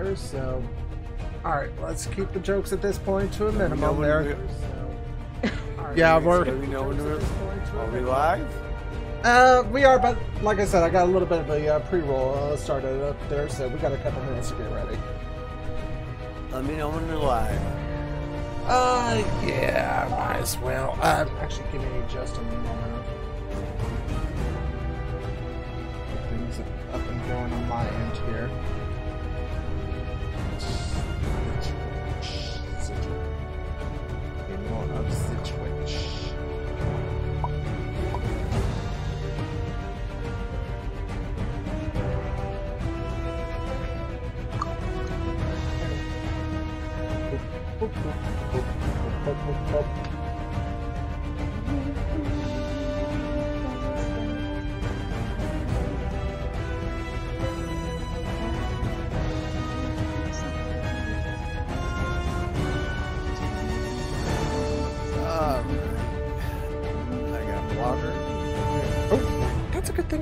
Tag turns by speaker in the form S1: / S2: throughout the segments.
S1: here, so... Alright, let's keep the jokes at this point to a minimum there. Yeah, we're...
S2: Are we live?
S1: We are, but like I said, I got a little bit of a pre-roll started up there, so we got a couple minutes to get ready.
S2: Let me know when you're live.
S1: Yeah, might as well. Actually, give me just a moment. Things up and going on my end here.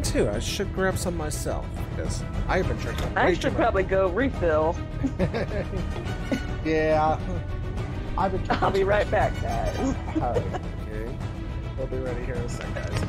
S1: Too. I should grab some myself because I have been drinking.
S3: I should probably go refill.
S1: Yeah,
S3: I'll be right back, guys.
S1: All right. Okay, we'll be ready here in a sec, guys.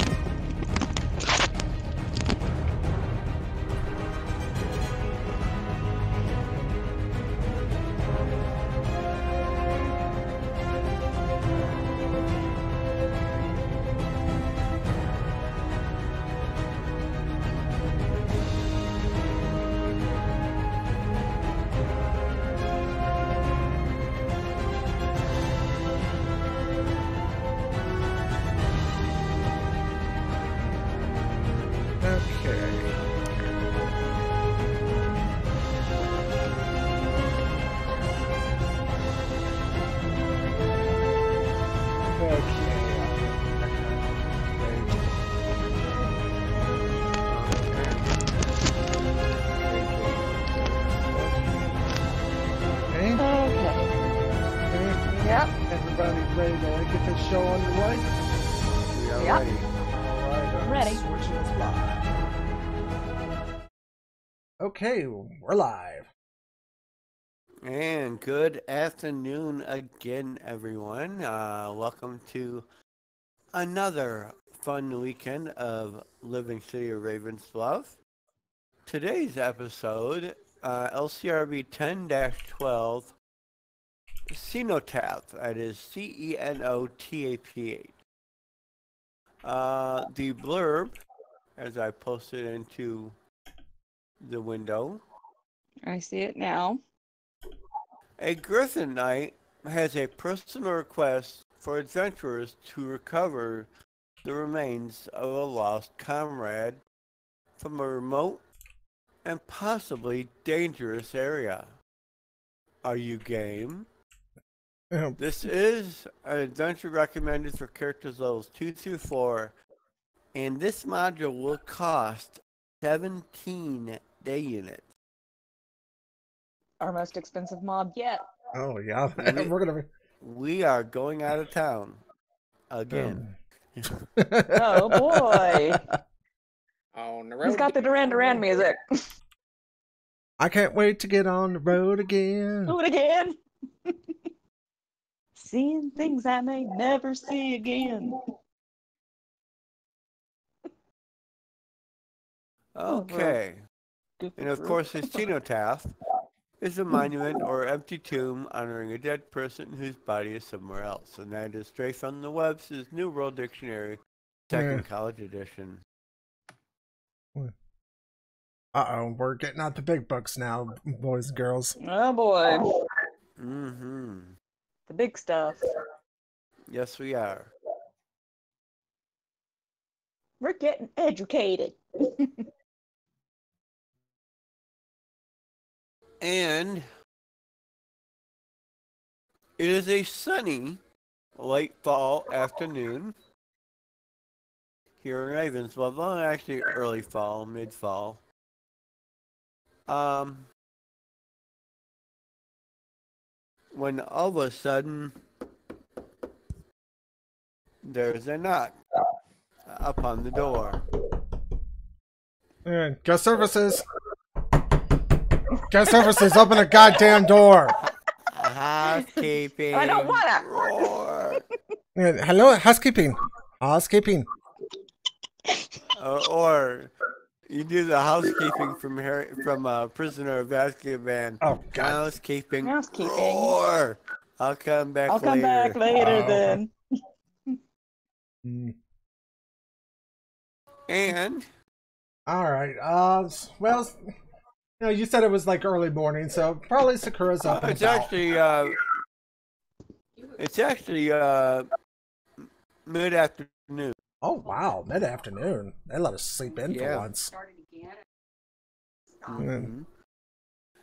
S1: Okay, we're live.
S2: And good afternoon again, everyone. Welcome to another fun weekend of Living City of Ravens Bluff. Today's episode, LCRB 10-12, Cenotaph. That is Cenotaphh. The blurb, as I posted into the window.
S3: I see it now.
S2: A Griffin Knight has a personal request for adventurers to recover the remains of a lost comrade from a remote and possibly dangerous area. Are you game? This is an adventure recommended for characters levels 2 through 4, and this module will cost 17 day units.
S3: Our most expensive mod yet.
S1: Oh yeah,
S2: we are going out of town again.
S3: Oh boy!
S4: On the road.
S3: He's got the Duran Duran music.
S1: I can't wait to get on the road again.
S3: Do it again. Seeing things I may never see again.
S2: Okay. And of course, his Cenotaph is a monument or empty tomb honoring a dead person whose body is somewhere else. And that is straight from the Webster's New World Dictionary, Second College Edition.
S1: Uh-oh, we're getting out the big books now, boys and girls.
S3: Oh boy.
S2: Mm-hmm.
S3: The big stuff.
S2: Yes, we are.
S3: We're getting educated.
S2: And it is a sunny, late fall afternoon here in Ravensville. Well, actually early fall, mid-fall. When all of a sudden there's a knock upon the door.
S1: And guest services. Guest services, open the goddamn door.
S2: Housekeeping.
S3: I don't wanna.
S2: Roar.
S1: Hello, housekeeping. Housekeeping.
S2: Or you do the housekeeping from Prisoner of Azkaban.
S1: Oh, God.
S2: Housekeeping.
S3: Housekeeping.
S2: Roar. I'll come back
S3: I'll
S2: later.
S3: come back later
S1: Oh.
S3: then.
S2: And
S1: All right. Well, you said it was like early morning, so probably Sakura's up and
S2: it's
S1: about.
S2: actually mid-afternoon.
S1: Oh wow, mid-afternoon. They let us sleep in for
S2: Yeah.
S1: once.
S2: Mhm.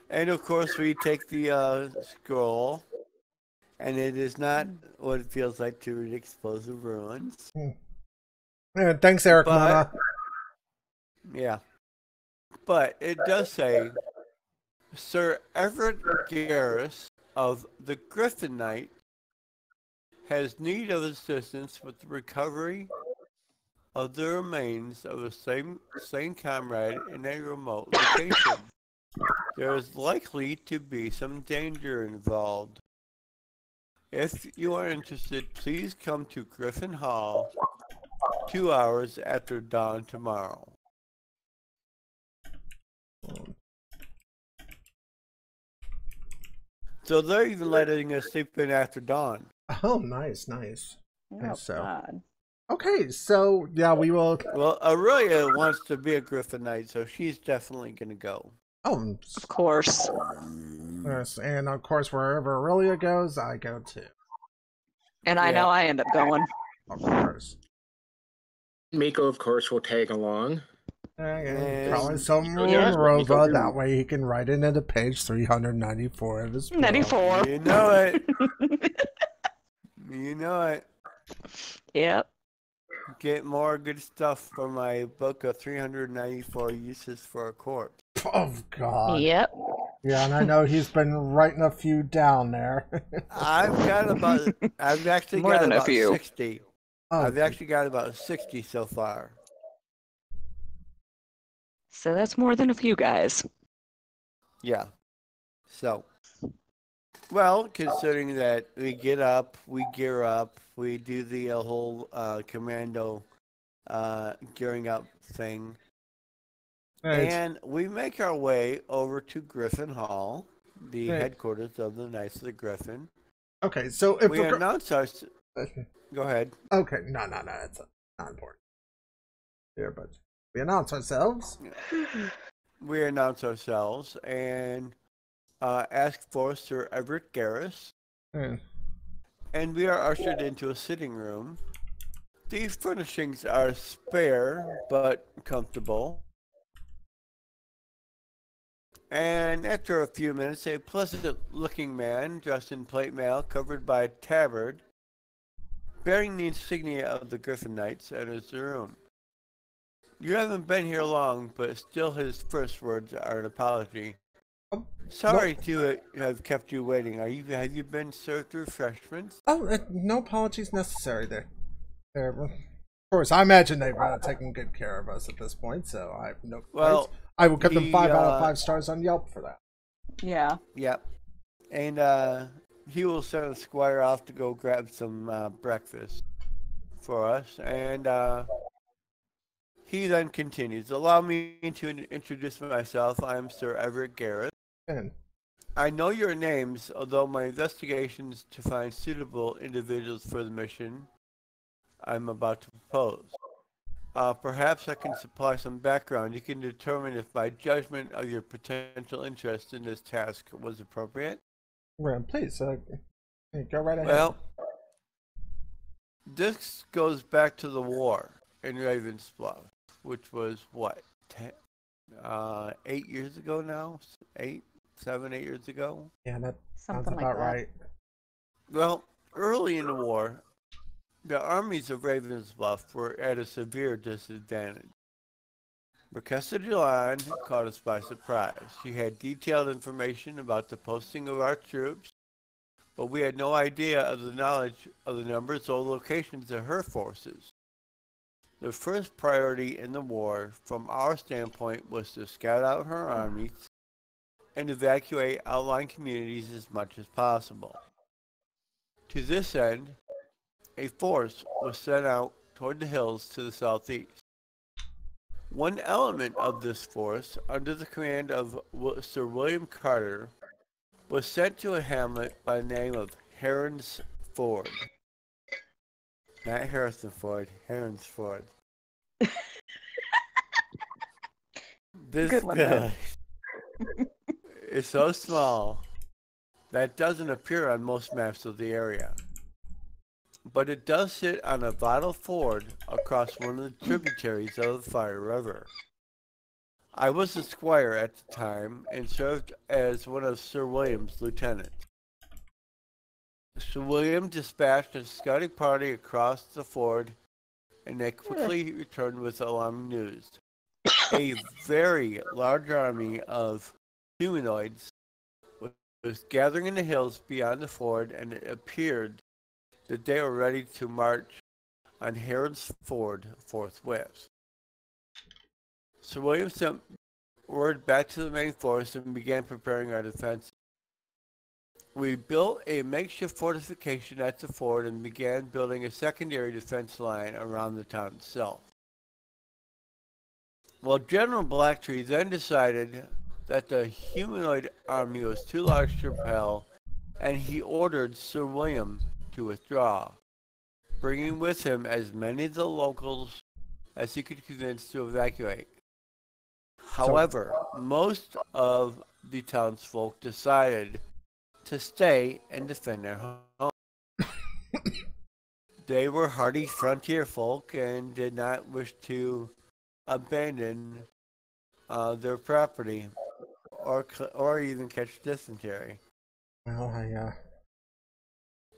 S2: And of course, we take the scroll, and it is not what it feels like to read explosive ruins.
S1: Yeah, thanks, Eric Mona.
S2: Yeah. But it does say, Sir Everett Garris of the Griffin Knight has need of assistance with the recovery of the remains of the same comrade in a remote location. There is likely to be some danger involved. If you are interested, please come to Griffin Hall 2 hours after dawn tomorrow. So they're even letting us sleep in after dawn.
S1: Oh, nice.
S3: Oh,
S1: So.
S3: God.
S1: Okay, so yeah, we will.
S2: Well, Aurelia wants to be a Griffin Knight, so she's definitely going to go.
S1: Oh,
S3: Of course.
S1: yes, and of course, wherever Aurelia goes, I go too.
S3: And I know I end up going.
S1: Of course.
S4: Miko, of course, will tag along.
S1: And probably some
S3: Yeah.
S1: Rova, that way he can write it into page 394 of his book.
S3: 94.
S2: You know it. You know it.
S3: Yep.
S2: Get more good stuff from my book of 394 uses for a corpse.
S1: Oh, God.
S3: Yep.
S1: Yeah, and I know he's been writing a few down there.
S2: I've actually
S3: More
S2: got
S3: than a
S2: about
S3: few.
S2: 60.
S1: Oh,
S2: I've actually got about 60 so far.
S3: So that's more than a few guys.
S2: Yeah. So, well, considering that we get up, we gear up, we do the whole commando gearing up thing, and we make our way over to Griffin Hall, the headquarters of the Knights of the Griffin.
S1: Okay, so if
S2: we announce our... Go ahead.
S1: Okay, no, that's not important. Yeah, but we announce ourselves.
S2: We announce ourselves and ask for Sir Everett Garris. And we are ushered into a sitting room. These furnishings are spare but comfortable. And after a few minutes, a pleasant-looking man dressed in plate mail, covered by a tabard, bearing the insignia of the Griffin Knights, enters the room. You haven't been here long, but still his first words are an apology. Sorry to have kept you waiting. Have you been served refreshments?
S1: Oh, no apologies necessary there. Of course, I imagine they've taken good care of us at this point, so I have no complaints.
S2: Well,
S1: I will give them 5 out of 5 stars on Yelp for that.
S3: Yeah.
S2: Yep. And he will send a squire off to go grab some breakfast for us. And he then continues. Allow me to introduce myself. I am Sir Everett Garris. I know your names, although my investigations to find suitable individuals for the mission I'm about to propose. Perhaps I can supply some background. You can determine if my judgment of your potential interest in this task was appropriate.
S1: Well, please, go right ahead.
S2: Well, this goes back to the war in Raven's Bluff, which was, what, 8 years ago now? 7, 8 years ago?
S1: Yeah, that sounds
S3: Something like
S1: about
S3: that.
S1: right.
S2: Well, early in the war, the armies of Raven's Bluff were at a severe disadvantage. Marquesa Delan caught us by surprise. She had detailed information about the posting of our troops, but we had no idea of the knowledge of the numbers or locations of her forces. The first priority in the war, from our standpoint, was to scout out her armies and evacuate outlying communities as much as possible. To this end, a force was sent out toward the hills to the southeast. One element of this force, under the command of Sir William Carter, was sent to a hamlet by the name of Heron's Ford. Not Harrison Ford, Heron's Ford. This
S3: Good one, man.
S2: village is so small that it doesn't appear on most maps of the area. But it does sit on a vital ford across one of the tributaries of the Fire River. I was a squire at the time and served as one of Sir William's lieutenants. Sir William dispatched a scouting party across the ford, and they quickly returned with alarming news. A very large army of humanoids was gathering in the hills beyond the ford, and it appeared that they were ready to march on Heron's Ford forthwith. Sir William sent word back to the main force and began preparing our defense. We built a makeshift fortification at the ford and began building a secondary defense line around the town itself. Well, General Blacktree then decided that the humanoid army was too large to repel, and he ordered Sir William to withdraw, bringing with him as many of the locals as he could convince to evacuate. However, most of the townsfolk decided to stay and defend their home. They were hardy frontier folk and did not wish to abandon their property or even catch dysentery.
S1: Well,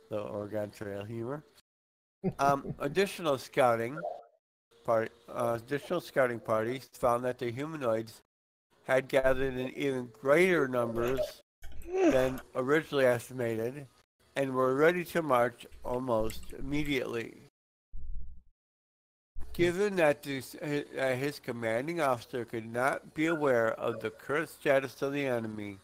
S2: The Oregon Trail humor. Additional scouting parties found that the humanoids had gathered in even greater numbers than originally estimated and were ready to march almost immediately. Given that his commanding officer could not be aware of the current status of the enemy,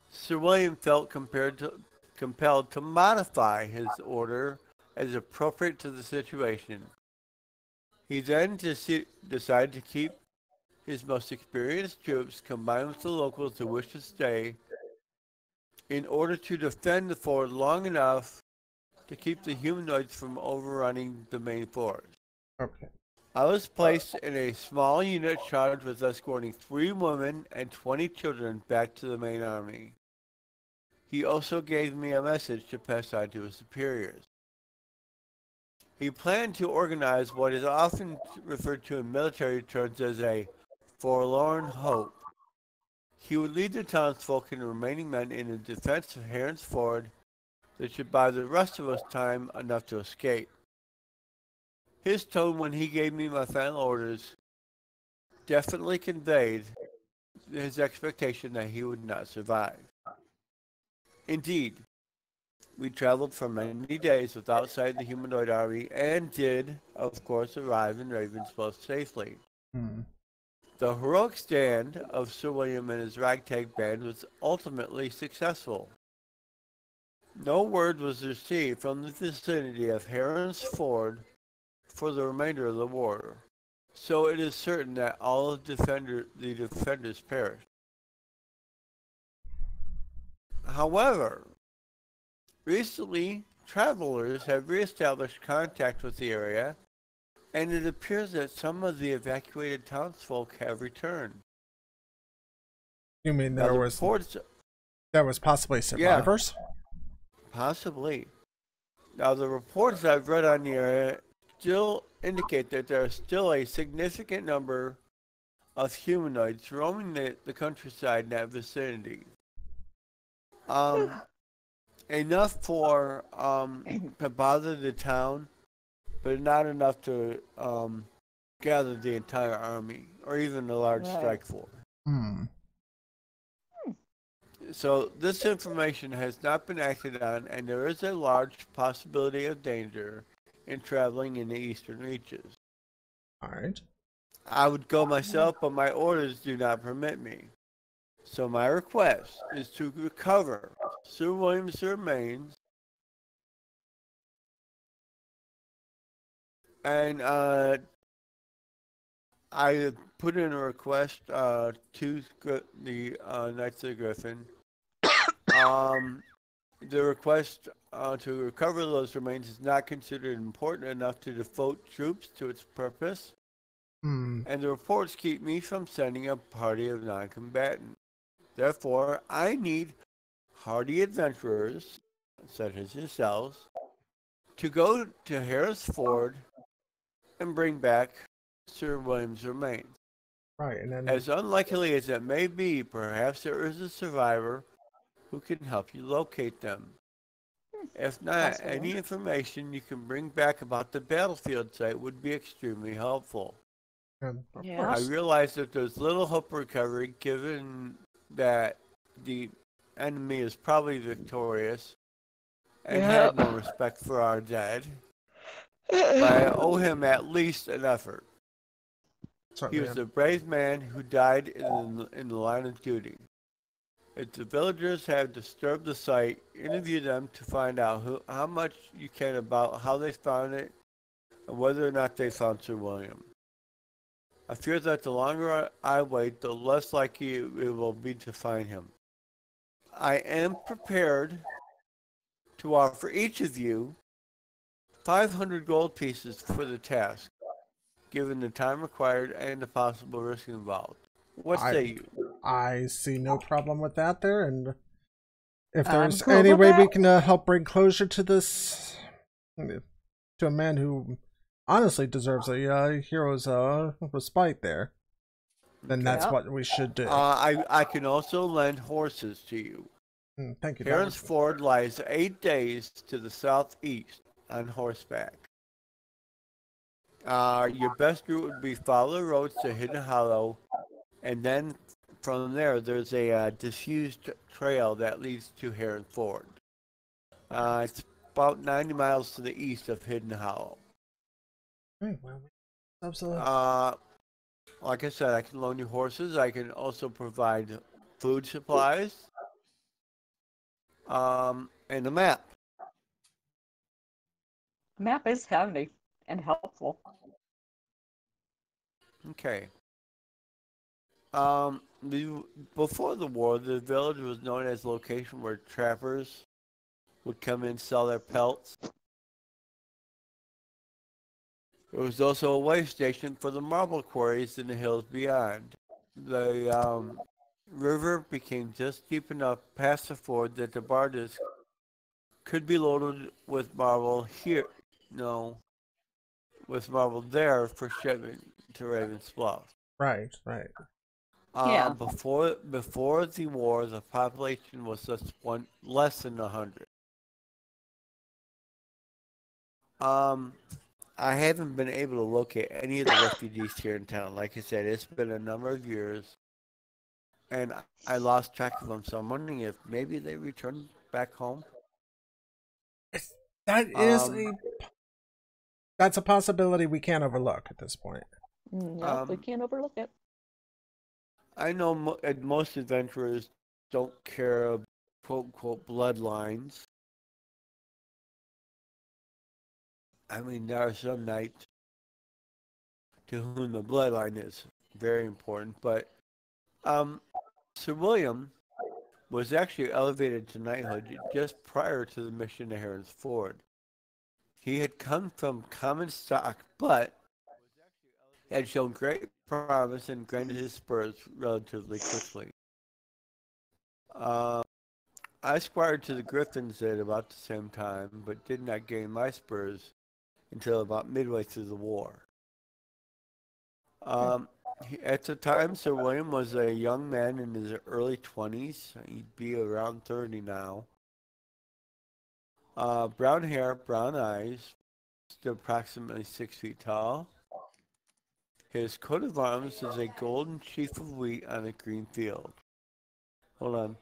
S2: Sir William felt compelled to modify his order as appropriate to the situation. He then decided to keep his most experienced troops combined with the locals who wished to stay in order to defend the fort long enough to keep the humanoids from overrunning the main force.
S1: okay.
S2: I was placed in a small unit charged with escorting 3 women and 20 children back to the main army. He also gave me a message to pass on to his superiors. He planned to organize what is often referred to in military terms as a forlorn hope. He would lead the townsfolk and the remaining men in the defense of Heron's Ford that should buy the rest of us time enough to escape. His tone when he gave me my final orders definitely conveyed his expectation that he would not survive. Indeed, we traveled for many days without sight of the humanoid army and did, of course, arrive in Ravensbluff safely. The heroic stand of Sir William and his ragtag band was ultimately successful. No word was received from the vicinity of Heron's Ford for the remainder of the war, so it is certain that all of the defenders perished. However, recently, travelers have reestablished contact with the area, and it appears that some of the evacuated townsfolk have returned.
S1: You mean
S2: Now,
S1: there was possibly survivors?
S2: Yeah, possibly. Now, the reports I've read on the area still indicate that there are still a significant number of humanoids roaming the countryside in that vicinity. Enough for to bother the town, but not enough to gather the entire army or even a large strike force. So this information has not been acted on, and there is a large possibility of danger in traveling in the eastern reaches.
S1: All right.
S2: I would go myself, but my orders do not permit me. So my request is to recover Sir William's remains and I put in a request to the Knights of the Griffin. The request to recover those remains is not considered important enough to devote troops to its purpose,
S1: Hmm.
S2: and the reports keep me from sending a party of non-combatants. Therefore, I need hardy adventurers, such as yourselves, to go to Harris Ford and bring back Sir William's remains.
S1: Right, and then
S2: As unlikely as it may be, perhaps there is a survivor who can help you locate them. If not,
S3: Possible.
S2: any information you can bring back about the battlefield site would be extremely helpful.
S1: of
S3: Yeah.
S2: I
S1: course.
S2: realize that there's little hope of recovery given that the enemy is probably victorious and had no respect for our dead, but I owe him at least an effort. He
S1: Certainly.
S2: was a brave man who died in the line of duty. If the villagers have disturbed the site, interview them to find out how much you can about how they found it and whether or not they found Sir William. I fear that the longer I wait, the less likely it will be to find him. I am prepared to offer each of you 500 gold pieces for the task, given the time required and the possible risk involved. What say you?
S1: I see no problem with that there, and if
S3: I'm
S1: there's
S3: cool
S1: any
S3: with
S1: way we
S3: that.
S1: can help bring closure to this, to a man who honestly deserves a hero's respite there, then that's
S3: Yep.
S1: what we should do.
S2: I can also lend horses to you.
S1: Thank you.
S2: Heron's Ford lies 8 days to the southeast on horseback. Your best route would be follow the roads to Hidden Hollow, and then from there, there's a diffused trail that leads to Heron Ford. It's about 90 miles to the east of Hidden Hollow.
S1: Absolutely.
S2: Like I said, I can loan you horses. I can also provide food supplies and a map.
S3: Map is handy and helpful.
S2: Okay. Before the war, the village was known as a location where trappers would come in and sell their pelts. It was also a way station for the marble quarries in the hills beyond. The river became just deep enough past the ford that the barges could be loaded with marble here, no, with marble there for shipment to Raven's Bluff.
S1: Right.
S3: Yeah.
S2: Before the war, the population was just less than 100. I haven't been able to locate any of the refugees here in town. Like I said, it's been a number of years, and I lost track of them. So I'm wondering if maybe they returned back home.
S1: That's a possibility we can't overlook at this point.
S3: Nope, we can't overlook it.
S2: I know most adventurers don't care about quote-unquote bloodlines. I mean, there are some knights to whom the bloodline is very important, but Sir William was actually elevated to knighthood just prior to the mission to Heron's Ford. He had come from common stock, but had shown great promise and granted his spurs relatively quickly. I squired to the Griffins at about the same time, but did not gain my spurs until about midway through the war. At the time, Sir William was a young man in his early 20s. He'd be around 30 now. Brown hair, brown eyes, stood approximately 6 feet tall. His coat of arms is a golden sheaf of wheat on a green field. Hold on.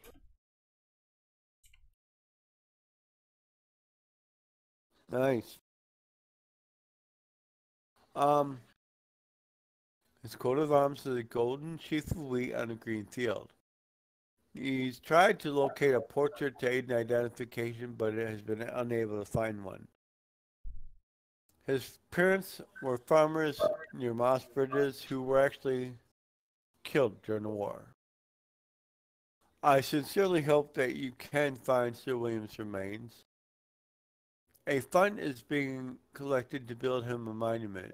S2: Nice. His coat of arms is a golden sheaf of wheat on a green field. He's tried to locate a portrait to aid in identification, but it has been unable to find one. His parents were farmers near Moss Bridges who were actually killed during the war. I sincerely hope that you can find Sir William's remains. A fund is being collected to build him a monument.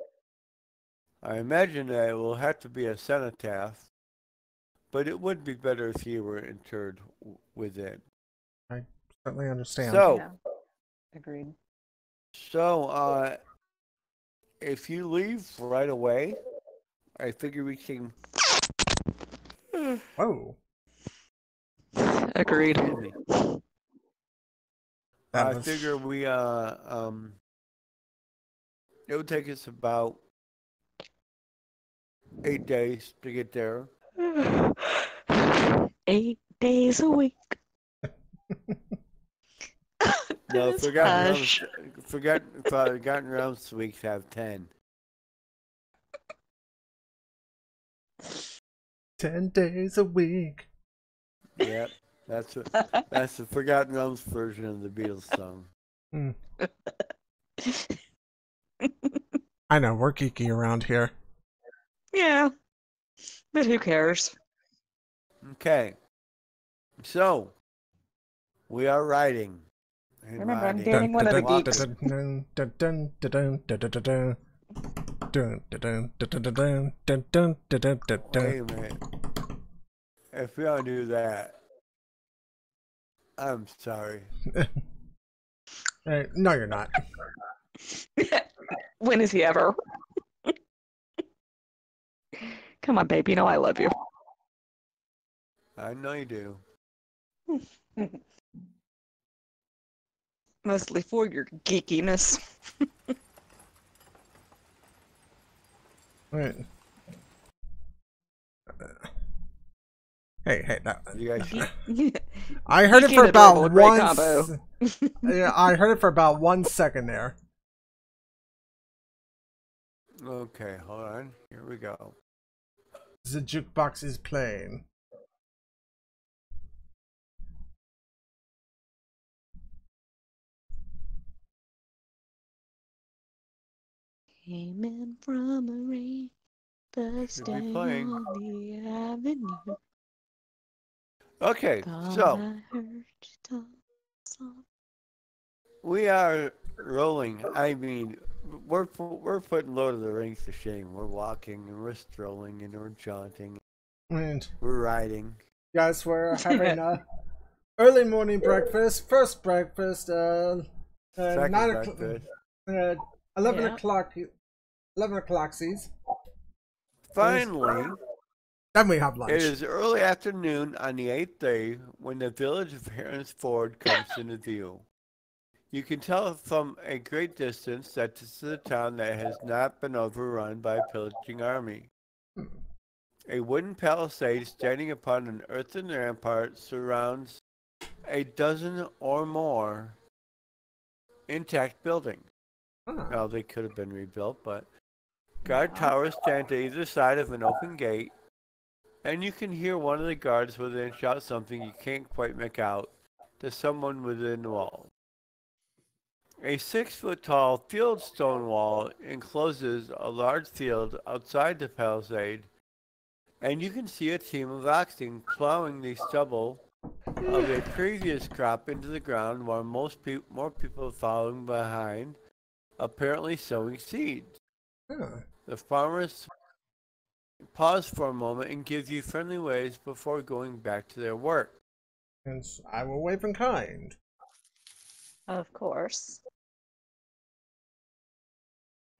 S2: I imagine that it will have to be a cenotaph, but it would be better if he were interred within.
S1: I certainly understand.
S2: So,
S3: Yeah. Agreed.
S2: so, if you leave right away, I figure we can.
S1: Whoa.
S3: Agreed.
S2: I figure we it would take us about 8 days to get there.
S3: 8 days a week.
S2: No,
S3: Dennis,
S2: Forgotten Realms weeks have 10.
S1: 10 days a week.
S2: Yep, that's the Forgotten Realms version of the Beatles song.
S1: I know, we're geeky around here.
S3: Yeah, but who cares?
S2: Okay, so we are riding.
S3: Remember, I'm dating one of the geeks.
S2: Wait a minute. If we don't do that, I'm sorry.
S1: No, you're not.
S3: When is he ever? Come on, babe. You know I love you.
S2: I know you do.
S3: Mostly for your geekiness.
S1: Right. Hey, that.
S2: You guys.
S1: I heard it
S3: Geeky
S1: for
S3: and
S1: about
S3: adorable, great combo.
S1: Yeah, I heard it for about 1 second there.
S2: Okay, hold on. Here we go.
S1: The jukebox is playing.
S3: Came in from a rain, the
S2: Should be
S3: stay
S2: playing.
S3: on the avenue.
S2: Okay,
S3: Thought
S2: so
S3: I heard you talk song.
S2: we are rolling. I mean, we're putting Lord of the Rings to shame. We're walking and we're strolling and we're jaunting.
S1: And
S2: We're riding.
S1: guys, we're having early morning breakfast. First breakfast.
S2: Second
S1: 9
S2: breakfast.
S1: 11
S3: Yeah.
S1: o'clock. 11 o'clocksies.
S2: Finally,
S1: Then we have lunch.
S2: it is early afternoon on the 8th day when the village of Heron's Ford comes into view. You can tell from a great distance that this is a town that has not been overrun by a pillaging army. A wooden palisade standing upon an earthen rampart surrounds a dozen or more intact buildings. Now, they could have been rebuilt, but guard towers stand to either side of an open gate, and you can hear one of the guards within shout something you can't quite make out to someone within the wall. A 6-foot-tall field stone wall encloses a large field outside the palisade, and you can see a team of oxen plowing the stubble of a previous crop into the ground while more people following behind, apparently sowing seeds. The farmers pause for a moment and give you friendly waves before going back to their work.
S1: And I will wave in kind.
S3: Of course.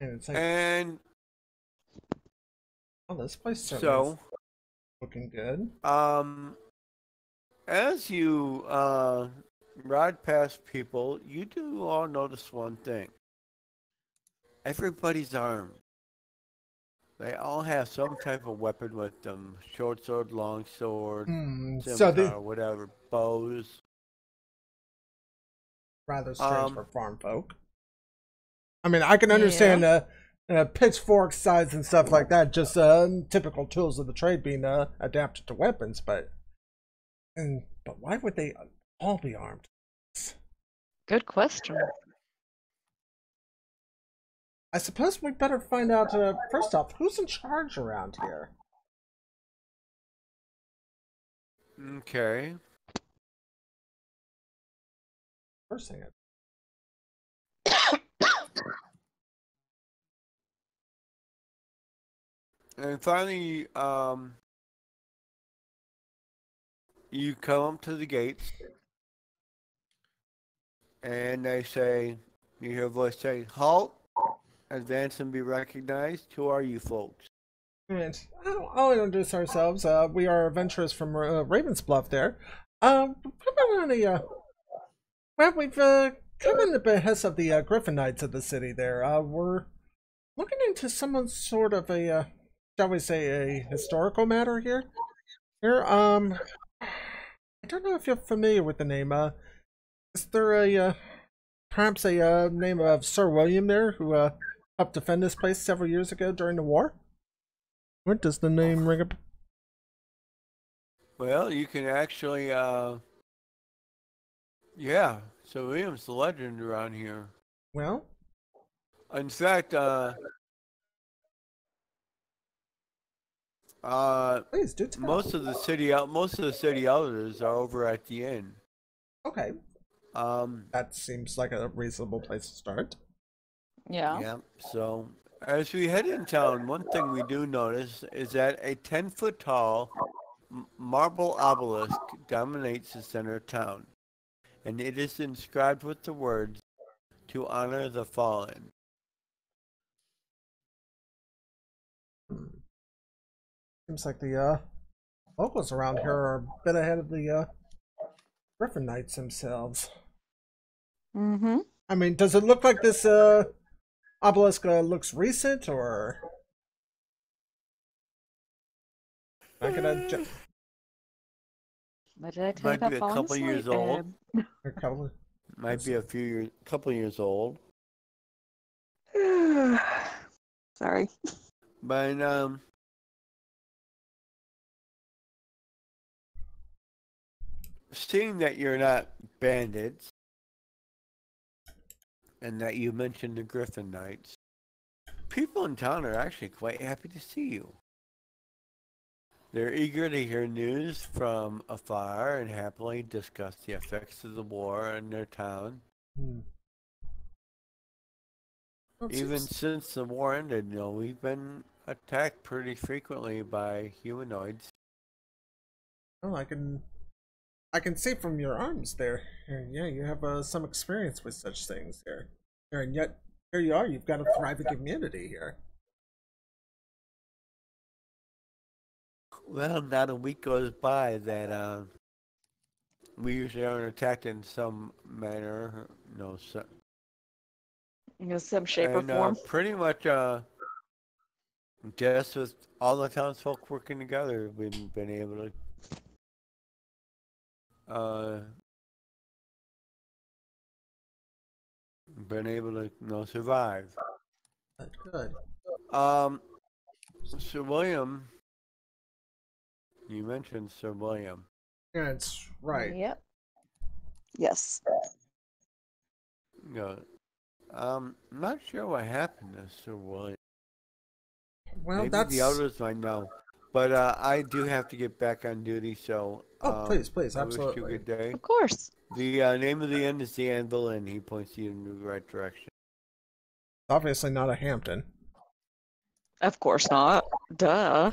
S1: And it's like,
S2: And
S1: oh, this place certainly
S2: so,
S1: is looking good.
S2: as you ride past people, you do all notice one thing. Everybody's armed. They all have some type of weapon with them. Short sword, long sword, scimitar, whatever, bows.
S1: Rather strange for farm folk. I mean, I can understand pitchfork size and stuff like that, just typical tools of the trade being adapted to weapons, but But why would they all be armed?
S3: Good question.
S1: I suppose we better find out, first off, who's in charge around here?
S2: Okay.
S1: First thing.
S2: And finally, you come up to the gates, and they say, you hear a voice say, "Halt! Advance and be recognized. Who are you folks?"
S1: Alright, I'll introduce ourselves. We are adventurers from Raven's Bluff there. We've on a, well, we've come in the behest of the Griffin Knights of the city there. We're looking into some sort of a, shall we say, a historical matter here. I don't know if you're familiar with the name. Is there a, perhaps a name of Sir William there who helped defend this place several years ago during the war? What does the name ring a?
S2: Well, you can actually, yeah. So William's the legend around here.
S1: Well,
S2: In fact,
S1: please do tell.
S2: most of the city elders are over at the inn.
S1: Okay, that seems like a reasonable place to start.
S3: Yeah.
S2: Yeah. So as we head in town, one thing we do notice is that a 10-foot tall marble obelisk dominates the center of town, and it is inscribed with the words, "To honor the fallen."
S1: Seems like the locals around here are a bit ahead of the Griffin Knights themselves.
S3: Mm-hmm.
S1: I mean, does it look like this obelisk looks recent, or? Not gonna
S3: What did I tell you
S2: Might be
S3: about
S2: a
S3: falling
S2: couple years
S3: asleep,
S2: old.
S3: babe?
S1: a couple.
S2: Might be couple years old.
S3: Sorry.
S2: But seeing that you're not bandits, and that you mentioned the Griffin Knights, people in town are actually quite happy to see you. They're eager to hear news from afar and happily discuss the effects of the war in their town.
S1: Hmm. Well, it
S2: Even
S1: seems-
S2: since the war ended, we've been attacked pretty frequently by humanoids.
S1: well, I can see from your arms there. Yeah, you have some experience with such things there. And yet, here you are. You've got a thriving community here.
S2: Well, not a week goes by that we usually aren't attacked in some manner,
S3: In some shape or
S2: and
S3: form.
S2: pretty much just with all the townsfolk working together, we've been able to survive.
S1: That's good.
S2: Sir William, you mentioned Sir William.
S1: Yeah, it's right.
S3: Yep. Yes.
S2: I'm not sure what happened to Sir William.
S1: Well,
S2: Maybe
S1: that's.
S2: the elders might know. But I do have to get back on duty, so
S1: Oh, please,
S2: I
S1: absolutely.
S2: wish you a good day.
S3: Of course.
S2: The name of the inn is the Anvil Inn. He points you in the right direction.
S1: Obviously not a Hampton.
S3: Of course not. Duh.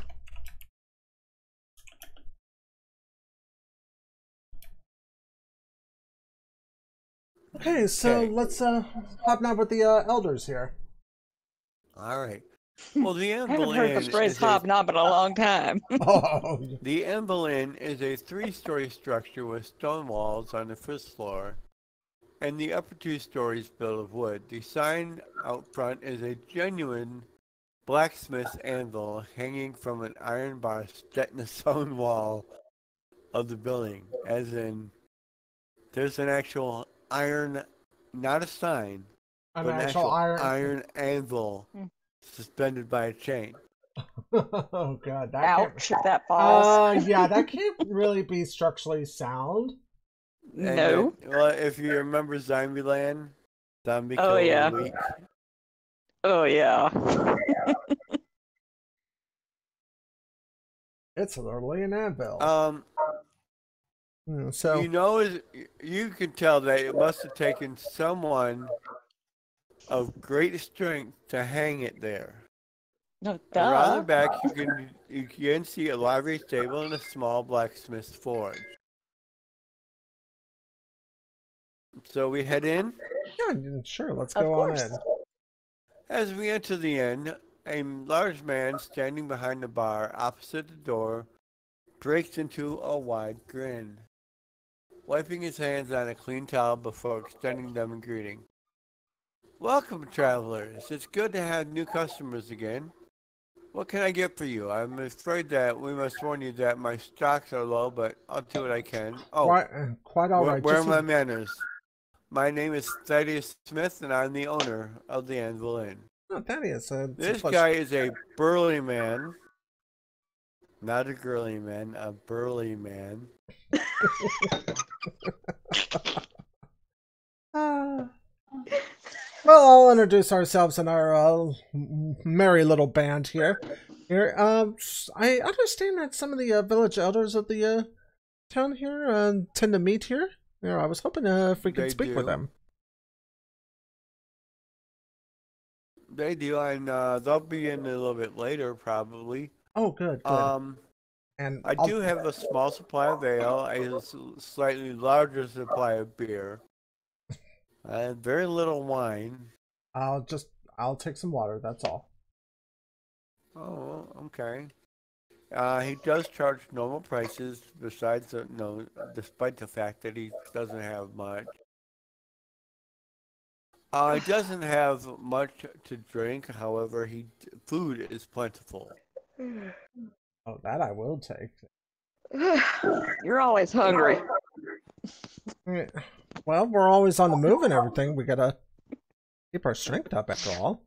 S1: Okay, so
S2: Okay.
S1: let's hobnob with the elders here.
S2: All right. Well, the
S3: I
S2: Anvil
S3: haven't heard
S2: Inn
S3: the phrase
S2: is
S3: hobnob in a long time.
S1: Oh,
S2: the Anvil Inn is a 3-story structure with stone walls on the first floor, and the upper 2 stories built of wood. The sign out front is a genuine blacksmith's anvil hanging from an iron bar set in the stone wall of the building. As in, there's an actual iron, not a sign,
S1: an
S2: but an
S1: actual iron.
S2: iron anvil
S3: Hmm.
S2: suspended by a chain.
S1: Oh god, that
S3: Ouch, if that falls.
S1: can't. Yeah, that can't really be structurally sound.
S2: And
S3: No.
S2: well, if you remember Zombieland, Zombie
S3: Oh,
S2: Kill
S3: yeah.
S2: of the Week.
S3: Oh, yeah.
S1: It's literally an anvil. So
S2: You know, you can tell that it must have taken someone of great strength to hang it there.
S3: No,
S2: Around the
S3: duh.
S2: back, you can see a livery stable and a small blacksmith's forge. So we head in.
S1: yeah, sure, let's
S3: Of
S1: go on
S3: course.
S1: in.
S2: As we enter the inn, a large man standing behind the bar opposite the door breaks into a wide grin, wiping his hands on a clean towel before extending them in greeting. Welcome, travelers. It's good to have new customers again. What can I get for you? I'm afraid that we must warn you that my stocks are low, but I'll do what I can. Oh,
S1: Quite all right.
S2: where are
S1: Just
S2: my manners? My name is Thaddeus Smith, and I'm the owner of the Anvil Inn.
S1: oh, Thaddeus, it's a
S2: This
S1: pleasure.
S2: guy is a burly man. Not a girly man, a burly man.
S1: Well, I'll introduce ourselves in our merry little band here. I understand that some of the village elders of the town here tend to meet here. I was hoping if we could
S2: They
S1: speak with
S2: do.
S1: them.
S2: They do, and they'll be in a little bit later, probably.
S1: Oh, good, good. And
S2: I do have a small supply of ale, a slightly larger supply of beer, very little wine.
S1: I'll take some water. That's all.
S2: Oh, okay. He does charge normal prices. Besides, despite the fact that he doesn't have much. He doesn't have much to drink. However, food is plentiful.
S1: Oh, that I will take.
S3: You're always hungry.
S1: Well, we're always on the move and everything. We gotta keep our strength up after all.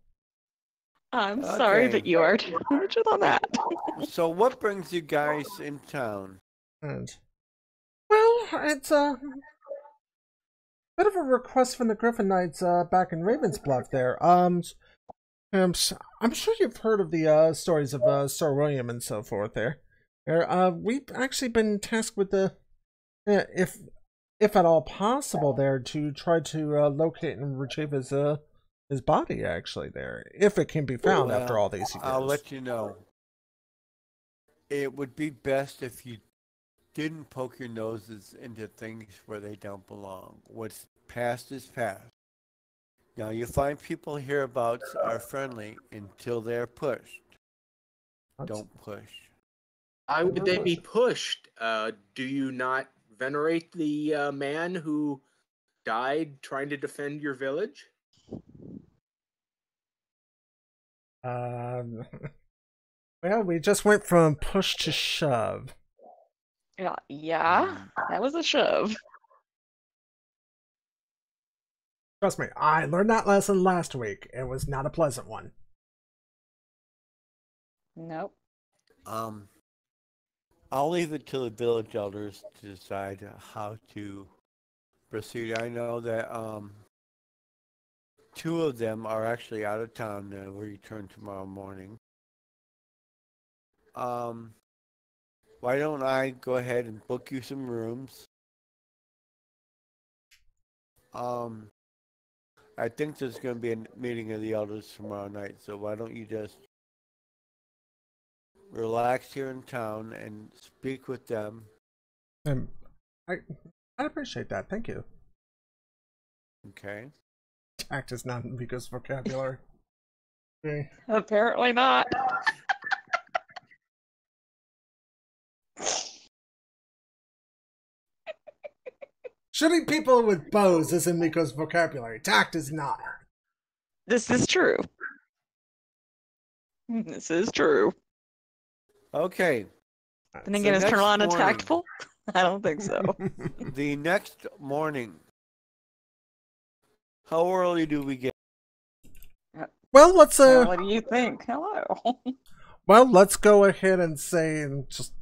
S3: I'm sorry,
S2: Okay.
S3: but you are too much on that.
S2: So, what brings you guys in town?
S1: And well, it's a bit of a request from the Griffin Knights back in Raven's Bluff there. I'm sure you've heard of the stories of Sir William and so forth there. We've actually been tasked with if at all possible there, to try to locate and retrieve his body actually there, if it can be found after all these years.
S2: I'll let you know. It would be best if you didn't poke your noses into things where they don't belong. What's past is past. Now, you find people hereabouts are friendly until they're pushed. Don't push.
S4: Why would they be pushed? Do you not venerate the man who died trying to defend your village?
S1: Well, we just went from push to shove.
S3: Yeah, that was a shove.
S1: Trust me, I learned that lesson last week. It was not a pleasant one.
S3: Nope.
S2: I'll leave it to the village elders to decide how to proceed. I know that two of them are actually out of town and will return tomorrow morning. Why don't I go ahead and book you some rooms? I think there's going to be a meeting of the elders tomorrow night, so why don't you just relax here in town and speak with them.
S1: I appreciate that. Thank you.
S2: Okay.
S1: Tact is not in Miko's vocabulary. Okay.
S3: Apparently not.
S1: Shooting people with bows is in Miko's vocabulary. Tact is not.
S3: This is true. This is true.
S2: Okay.
S3: Then again, is
S2: next
S3: Carolina
S2: morning-
S3: tactful? I don't think so.
S2: The next morning. How early do we get?
S1: Well, let's
S3: What do you think? Hello.
S1: Well, let's go ahead and say just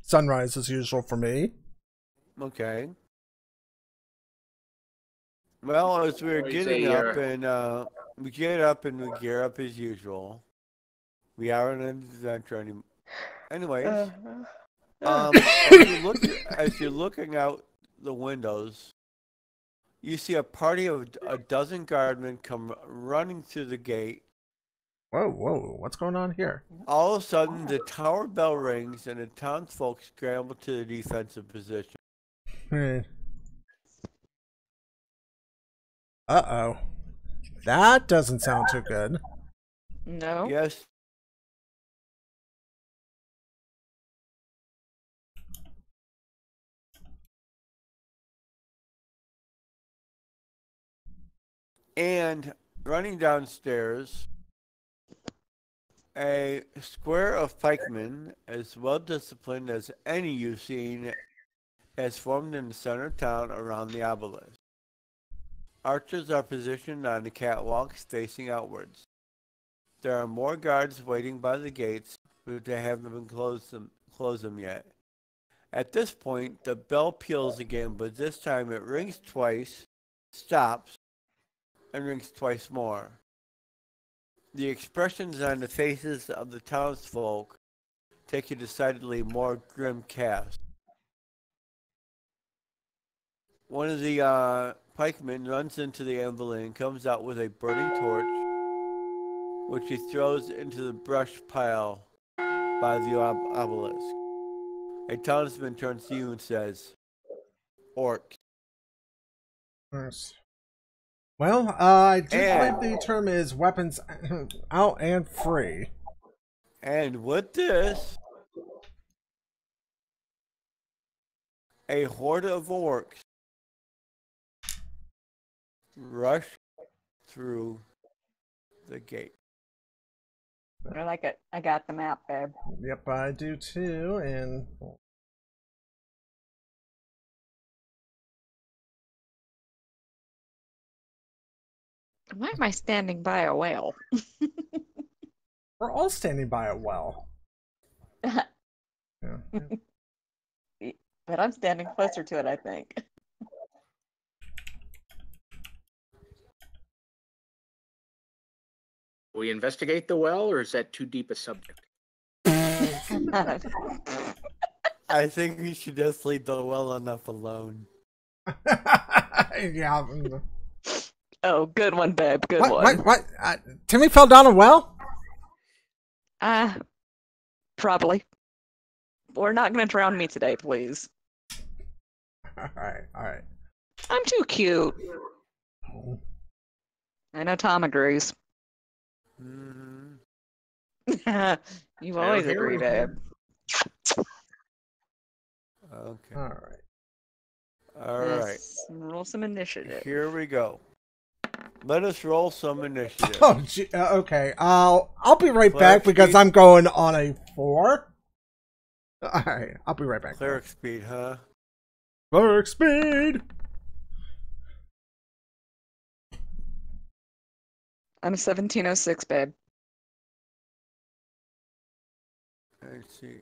S1: sunrise as usual for me.
S2: Okay. Well, as we're
S4: Always
S2: getting
S4: a,
S2: up and we get up and we gear up as usual. We are on an adventure anyways. As you're looking out the windows, you see a party of a dozen guardmen come running through the gate.
S1: Whoa, what's going on here?
S2: All of a sudden, the tower bell rings and the townsfolk scramble to the defensive position.
S1: Uh-oh. That doesn't sound too good.
S3: No.
S2: Yes. And running downstairs, a square of pikemen, as well disciplined as any you've seen, has formed in the center of town around the obelisk. Archers are positioned on the catwalks facing outwards. There are more guards waiting by the gates, but they haven't been closed them yet. At this point, the bell peals again, but this time it rings twice, stops, and rings twice more. The expressions on the faces of the townsfolk take a decidedly more grim cast. One of the pikemen runs into the ambulance and comes out with a burning torch, which he throws into the brush pile by the obelisk. A townsman turns to you and says, "Orcs."
S1: Yes. Well, I do believe the term is weapons out and free.
S2: And with this, a horde of orcs rush through the gate.
S3: I like it. I got the map, babe.
S1: Yep, I do too, and...
S3: Why am I standing by a whale?
S1: We're all standing by a well. Yeah.
S3: But I'm standing closer to it, I think.
S4: we investigate the well, or is that too deep a subject?
S2: I think we should just leave the well enough alone.
S1: Yeah.
S3: Oh, good one, babe. Good one.
S1: What? Timmy fell down a well?
S3: Probably. We're not going to drown me today, please.
S1: Alright.
S3: I'm too cute.
S1: Oh.
S3: I know Tom agrees.
S2: Mm-hmm.
S3: You always agree, babe.
S2: Okay.
S1: Alright.
S2: All right.
S3: Let's roll some initiative.
S2: Here we go. Let us roll some initiative.
S1: Oh, gee, okay. I'll be right
S2: Cleric
S1: back because
S2: speed.
S1: I'm going on a 4. Alright, I'll be right back.
S2: Cleric speed, huh?
S1: Cleric speed!
S3: I'm 1706, babe.
S2: Let's see.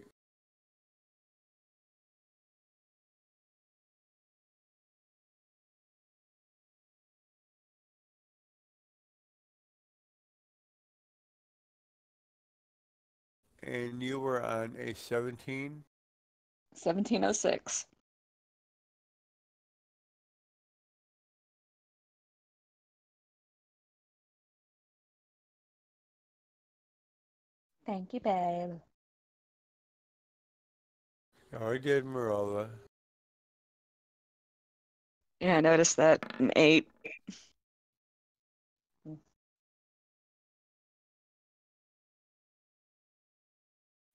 S2: And you were on a 17?
S3: 1706. Thank you, babe.
S2: You already did Marova.
S3: Yeah, I noticed that. An 8.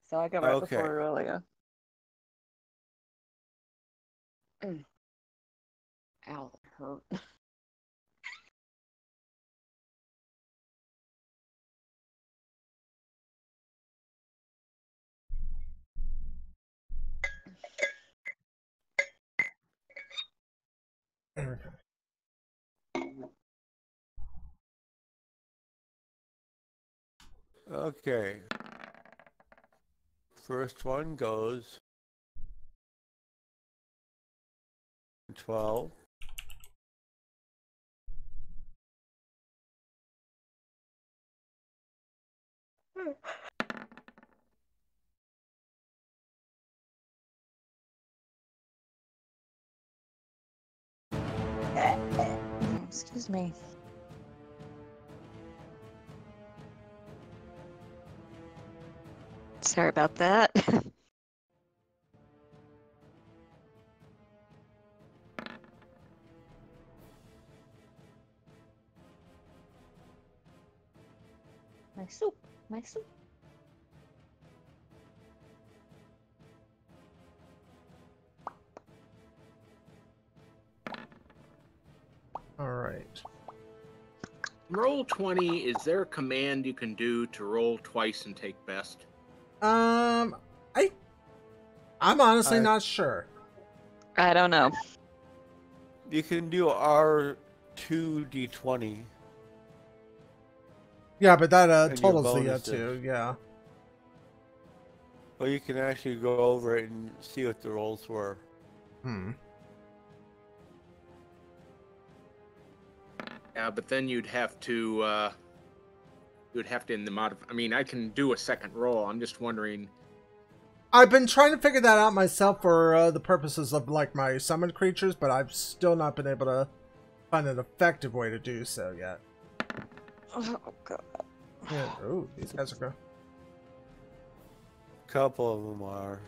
S3: So I go right
S2: Okay.
S3: before Aurelia. Ow, that hurt.
S2: Okay. First one goes 12.
S3: Excuse me. Sorry about that. My soup. My soup.
S1: All right.
S4: Roll 20, is there a command you can do to roll twice and take best?
S1: I'm honestly not sure.
S3: I don't know.
S2: You can do R2D20.
S1: Yeah, but that
S2: And your
S1: totals the
S2: bonuses.
S1: 2. Yeah.
S2: Well, you can actually go over it and see what the rolls were.
S4: Yeah, but then you'd have to in the I mean, I can do a second roll. I'm just wondering.
S1: I've been trying to figure that out myself for the purposes of like my summoned creatures, but I've still not been able to find an effective way to do so yet.
S3: Oh god.
S1: Yeah. Ooh, these guys are good.
S2: A couple of them are.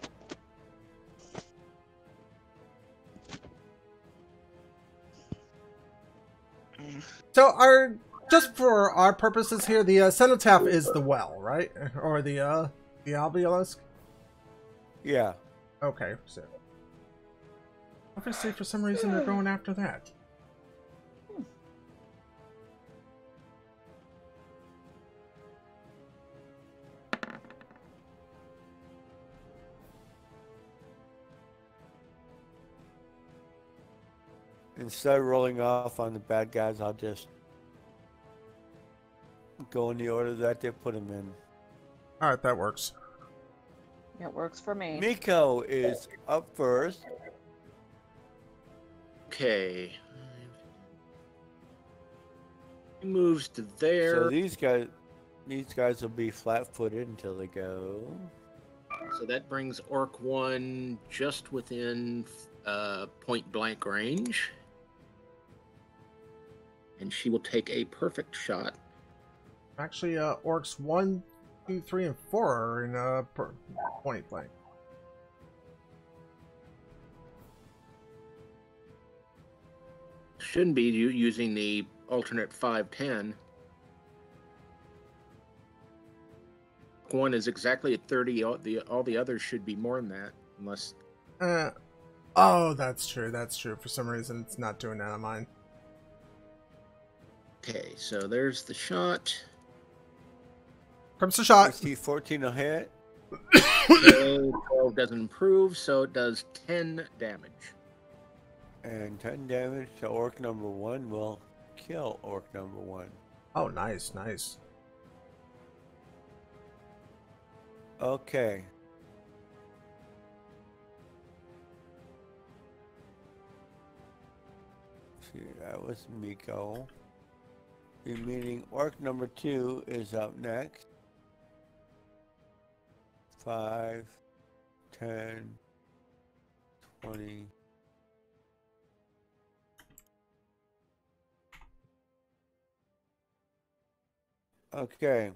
S1: So just for our purposes here, the Cenotaph is the well, right? Or the obelisk?
S2: Yeah.
S1: Okay, so obviously for some reason they're going after that.
S2: Instead of rolling off on the bad guys, I'll just go in the order that they put them in.
S1: All right, that works.
S3: It works for me.
S2: Miko is up first.
S4: Okay. He moves to there.
S2: So these guys will be flat-footed until they go.
S4: So that brings Orc 1 just within point blank range. And she will take a perfect shot.
S1: Actually, orcs 1, 2, 3, and 4 are in point blank.
S4: Shouldn't be using the alternate 5-10. One is exactly at 30. All the others should be more than that, unless.
S1: Oh, that's true. That's true. For some reason, it's not doing that on mine.
S4: Okay, so there's the shot.
S1: Comes the shot.
S2: AC 14 will hit.
S4: Okay, 12 doesn't improve, so it does 10 damage.
S2: And 10 damage to orc number 1 will kill orc number 1.
S1: Oh, nice, nice.
S2: Okay. See, that was Miko. Meaning orc number 2 is up next. 5, 10, 20. Okay.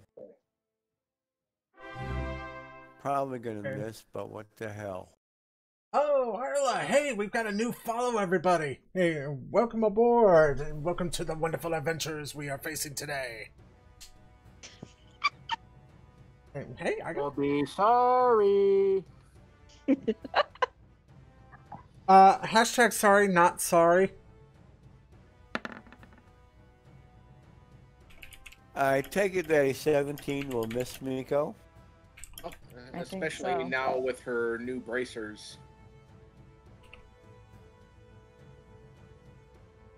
S2: Probably gonna miss, but what the hell?
S1: Oh, Harla, hey, we've got a new follow, everybody. Hey, welcome aboard, and welcome to the wonderful adventures we are facing today. Hey, I
S4: I'll
S1: got...
S4: be sorry.
S1: Hashtag sorry, not sorry.
S2: I take it that a 17 will miss Miko.
S4: Oh,
S3: I think
S4: especially
S3: so.
S4: now with her new bracers.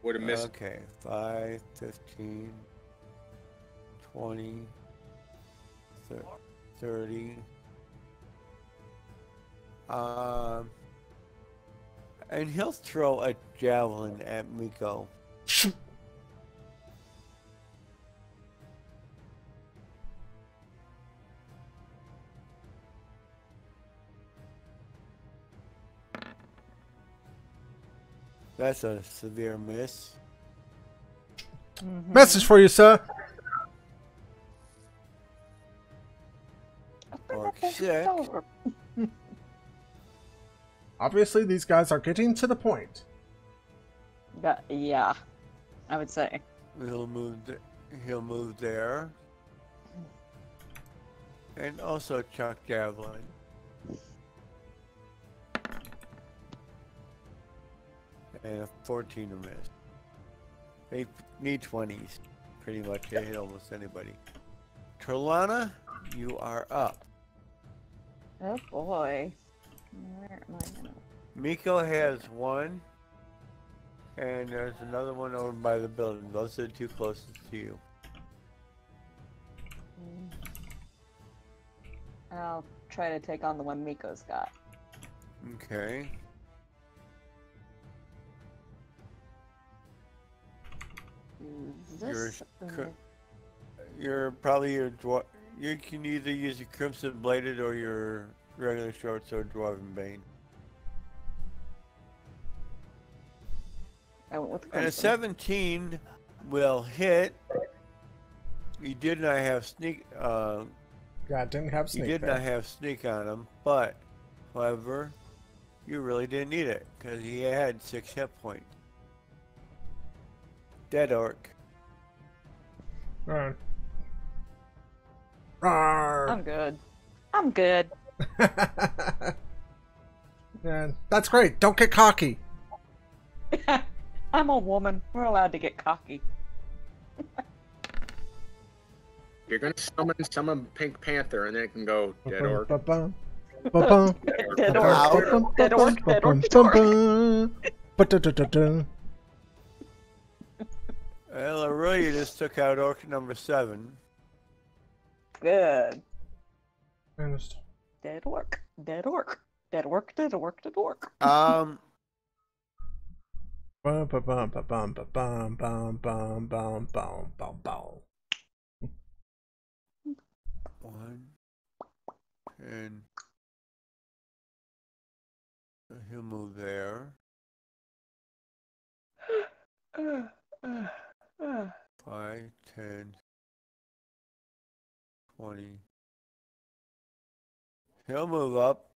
S4: Would have missed.
S2: Okay, 5, 15, 20, 30, And he'll throw a javelin at Miko. That's a severe miss.
S1: Message for you, sir.
S2: Orc sick.
S1: Obviously, these guys are getting to the point.
S3: Yeah, I would say.
S2: He'll move. He'll move there. And also chuck javelin. And a 14 to miss. They need 20s, pretty much to hit almost anybody. Trelana, you are up.
S3: Oh boy. Where am I gonna?
S2: Miko has one, and there's another one over by the building. Those are the two closest to you.
S3: I'll try to take on the one Miko's got.
S2: Okay.
S3: This
S2: You're probably your dwarf. You can either use your crimson bladed or your regular short sword dwarven bane.
S3: I went with the
S2: And a
S3: crimson.
S2: 17 will hit. You did not have sneak.
S1: Yeah, didn't have
S2: You
S1: sneak
S2: did
S1: there.
S2: not have sneak on him, but however, you really didn't need it because he had 6 hit points. Dead orc.
S1: Rawr. Rawr.
S3: I'm good. I'm good.
S1: Man, that's great. Don't get cocky.
S3: I'm a woman. We're allowed to get cocky.
S4: You're gonna summon Pink Panther, and then it can go dead orc.
S1: Ba-bum, ba-bum,
S3: Dead
S2: Ow.
S3: orc. Dead orc. Dead orc. Dead orc.
S1: ba-dum, ba-da-da-da-da.
S2: Well, Aurelia just took out orc number 7.
S3: Good.
S1: Finished.
S3: Dead orc. Dead orc. Dead orc. Dead orc. Dead orc.
S1: Bum, ba-bum, ba-bum, ba-bum, bum, bum, bum, bum, bum, bum.
S2: 1, 10. So he'll move there. 5, 10, 20. He'll move up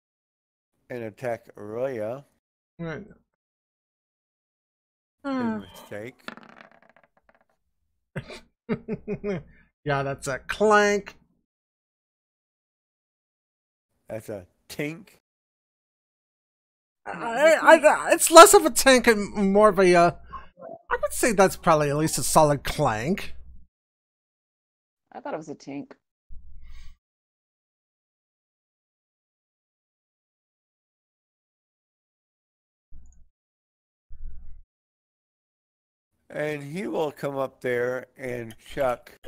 S2: and attack Aurelia.
S1: Right.
S2: Big mistake.
S1: Yeah, that's a clank.
S2: That's a tink.
S1: It's less of a tank and more of a. I would say that's probably at least a solid clank.
S3: I thought it was a tink.
S2: And he will come up there and chuck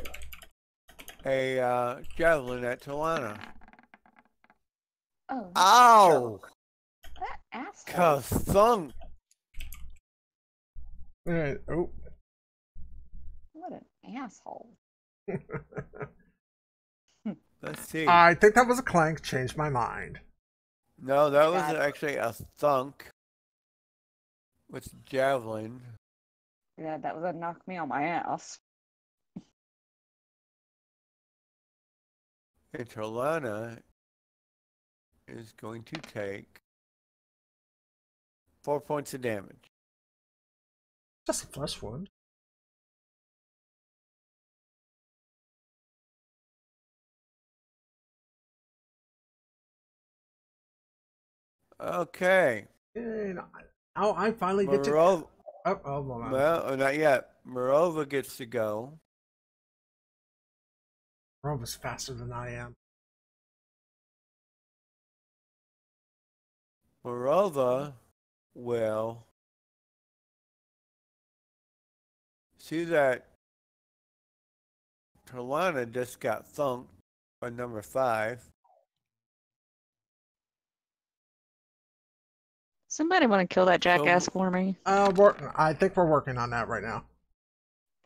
S2: a javelin at Talana.
S3: Oh.
S2: Ow!
S3: That asshole.
S2: Ka-thunk!
S1: Alright, oh.
S3: What an asshole.
S2: Let's see.
S1: I think that was a clank. Changed my mind.
S2: No, that was
S3: God.
S2: actually a thunk with javelin.
S3: Yeah, that was a knock me on my ass.
S2: And Talana is going to take 4 points of damage.
S1: Just a flesh wound.
S2: Okay.
S1: And I finally get to.
S2: Morova,
S1: Oh, hold on.
S2: well, not yet. Morova gets to go.
S1: Rova's faster than I am.
S2: Morova will see that Talana just got thunked by number 5.
S3: Somebody want to kill that jackass for me?
S1: I think we're working on that right now.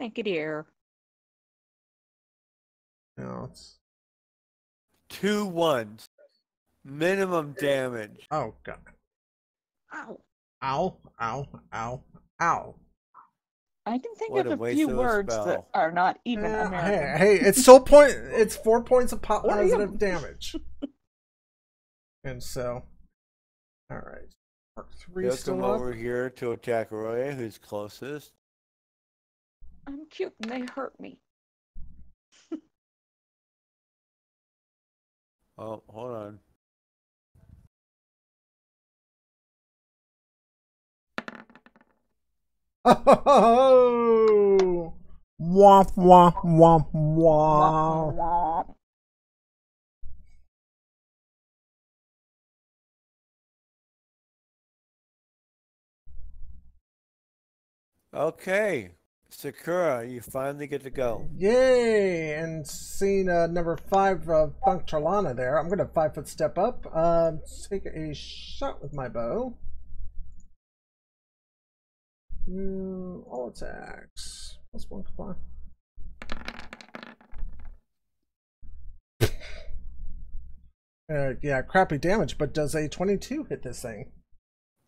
S3: Thank you, dear.
S1: No, it's...
S2: 2 ones. Minimum damage.
S1: Oh, God.
S3: Ow.
S1: Ow, ow, ow, ow.
S3: I can think
S2: What
S3: of
S2: a
S3: a
S2: waste
S3: few
S2: of a
S3: words that
S2: spell.
S3: are not even American.
S1: Hey, it's still it's 4 points of positive
S3: you?
S1: damage. And so, all right. Mark 3
S2: He'll
S1: still
S2: come
S1: up.
S2: over here to attack Roya, who's closest.
S3: I'm cute and they hurt me.
S2: Oh, hold on.
S1: Oh! Womp, womp, womp, womp.
S3: Womp.
S2: Okay. Sakura, you finally get to go.
S1: Yay! And seeing number 5, Funk Charlana there, I'm going to 5-foot step up, take a shot with my bow. All attacks. +1, come on. Yeah, crappy damage, but does a 22 hit this thing?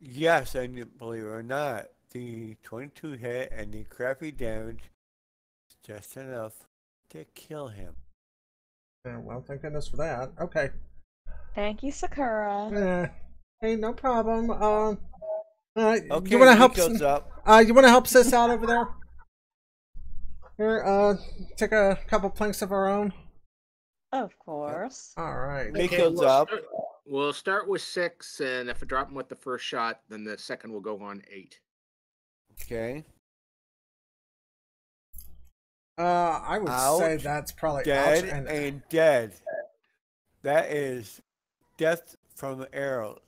S2: Yes, and believe it or not, the 22 hit and the crappy damage is just enough to kill him.
S1: Yeah, well, thank goodness for that. Okay.
S3: Thank you, Sakura.
S1: Hey, no problem.
S2: Okay,
S1: you want to help?
S2: Nico's up.
S1: You want to help sis out over there? Here, take a couple planks of our own.
S3: Of course.
S1: All right.
S2: Nico's up.
S4: We'll start with 6, and if I drop him with the first shot, then the second will go on 8.
S2: Okay.
S1: I would say
S2: Ouch,
S1: that's probably
S2: Dead
S1: ouch
S2: and dead. That is death from arrows.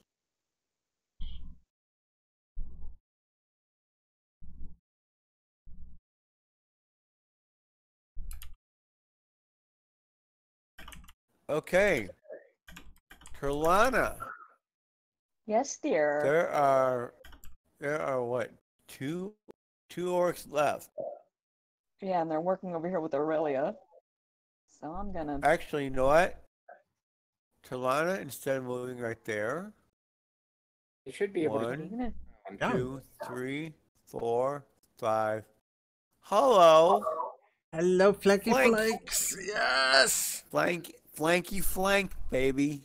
S2: Okay. Carlana.
S3: Yes, dear.
S2: There are what? Two orcs left.
S3: Yeah, and they're working over here with Aurelia. So I'm gonna.
S2: Actually, you know what? Carlana, instead of moving right there.
S4: You should be able to.
S2: 1,
S1: Yeah.
S2: 2, 3, 4, 5. Hello.
S1: Hello, flanky
S2: Flank.
S1: flanks. Yes.
S2: Flanky flank, baby.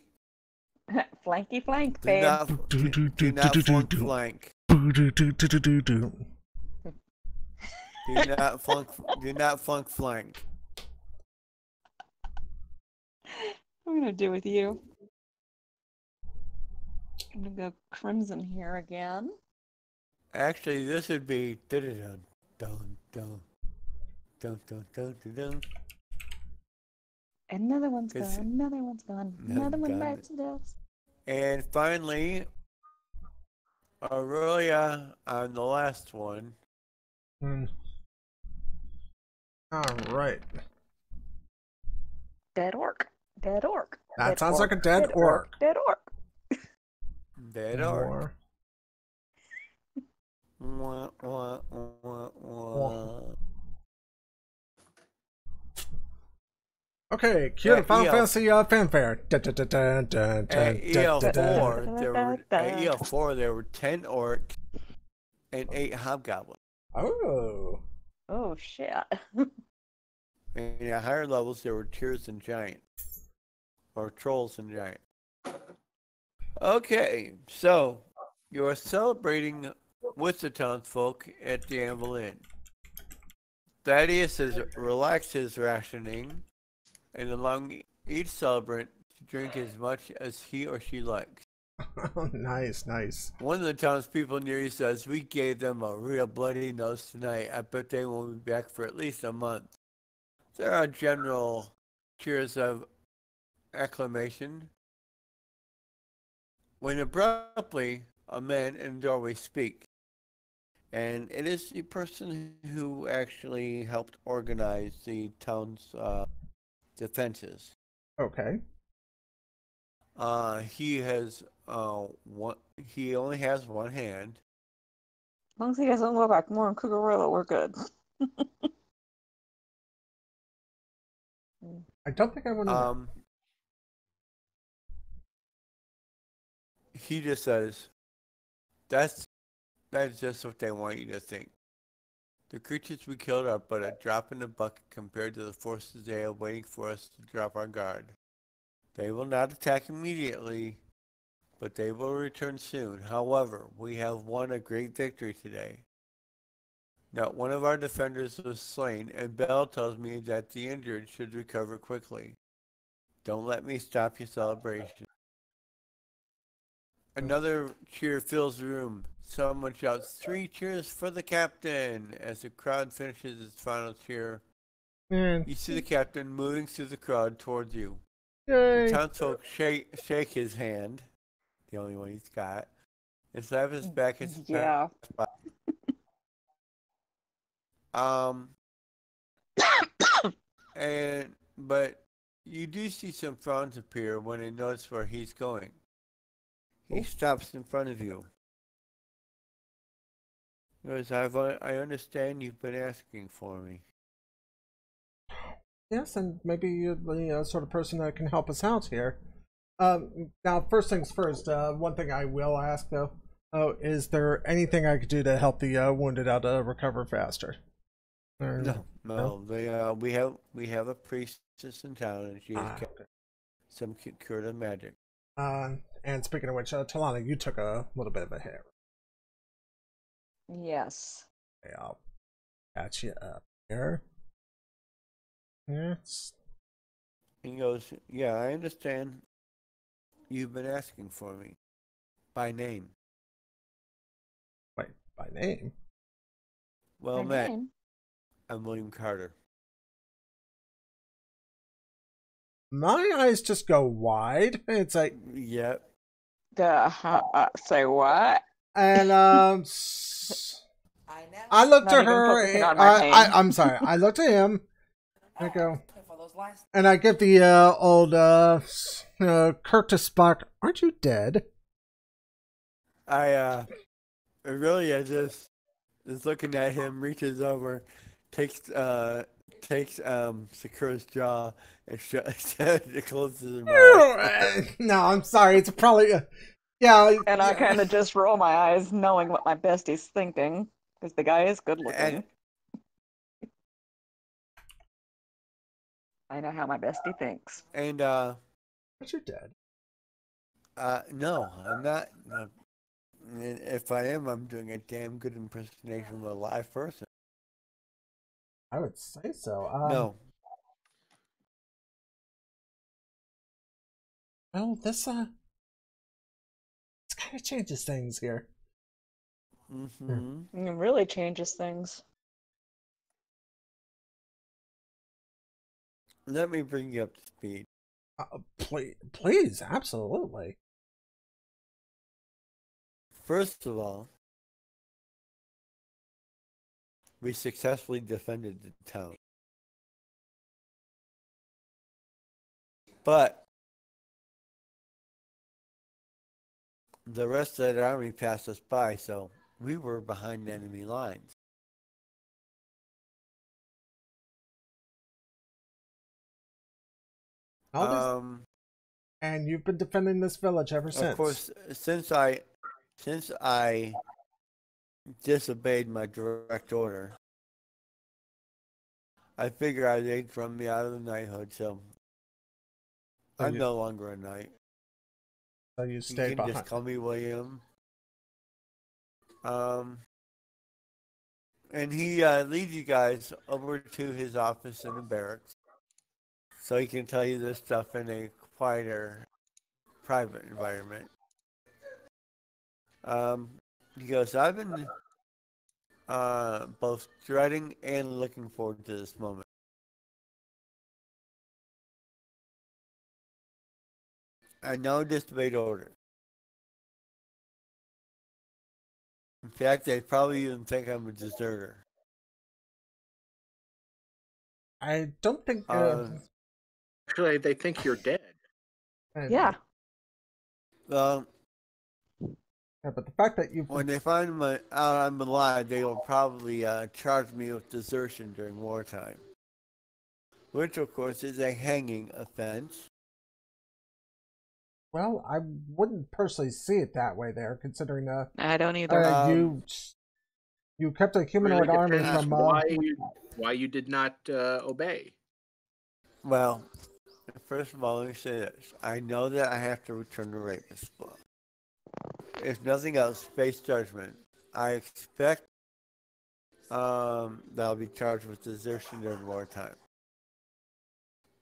S3: Flanky flank,
S2: Do
S3: babe.
S2: not, do not flunk flank. Do not flunk flank.
S3: I'm gonna do with you. I'm gonna go crimson here again.
S2: Actually, this would be dun dun dun dun dun dun dun dun.
S3: Another one's
S2: It's-
S3: gone. Another one's gone. Another one bites the dust.
S2: And finally, Aurelia on the last one.
S1: All right.
S3: Dead orc. Dead orc.
S1: That
S3: Dead
S1: sounds
S3: orc.
S1: like a dead orc.
S3: Dead orc.
S2: Dead orc. Wah, wah, wah, wah.
S1: Okay, cue the Final Fantasy fanfare.
S2: At EL4, there were 10 orcs and 8 hobgoblins.
S1: Oh.
S3: Oh shit.
S2: And at higher levels, there were tiers and giants. Or trolls and giants. Okay, so you are celebrating with the townsfolk at the Anvil Inn. Thaddeus has relaxed his rationing and allowing each celebrant to drink as much as he or she likes.
S1: Oh, nice, nice.
S2: One of the townspeople near you says, "We gave them a real bloody nose tonight. I bet they won't be back for at least a month." There are general cheers of acclamation. When abruptly, a man in the doorway speaks. And it is the person who actually helped organize the town's defenses.
S1: Okay.
S2: He has he only has one hand.
S3: As long as he doesn't look like more Cucurilla, we're good.
S1: I don't think I want to know.
S2: He just says, that's just what they want you to think. The creatures we killed are but a drop in the bucket compared to the forces they are waiting for us to drop our guard. They will not attack immediately, but they will return soon. However, we have won a great victory today. Not one of our defenders was slain, and Bell tells me that the injured should recover quickly. Don't let me stop your celebration. Another cheer fills the room. Someone shouts, 3 cheers for the captain! As the crowd finishes its final cheer,
S1: Man.
S2: you see the captain moving through the crowd towards you.
S1: Yay!
S2: The townsfolk shake his hand, the only one he's got, and slap his back as he passes by. But you do see some frowns appear when he notices where he's going. He stops in front of you. Because I understand you've been asking for me.
S1: Yes, and maybe you're the sort of person that can help us out here. Now, first things first, one thing I will ask, though, is there anything I could do to help the wounded out recover faster?
S2: No. We have a priestess in town, and she has some curative magic.
S1: And speaking of which, Talana, you took a little bit of a hit.
S3: Yes.
S1: Okay, I'll patch you up here. Yes.
S2: He goes, yeah, I understand. You've been asking for me. By name.
S1: Wait, by name?
S2: Well met. I'm William Carter.
S1: My eyes just go wide. It's like,
S2: yep.
S3: Say what?
S1: And I looked at her. I'm sorry. I looked at him. I go, and I give the old Curtis Spock. Aren't you dead?
S2: I just looking at him, reaches over, takes Sakura's jaw and closes his mouth.
S1: No, I'm sorry. It's probably yeah.
S3: And I kind of just roll my eyes, knowing what my bestie's thinking, because the guy is good looking. I know how my bestie thinks.
S2: And
S1: but you're dead.
S2: No, I'm not. If I am, I'm doing a damn good impersonation of a live person.
S1: I would say so.
S2: No.
S1: Well, this kind of changes things here.
S2: Mm-hmm.
S3: It really changes things.
S2: Let me bring you up to speed.
S1: Please, absolutely.
S2: First of all, we successfully defended the town. But the rest of the army passed us by, so we were behind enemy lines.
S1: And you've been defending this village ever since.
S2: Of course, since I disobeyed my direct order, I figured they'd run me out of the knighthood, so I'm no longer a knight.
S1: So you stay behind.
S2: Just call me William. And he leads you guys over to his office in the barracks, so he can tell you this stuff in a quieter, private environment. He goes, I've been both dreading and looking forward to this moment. I now disobeyed orders. In fact, they probably even think I'm a deserter.
S1: I don't think...
S4: Actually, they think you're dead.
S3: Yeah.
S1: Yeah, but the fact that you
S2: When they find me out I'm alive, they will probably charge me with desertion during wartime, which of course is a hanging offense.
S1: well, I wouldn't personally see it that way there, considering
S3: I don't either.
S1: you kept a
S4: Really
S1: humanoid army
S4: depends
S1: from
S4: why you did not obey.
S2: Well, first of all, let me say this. I know that I have to return to Rapist Bluff. If nothing else, face judgment. I expect that I'll be charged with desertion during wartime.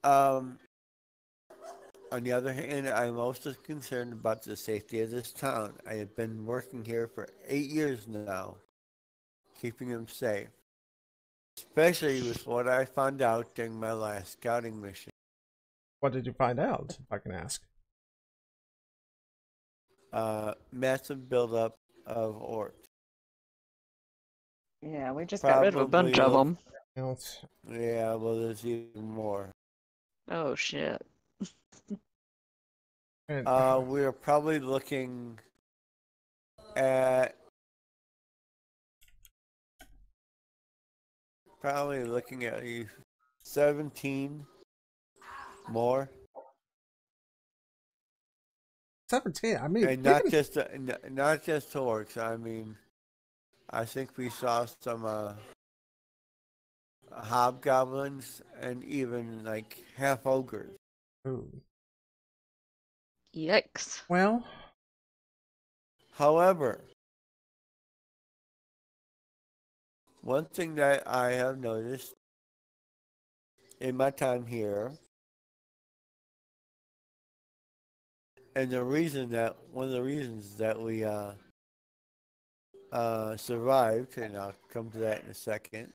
S2: On the other hand, I'm also concerned about the safety of this town. I have been working here for 8 years now, keeping them safe. Especially with what I found out during my last scouting mission.
S1: What did you find out, if I can ask?
S2: Massive buildup of orcs.
S3: Yeah, we just got rid of a bunch of them.
S1: You know,
S2: Yeah, well, there's even more.
S3: Oh shit.
S2: We're probably looking at 17 more,
S1: 17. I mean,
S2: and not just orcs. I mean, I think we saw some hobgoblins and even like half ogres.
S1: Ooh.
S3: Yikes.
S1: Well,
S2: However, one thing that I have noticed in my time here, and one of the reasons that we survived, and I'll come to that in a second,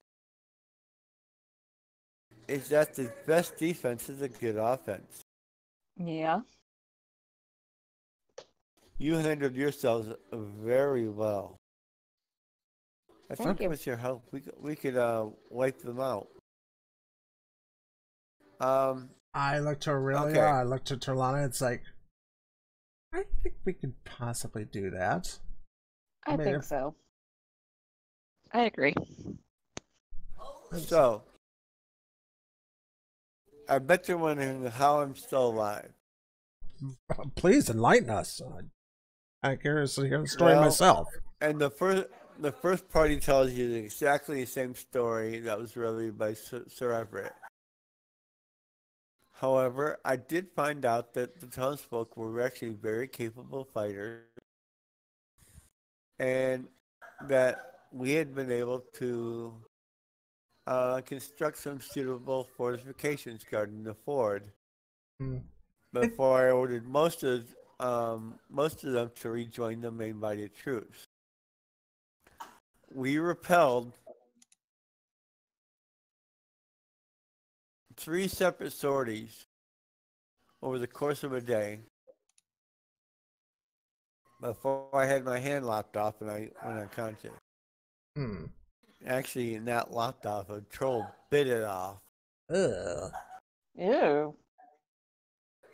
S2: is that the best defense is a good offense.
S3: Yeah.
S2: You handled yourselves very well. I
S3: Thank
S2: think
S3: you.
S2: with your help, we could wipe them out.
S1: I looked to Aurelia,
S2: Okay.
S1: I looked to Terlana, it's like, I think we could possibly do that.
S3: I
S1: mean,
S3: think so. I agree.
S2: So, I bet you're wondering how I'm still alive.
S1: Please enlighten us. I'm curious to hear the story
S2: Well,
S1: myself.
S2: And the first party tells you exactly the same story that was relayed by Sir Everett. However, I did find out that the townsfolk were actually very capable fighters, and that we had been able to construct some suitable fortifications guarding the ford
S1: Hmm.
S2: before I ordered most of them to rejoin the main body of troops. We repelled 3 separate sorties over the course of a day before I had my hand lopped off and I went unconscious.
S1: Hmm.
S2: Actually, not lopped off, a troll bit it off.
S1: Ugh.
S3: Ew.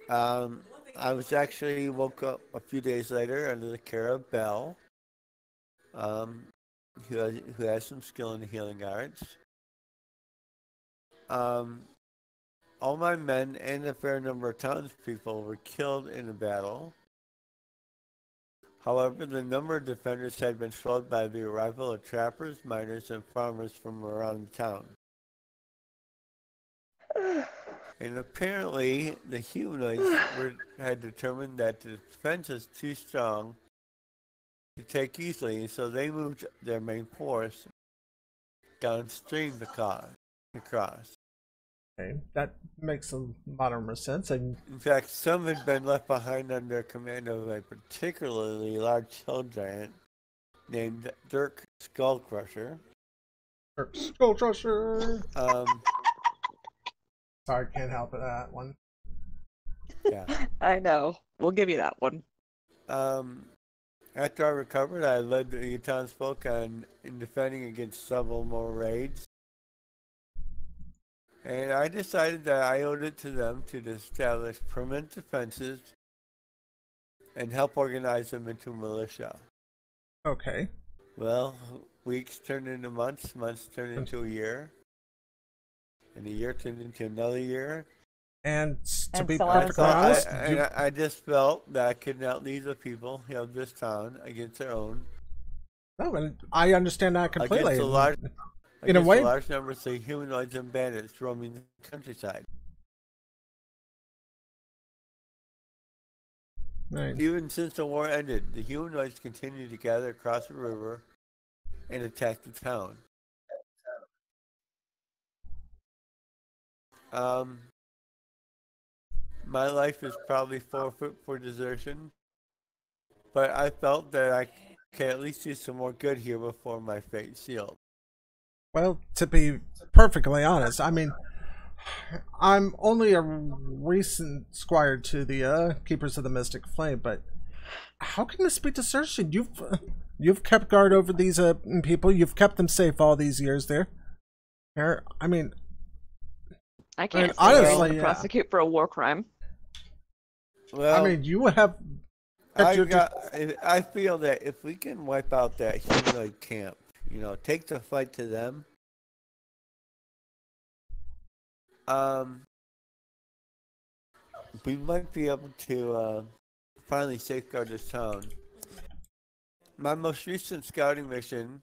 S2: I was actually woke up a few days later under the care of Belle, who has some skill in the healing arts. All my men and a fair number of townspeople were killed in the battle. However, the number of defenders had been slowed by the arrival of trappers, miners, and farmers from around the town. And apparently, the humanoids had determined that the defense is too strong to take easily, and so they moved their main force downstream to cross.
S1: Okay, that makes a lot more sense. And
S2: In fact, some had been left behind under command of a particularly large hill giant named Dirk Skullcrusher.
S1: Skull Crusher.
S2: Um,
S1: Sorry, can't help it. That one.
S2: yeah.
S3: I know. We'll give you that one.
S2: After I recovered, I led the townsfolk in defending against several more raids. And I decided that I owed it to them to establish permanent defenses and help organize them into militia.
S1: Okay.
S2: Well, weeks turned into months, months turned into a year, and a year turned into another year.
S1: And to
S3: And
S1: be
S3: so on and
S1: perfectly
S3: so
S1: honest,
S3: forth.
S2: I just felt that I could not leave the people of this town against their own,
S1: no, and I understand that
S2: against
S1: completely.
S2: a large,
S1: In a
S2: against a
S1: way,
S2: large number of humanoids and bandits roaming the countryside.
S1: right.
S2: Even since the war ended, the humanoids continued to gather across the river and attack the town. Um, my life is probably forfeit for desertion, but I felt that I can at least do some more good here before my fate sealed.
S1: Well, to be perfectly honest, I mean, I'm only a recent squire to the Keepers of the Mystic Flame, but how can this be desertion? You've kept guard over these people. You've kept them safe all these years there. I mean,
S3: I can't say
S1: honestly,
S3: you're going to prosecute for a war crime.
S2: Well,
S1: I mean, you have.
S2: I feel that if we can wipe out that humanoid camp, take the fight to them, we might be able to finally safeguard this town. My most recent scouting mission,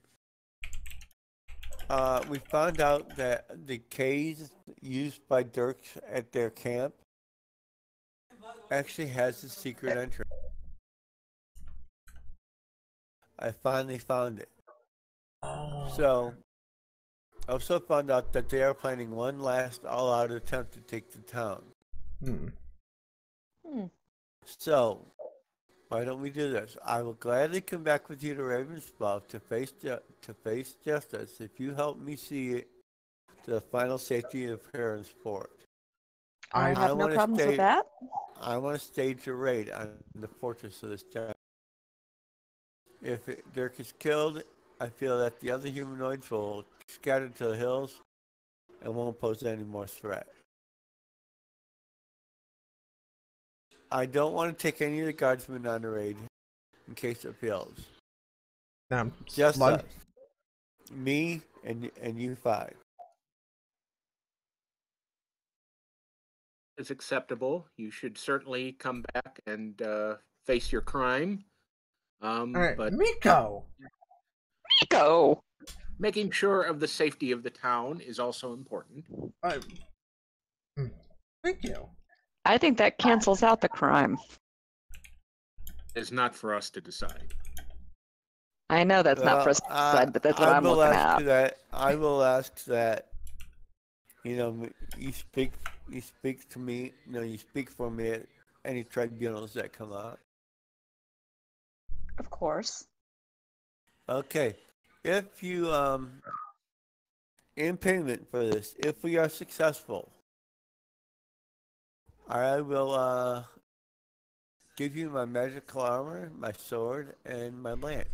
S2: we found out that the caves used by Dirks at their camp actually has a secret entrance. I finally found it.
S1: Oh.
S2: So, I also found out that they are planning one last all-out attempt to take the town. So, why don't we do this? I will gladly come back with you to Ravensbluff to face justice if you help me see it to the final safety of Heron's Fort.
S3: I have no problems with that.
S2: I want to stage a raid on the fortress of this town. If Dirk is killed, I feel that the other humanoids will scatter to the hills and won't pose any more threat. I don't want to take any of the guardsmen on the raid in case it fails. Just us. Me and you five.
S4: It's acceptable. You should certainly come back and face your crime.
S1: All right,
S4: but
S1: Miko!
S3: Miko!
S4: Making sure of the safety of the town is also important.
S1: Thank you.
S3: I think that cancels out the crime.
S4: It's not for us to decide.
S3: I know that's not for us to decide, but that's what I'm looking at.
S2: I will ask that, you speak to me, you speak for me at any tribunals that come out.
S3: Of course.
S2: Okay. If you, in payment for this, if we are successful, I will, give you my magical armor, my sword, and my lance.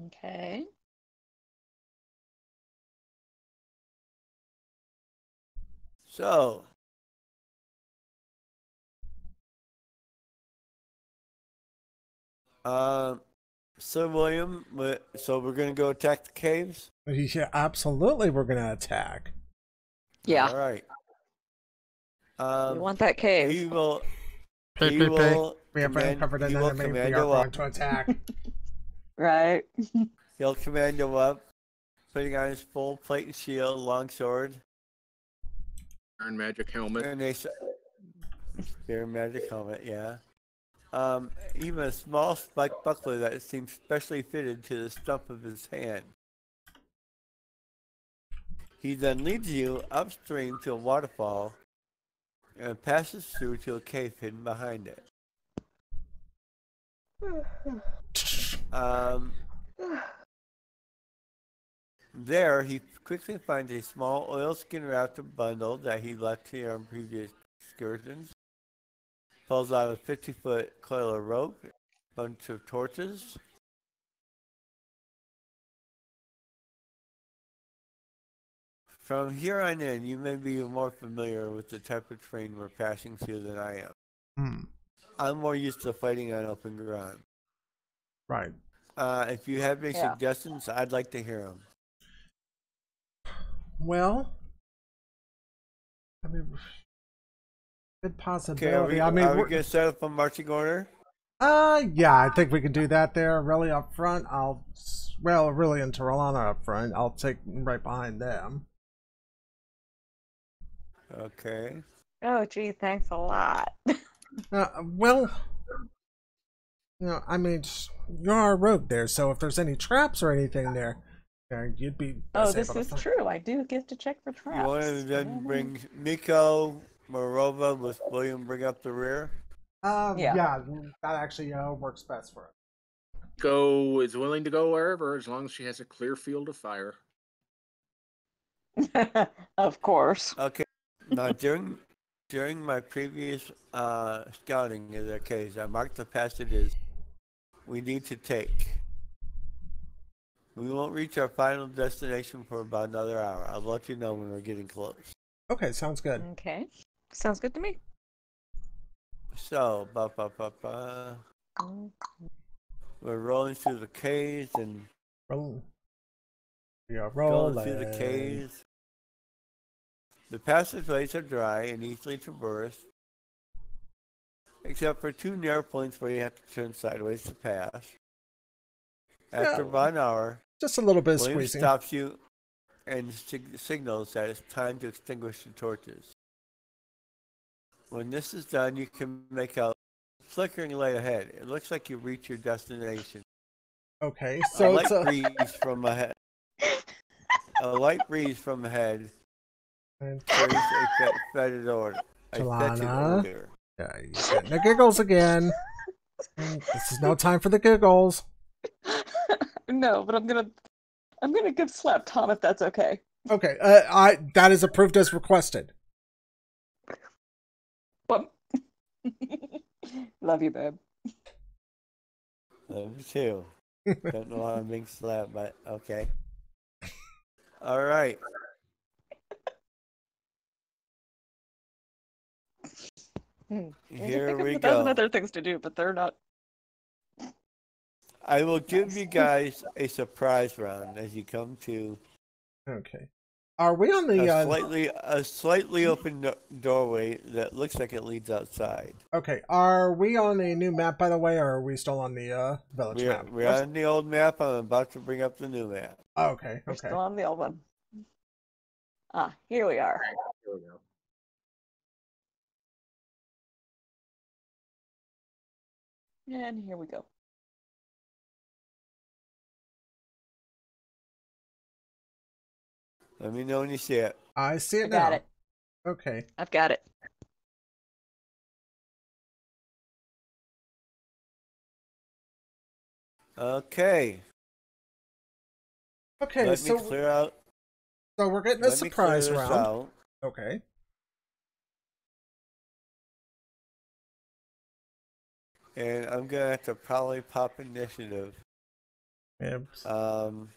S3: Okay.
S2: So, Sir William, so we're going to go attack the caves?
S1: Yeah, absolutely, we're going to attack.
S3: Yeah.
S2: All right.
S3: We want that cave.
S2: He will
S1: We have uncovered an enemy. We are going to attack.
S3: Right.
S2: He'll commando up, putting on his full plate and shield, longsword.
S4: Iron magic helmet.
S2: And Spear magic helmet, yeah. Even a small spiked buckler that seems specially fitted to the stump of his hand. He then leads you upstream to a waterfall and passes through to a cave hidden behind it. There, he quickly finds a small oilskin wrapped bundle that he left here on previous excursions. Pulls out a 50-foot coil of rope, a bunch of torches. From here on in, you may be more familiar with the type of terrain we're passing through than I am.
S1: Hmm.
S2: I'm more used to fighting on open ground.
S1: Right.
S2: If you have any
S3: Yeah.
S2: suggestions, I'd like to hear them.
S1: Well, I mean, good
S2: Okay,
S1: possibility.
S2: are we
S1: we're-
S2: going to set up a marching order?
S1: yeah, I think we can do that there. Really up front, really in Toralana up front. I'll take right behind them.
S2: Okay.
S3: Oh, gee, thanks a lot.
S1: Well, I mean, you're a rogue there, so if there's any traps or anything there, you'd be
S3: Oh,
S1: best
S3: this
S1: able to
S3: is
S1: find.
S3: true. I do get to check for
S2: You want to
S3: traps.
S2: then bring Miko, Morova with William bring up the rear?
S1: Yeah, that actually works best for us.
S4: Go is willing to go wherever as long as she has a clear field of fire.
S3: Of course.
S2: Okay. Now, during my previous scouting of their case, I marked the passages we need to take. We won't reach our final destination for about another hour. I'll let you know when we're getting close.
S1: Okay, sounds good.
S3: Okay. Sounds good to me.
S2: So, we're rolling through the caves and
S1: Roll. We are
S2: going
S1: rolling.
S2: through the caves. The passageways are dry and easily traversed, except for two narrow points where you have to turn sideways to pass. After
S1: Yeah.
S2: about an hour,
S1: Just a little bit of
S2: William
S1: squeezing.
S2: stops you and signals that it's time to extinguish the torches. When this is done, you can make out flickering light ahead. It looks like you reach your destination.
S1: Okay,
S2: A
S1: so
S2: light
S1: it's a.
S2: breeze from ahead. A light breeze from ahead
S1: And
S2: carries a fetid odor. A fetid
S1: Talana.
S2: odor.
S1: Yeah, you're getting the giggles again. This is no time for the giggles.
S3: No, but I'm gonna give slap Tom if that's okay.
S1: Okay, that is approved as requested.
S3: But love you, babe.
S2: Me too. Don't know how I'm being slapped, but okay. All right. Here we
S3: A thousand
S2: go.
S3: other things to do, but they're not.
S2: I will give you guys a surprise round as you come to
S1: Okay. Are we on the?
S2: a slightly open doorway that looks like it leads outside.
S1: Okay. Are we on a new map, by the way, or are we still on the village map?
S2: We're on the old map. I'm about to bring up the new map.
S1: Oh, okay.
S3: We're
S1: Okay.
S3: still on the old one. Ah, here we are.
S4: There we go.
S3: And here we go.
S2: Let me know when you see it.
S1: I see it
S3: I
S1: now.
S3: got it.
S1: Okay.
S3: I've got it.
S2: Okay.
S1: Okay.
S2: Let me clear out.
S1: So we're getting a
S2: Let me clear
S1: surprise
S2: this
S1: round.
S2: out.
S1: Okay.
S2: And I'm gonna have to probably pop initiative.
S1: Yeah.
S2: Um,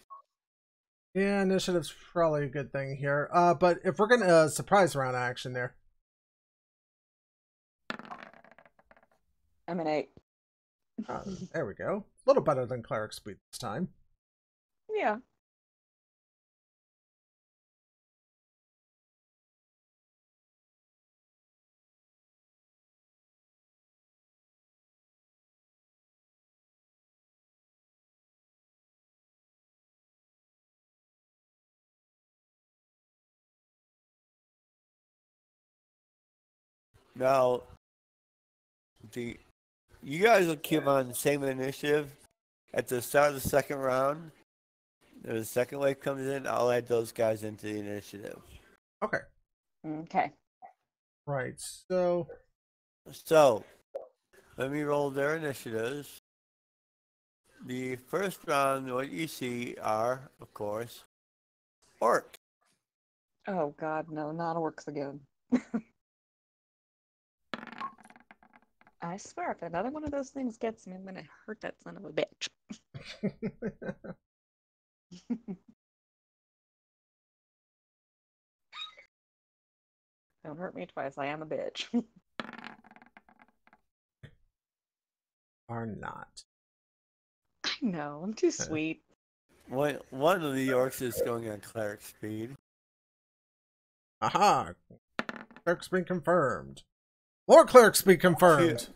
S1: Yeah, initiative's probably a good thing here. But if we're gonna surprise round action there.
S3: I'm an 8.
S1: There we go. A little better than cleric speed this time.
S3: Yeah.
S2: now, you guys will keep on the same initiative at the start of the second round. If the second wave comes in, I'll add those guys into the initiative.
S1: Okay.
S3: Okay.
S1: Right. So
S2: let me roll their initiatives. The first round, what you see are, of course, orcs.
S3: Oh God, no, not orcs again. I swear, if another one of those things gets me, I'm gonna hurt that son of a bitch. Don't hurt me twice. I am a bitch.
S1: Are not.
S3: I know. I'm too sweet.
S2: One of the orcs is going on cleric speed.
S1: Aha! Cleric's been confirmed. More clerics be confirmed.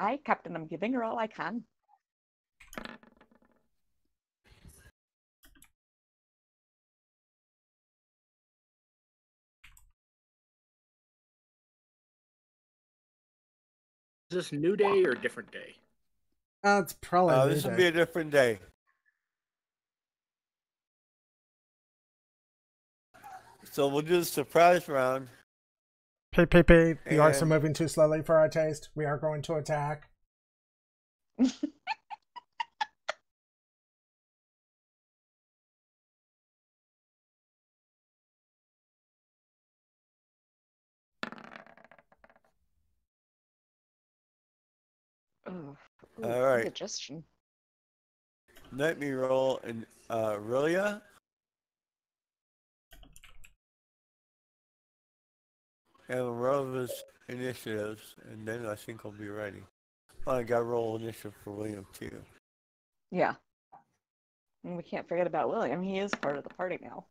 S3: Aye, Captain, I'm giving her all I can.
S4: Is this new day or different day?
S1: It's probably a new
S2: This will
S1: day.
S2: be a different day. So we'll do the surprise round.
S1: Peep, peep, peep. The orcs are
S2: And-
S1: moving too slowly for our taste. We are going to attack.
S3: Ooh,
S2: All right.
S3: indigestion.
S2: Let me roll an Aurelia. And we'll roll his initiatives, and then I think I'll be ready. Oh, I got to roll initiative for William too.
S3: Yeah. And we can't forget about William. He is part of the party now.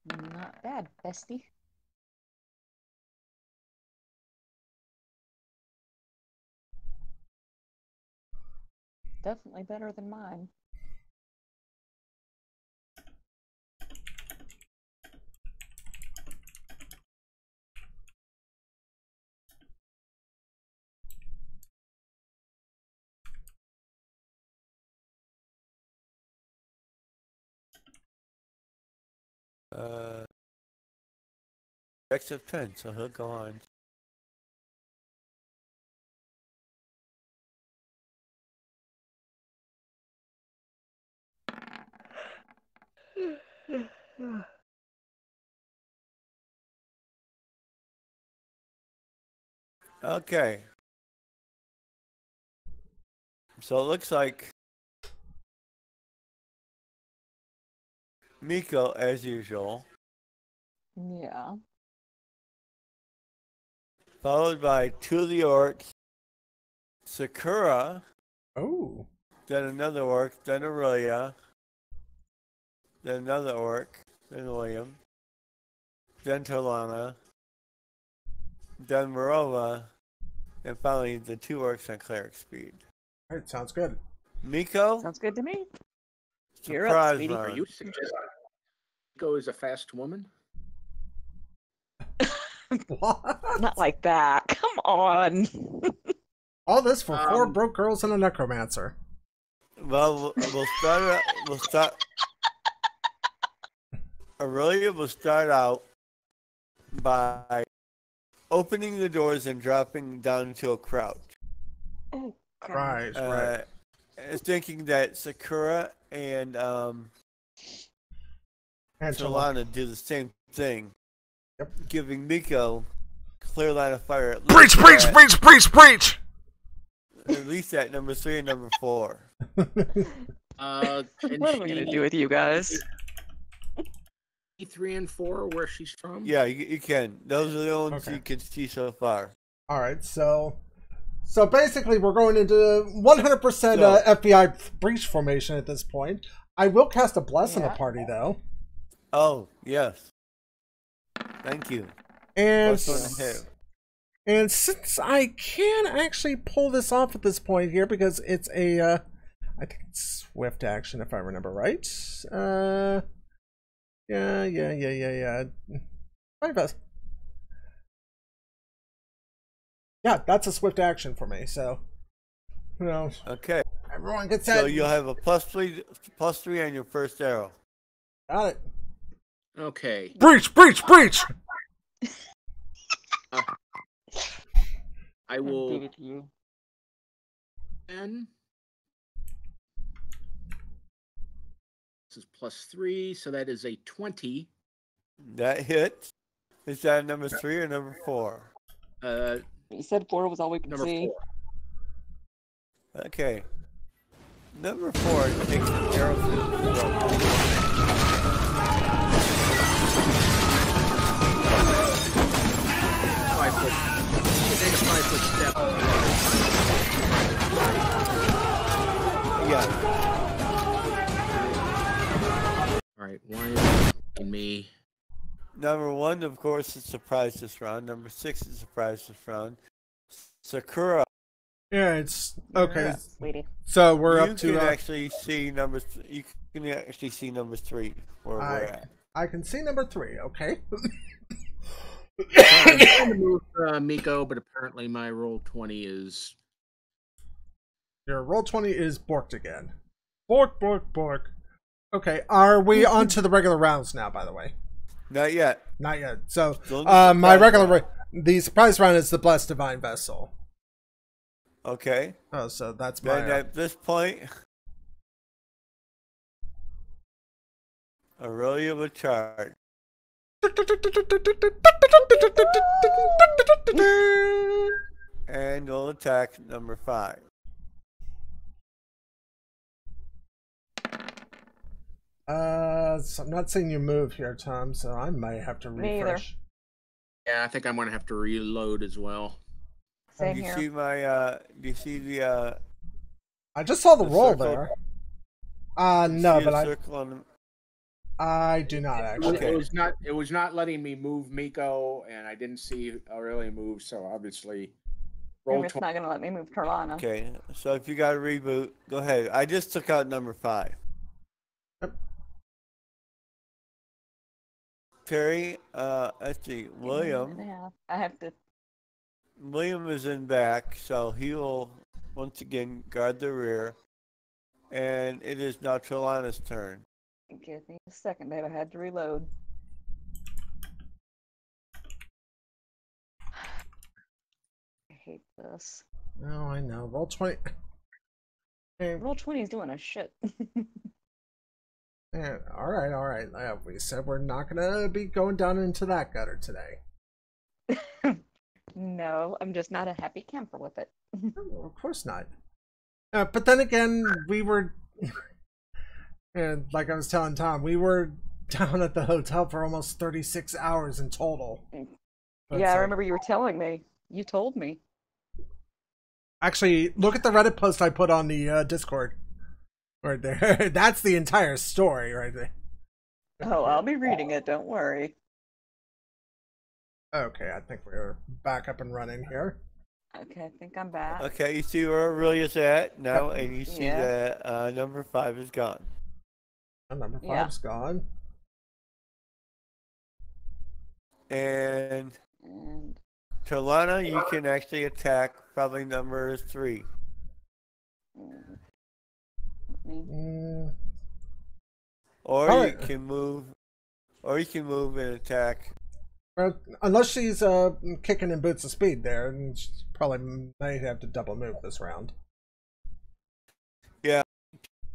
S3: Not bad, bestie. Definitely better than mine.
S2: Dex of 10, so he'll go on. Okay. So it looks like Miko, as usual,
S3: Yeah.
S2: followed by two of the orcs, Sakura,
S1: Oh.
S2: then another orc, then Aurelia, then another orc, then William, then Tolana, then Morova, and finally the two orcs on cleric speed.
S1: All right, sounds good.
S2: Miko,
S3: Sounds good to me. You're up,
S2: surprise
S3: sweetie.
S4: Are
S2: round.
S4: you suggesting Go is a fast woman?
S1: What?
S3: Not like that. Come on.
S1: All this for four
S4: Um,
S1: broke girls and a necromancer.
S2: Well, we'll start out. Aurelia will start out by opening the doors and dropping down to a crouch.
S3: Oh, God.
S1: Right, right.
S2: Thinking that Sakura and
S1: Angela.
S2: Solana do the same thing.
S1: Yep.
S2: Giving Miko clear line of fire. At
S1: Breach,
S2: least
S1: breach,
S2: at-
S1: breach, breach, breach!
S2: At least at number 3 and number 4.
S4: Can
S3: What am I gonna do with you guys?
S4: 3 and 4 where she's from?
S2: Yeah, you can. Those are the ones
S1: Okay.
S2: you can see so far.
S1: All right, so basically we're going into 100%
S2: So-
S1: FBI breach formation at this point. I will cast a bless in
S3: Yeah.
S1: the party though,
S2: Oh, yes. Thank you.
S1: and
S2: Plus 1 to hit.
S1: and since I can actually pull this off at this point here because it's a I think it's swift action if I remember right. Yeah. My best. Yeah, that's a swift action for me. So, who knows?
S2: Okay.
S1: Everyone gets that.
S2: So you'll have a +3 on your first arrow.
S1: Got it.
S4: Okay.
S1: Breach, breach, breach.
S4: I will
S3: Give it to you.
S4: 10. This is +3, so that is a 20.
S2: That hits. Is that number 3 or number 4?
S3: You said 4 was all we could
S4: Number
S3: see.
S4: 4.
S2: Okay. Number 4 takes an arrow through the throat.
S4: 5 foot. You can take a 5-foot step.
S2: Yeah.
S4: All right, 1 in me.
S2: Number 1, of course, is surprised this round. Number 6 is surprised this round. Sakura.
S1: Yeah, it's okay.
S3: Yeah, sweetie.
S1: So we're
S2: You
S1: up to.
S2: can actually see number. You can actually see number 3 where we're at.
S1: I can see number 3. Okay.
S4: I'm trying to move Miko, but apparently my roll 20 is.
S1: Your roll 20 is borked again. Bork, bork, bork. Okay, are we on to the regular rounds now? By the way,
S2: Not yet.
S1: not yet. So,
S2: Still in the
S1: my
S2: surprise
S1: regular
S2: round.
S1: the surprise round is the blessed divine vessel.
S2: Okay.
S1: Oh, so that's
S2: Then
S1: my.
S2: at this point, Aurelia will charge. And will attack number 5.
S1: So I'm not seeing you move here, Tom. So I might have to
S3: Me either.
S1: refresh.
S4: Yeah, I think I'm gonna have to reload as well.
S3: Same
S2: Do you
S3: here.
S2: see my? Do you see the?
S1: I just saw the roll
S2: circle?
S1: there.
S2: You
S1: No,
S2: see
S1: but
S2: the
S1: I
S2: circle on the,
S1: I do not actually.
S2: Okay.
S4: It was not letting me move Miko, and I didn't see Aurelia move. So obviously, roll
S3: And it's
S4: 20.
S3: not gonna let me move Tarlana.
S2: Okay, so if you got to reboot, go ahead. I just took out number 5.
S1: Yep.
S2: Terry, let's see, William.
S3: Yeah, I have to.
S2: William is in back, so he will once again guard the rear. And it is now Trelana's turn.
S3: Give me a second, babe. I had to reload. I hate this.
S1: No, I know. Roll 20. Hey,
S3: Roll 20 is doing a shit.
S1: yeah, all right, all right. We said we're not gonna be going down into that gutter today.
S3: No, I'm just not a happy camper with it.
S1: No, of course not. But then again, we were, and like I was telling Tom, we were down at the hotel for almost 36 hours in total. But
S3: Yeah, I
S1: so-
S3: remember you were telling me. You told me.
S1: Actually, look at the Reddit post I put on the Discord. Right there. That's the entire story right there.
S3: Oh, I'll be reading it. Don't worry.
S1: Okay, I think we're back up and running here.
S3: Okay, I think I'm back.
S2: Okay, you see where Aurelia's at now, and you see
S3: Yeah.
S2: that number 5 is gone.
S1: Number
S3: Yeah.
S1: 5's gone.
S2: And
S3: And
S2: Trelana, you can actually attack probably number 3.
S3: me.
S1: Mm,
S2: Or
S1: Alright.
S2: you can move and attack.
S1: well, unless she's kicking in boots of speed there, and she probably might have to double move this round.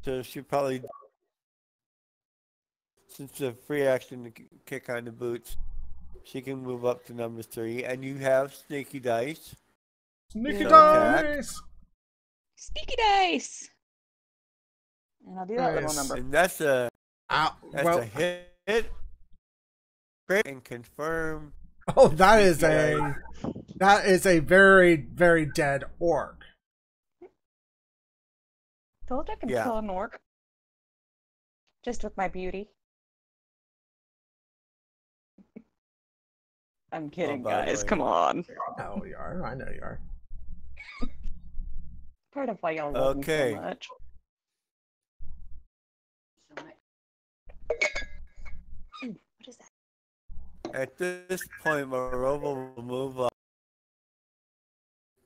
S2: So she probably, since it's a free action to kick on the boots, she can move up to number 3. And you have sneaky dice.
S1: Sneaky
S2: So
S1: dice!
S3: Sneaky dice! And I'll do that little
S1: Nice.
S3: number.
S2: And that's a
S1: Well,
S2: a hit. Crit and confirm.
S1: oh, that is a very, very dead orc.
S3: Told you I could
S2: Yeah.
S3: kill an orc. Just with my beauty. I'm kidding,
S2: by the
S3: guys.
S2: way.
S3: Come on.
S1: I know you are. I know you are.
S3: Part of why y'all love
S2: Okay.
S3: me so much. Ooh, what is that?
S2: At this point, Marova will move up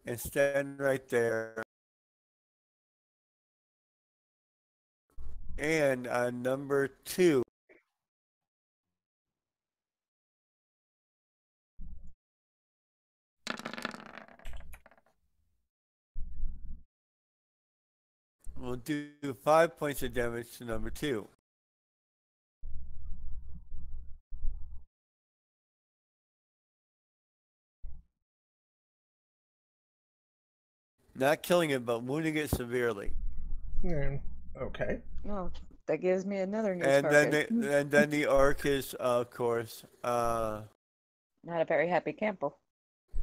S2: and stand right there. And on number 2, we'll do 5 points of damage to number 2. Not killing it, but wounding it severely.
S1: Okay.
S3: Oh, that gives me another new
S2: And
S3: target.
S2: then the orc is, of course,
S3: Not a very happy camper.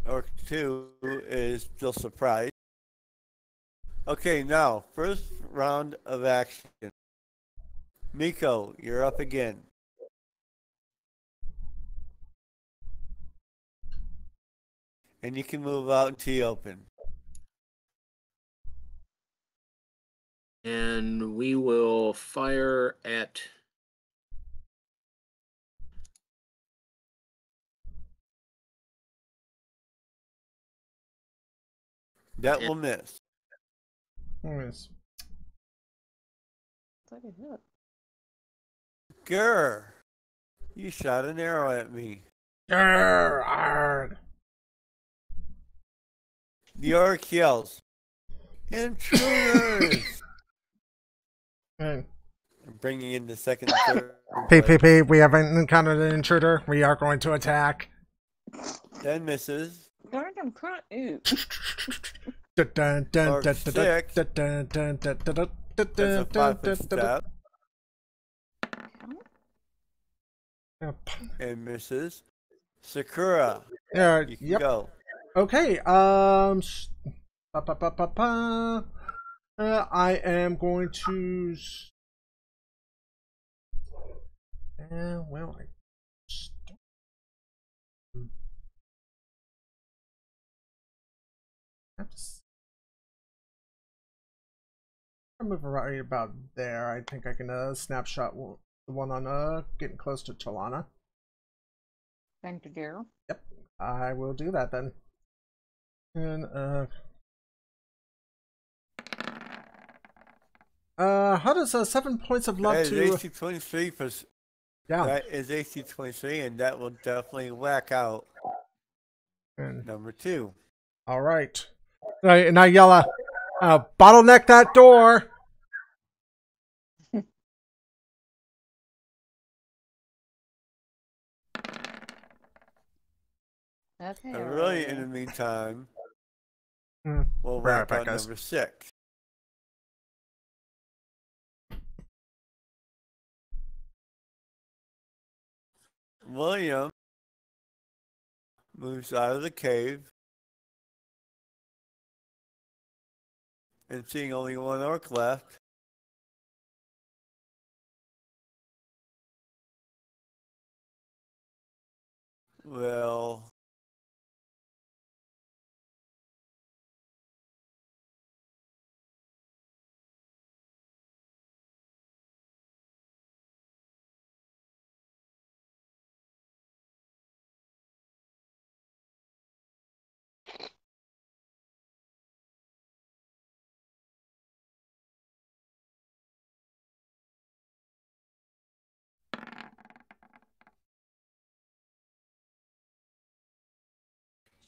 S2: orc 2 is still surprised. Okay, now, first round of action. Miko, you're up again. And you can move out into the open.
S4: And we will fire at
S2: That will miss.
S1: Yes.
S2: Grr! You shot an arrow at me.
S1: Grr, arg.
S2: The orc yells, "Intruders!"
S1: And
S2: I'm bringing in the second and third.
S1: PPP, we haven't encountered an intruder. We are going to attack.
S2: 10 misses.
S3: Darn, I'm crying. Ew.
S2: Orc 6. That's a 5-foot step. And misses. Sakura, you can go.
S1: Okay. I am going to. Well, I have to. I'll move right about there. I think I can snapshot the one on getting close to Chalana.
S3: Thank you, dear.
S1: Yep, I will do that then. And how does 7 points of love
S2: That is
S1: to
S2: AC 23 for.
S1: yeah.
S2: That is AC 23, and that will definitely whack out
S1: And,
S2: number 2.
S1: all right. Right, and I yell, bottleneck that door.
S3: Okay.
S2: Really, in the meantime, we'll
S1: Right
S2: whack
S1: back,
S2: out
S1: guys.
S2: number 6. William moves out of the cave and seeing only one orc left. Well,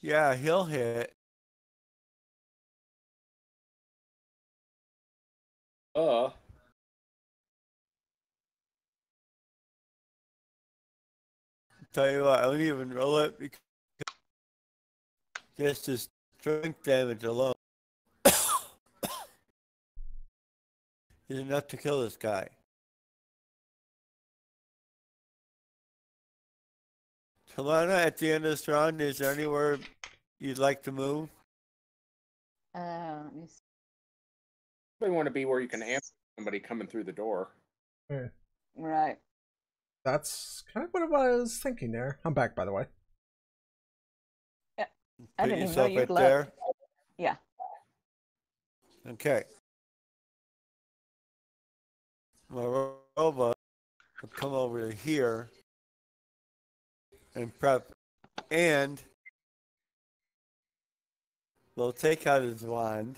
S2: yeah, he'll hit. Tell you what, I don't even roll it because just his strength damage alone is enough to kill this guy. Talana, at the end of this round, is there anywhere you'd like to move?
S3: Let me see.
S4: we want to be where you can answer somebody coming through the door.
S1: Yeah.
S3: Right.
S1: That's kind of what I was thinking there. I'm back, by the way.
S3: I
S2: Put
S3: didn't even know
S2: yourself
S3: you'd
S2: right
S3: left.
S2: there.
S3: Yeah.
S2: Okay. My robot will come over here and prep, and we'll take out his wand.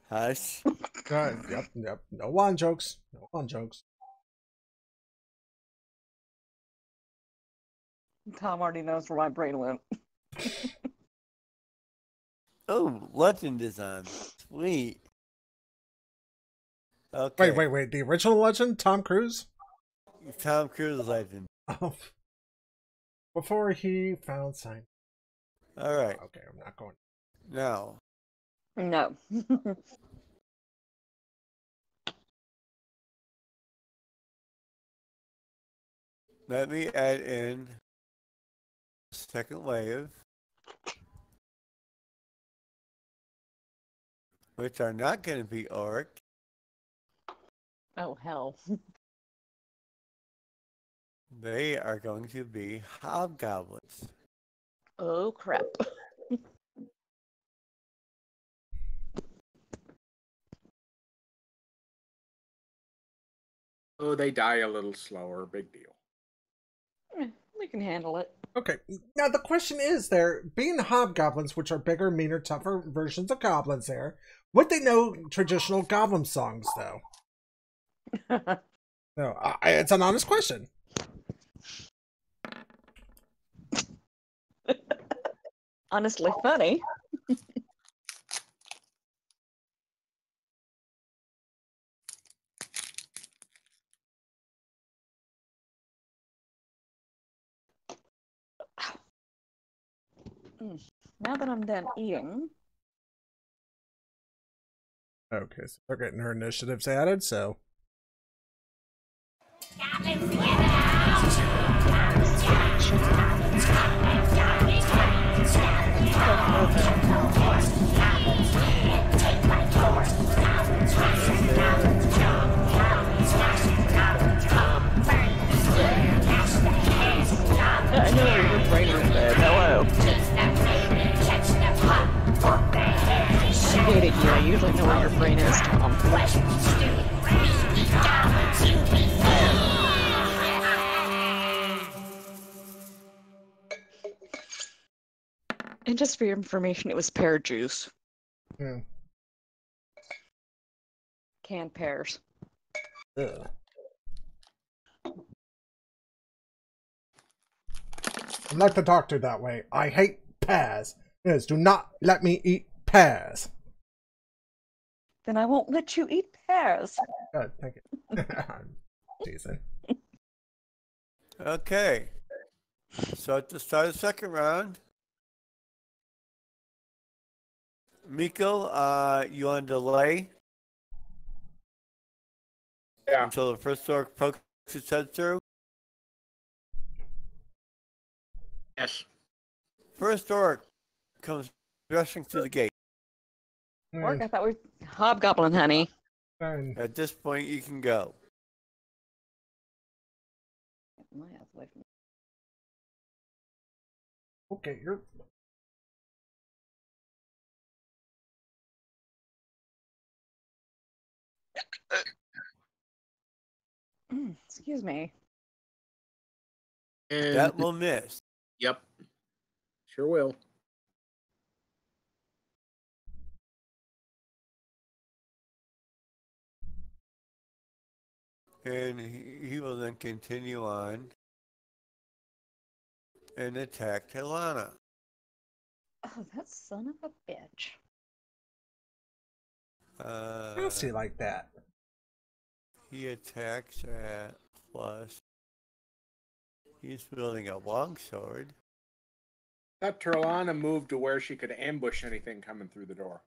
S2: Hush.
S1: Yep. No wand jokes. No wand jokes.
S3: Tom already knows where my brain went.
S2: Oh, legend is on. Sweet. Okay.
S1: Wait. The original legend, Tom Cruise?
S2: Tom Cruise legend.
S1: Oh. Before he found sign.
S2: All right.
S1: Okay, I'm not going.
S2: Now,
S3: No.
S2: Let me add in second wave, which are not going to be orc.
S3: Oh, hell.
S2: They are going to be hobgoblins.
S3: Oh, crap.
S4: Oh, they die a little slower. Big deal.
S3: We can handle it.
S1: Okay, now the question is there, being hobgoblins, which are bigger, meaner, tougher versions of goblins there, would they know traditional goblin songs, though? No, it's an honest question.
S3: Honestly funny. Now that I'm done eating.
S1: Okay, so they're getting her initiatives added, so.
S3: I know where your brain is dead. Hello. I dated you. I usually know where your brain is, Tom. And just for your information, it was pear juice.
S1: Yeah.
S3: Canned pears.
S1: Ugh. I'm like the doctor that way. I hate pears. Yes, do not let me eat pears.
S3: Then I won't let you eat pears.
S1: Good, thank you. Jason.
S2: Okay. So to start the second round, Miko, you want to delay
S4: Yeah.
S2: until the first orc pokes its head through?
S4: Yes.
S2: First orc comes rushing through the gate.
S3: Orc, I thought we were hobgoblin, honey.
S1: Fine.
S2: At this point, you can go.
S1: Okay, you're.
S3: Excuse me.
S4: And
S2: That will miss.
S4: Yep. Sure will.
S2: And he will then continue on and attack Helana.
S3: Oh, that son of a bitch.
S1: I don't see like that.
S2: He attacks at plus. He's wielding a longsword.
S4: That Turlana moved to where she could ambush anything coming through the door.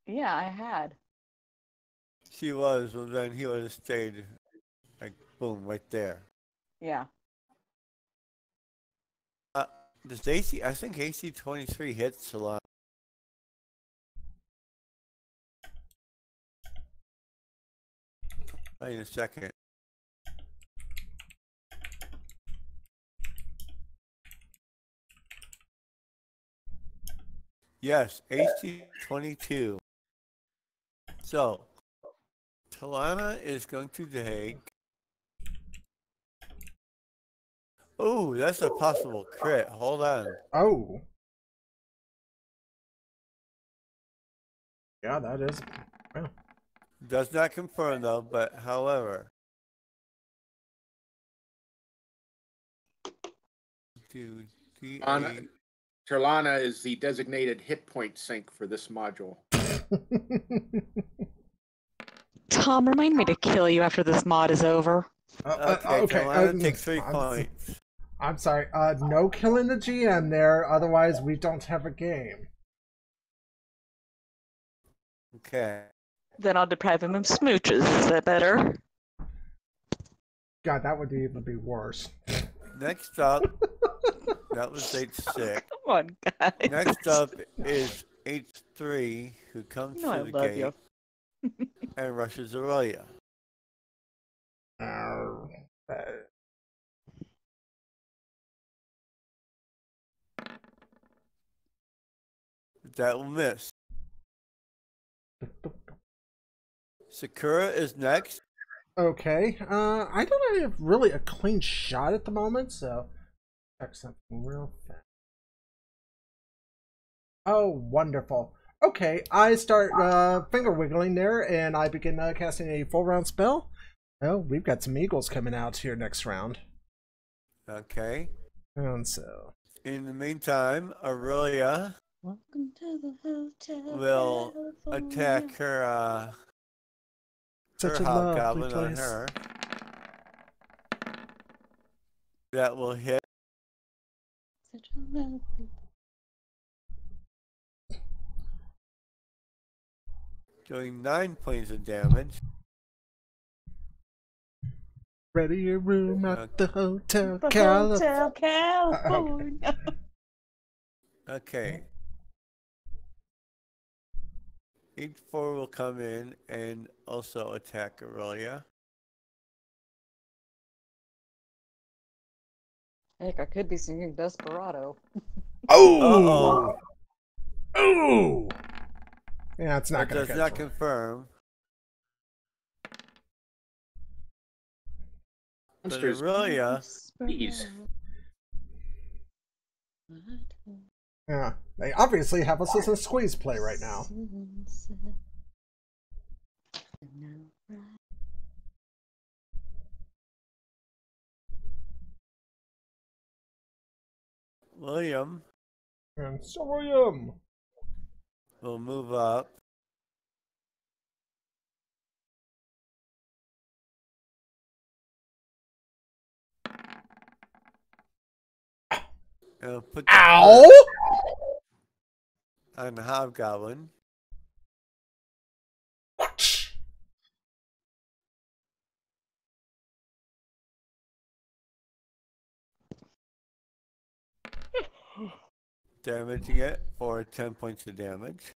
S3: Yeah, I had.
S2: She was, well then he would have stayed like boom right there.
S3: Yeah.
S2: Does AC? I think AC 23 hits a lot. Wait a second. Yes, AC 22. So, Talana is going to take. Oh, that's a possible crit. Hold on.
S1: Oh. Yeah, that is. Yeah.
S2: Does not confirm though, but however.
S4: Turlana is the designated hit point sink for this module.
S3: Tom, remind me to kill you after this mod is over.
S2: Okay, Talana take 3 points.
S1: I'm sorry. No killing the GM there, otherwise we don't have a game.
S2: Okay.
S3: Then I'll deprive him of smooches. Is that better?
S1: God, that would even be worse.
S2: Next up, that was H6.
S3: Come on, guys.
S2: Next up is H3, who comes
S3: No, I
S2: through the
S3: love
S2: gate and rushes Aurelia. That will miss. Sakura is next.
S1: Okay. I don't have really a clean shot at the moment, so check something real fast. Oh, wonderful. Okay, I start finger wiggling there, and I begin casting a full round spell. Oh, we've got some eagles coming out here next round.
S2: Okay.
S1: And so,
S2: In the meantime, Aurelia
S3: Welcome to the hotel.
S2: will
S3: California.
S2: attack her
S1: such a
S2: hobgoblin
S1: lovely
S2: on
S1: place.
S2: her. That will hit.
S3: Such a lovely.
S2: Doing 9 points of damage.
S1: Ready your room at the Hotel
S3: The
S1: California.
S3: Hotel California.
S2: Okay. Each 4 will come in and also attack Aurelia.
S3: Heck, I could be singing Desperado.
S1: Oh! Oh! Yeah, it's not
S2: That
S1: going to
S2: does
S1: catch
S2: not
S1: one.
S2: confirm. But
S4: Monsters,
S2: Aurelia,
S4: please.
S1: Yeah, they obviously have us as a squeeze play right now.
S2: William
S1: And Sorium.
S2: will move up. And put the
S1: Ow!
S2: foot on the hobgoblin. Damaging it for 10 points of damage.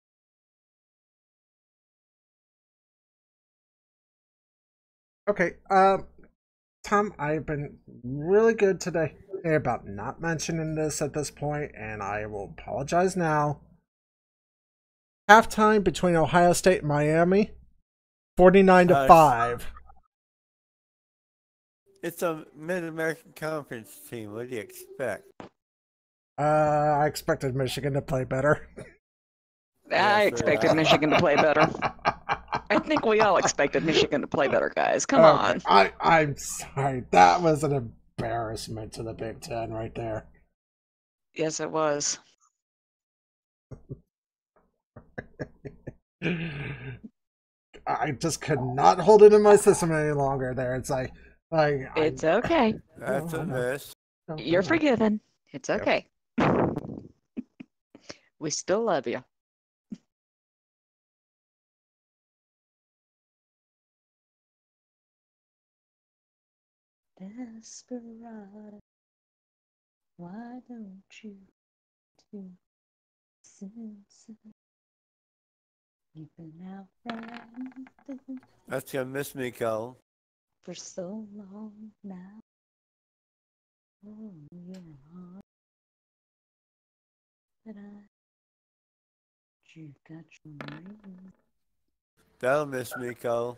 S1: Okay, Tom, I've been really good today about not mentioning this at this point, and I will apologize now. Halftime between Ohio State and Miami, 49-5.
S2: It's a Mid-American Conference team. What do you expect?
S1: I expected Michigan to play better.
S3: I expected Michigan to play better. I think we all expected Michigan to play better, guys. Come on.
S1: I'm sorry. That was an embarrassment to the Big Ten right there.
S3: Yes, it was.
S1: I just could not hold it in my system any longer there. It's like
S3: It's okay.
S2: That's a miss.
S3: You're forgiven. It's okay. We still love you. Desperado, why don't you do since you've been out riding
S2: That's gonna miss Miko.
S3: for so long now? Oh, your heart that you got your ring.
S2: That'll miss Miko.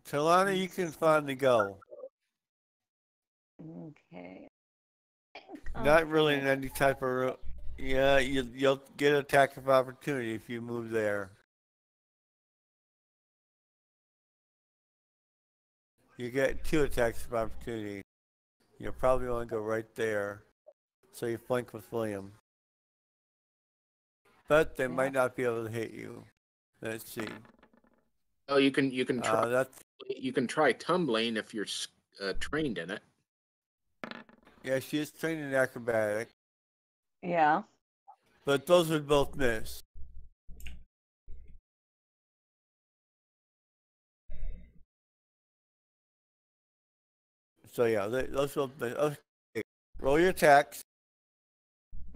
S2: Talana, you can finally go.
S3: Okay.
S2: Not really in any type of... Yeah, you'll get an attack of opportunity if you move there. You get 2 attacks of opportunity. You'll probably want to go right there. So you flank with William. But they might not be able to hit you. Let's see.
S4: Oh, you can try
S2: That's...
S4: you can try tumbling if you're trained in it.
S2: Yeah, she is trained in acrobatic.
S3: Yeah.
S2: But those would both miss. So yeah, those will be, okay. Roll your attacks.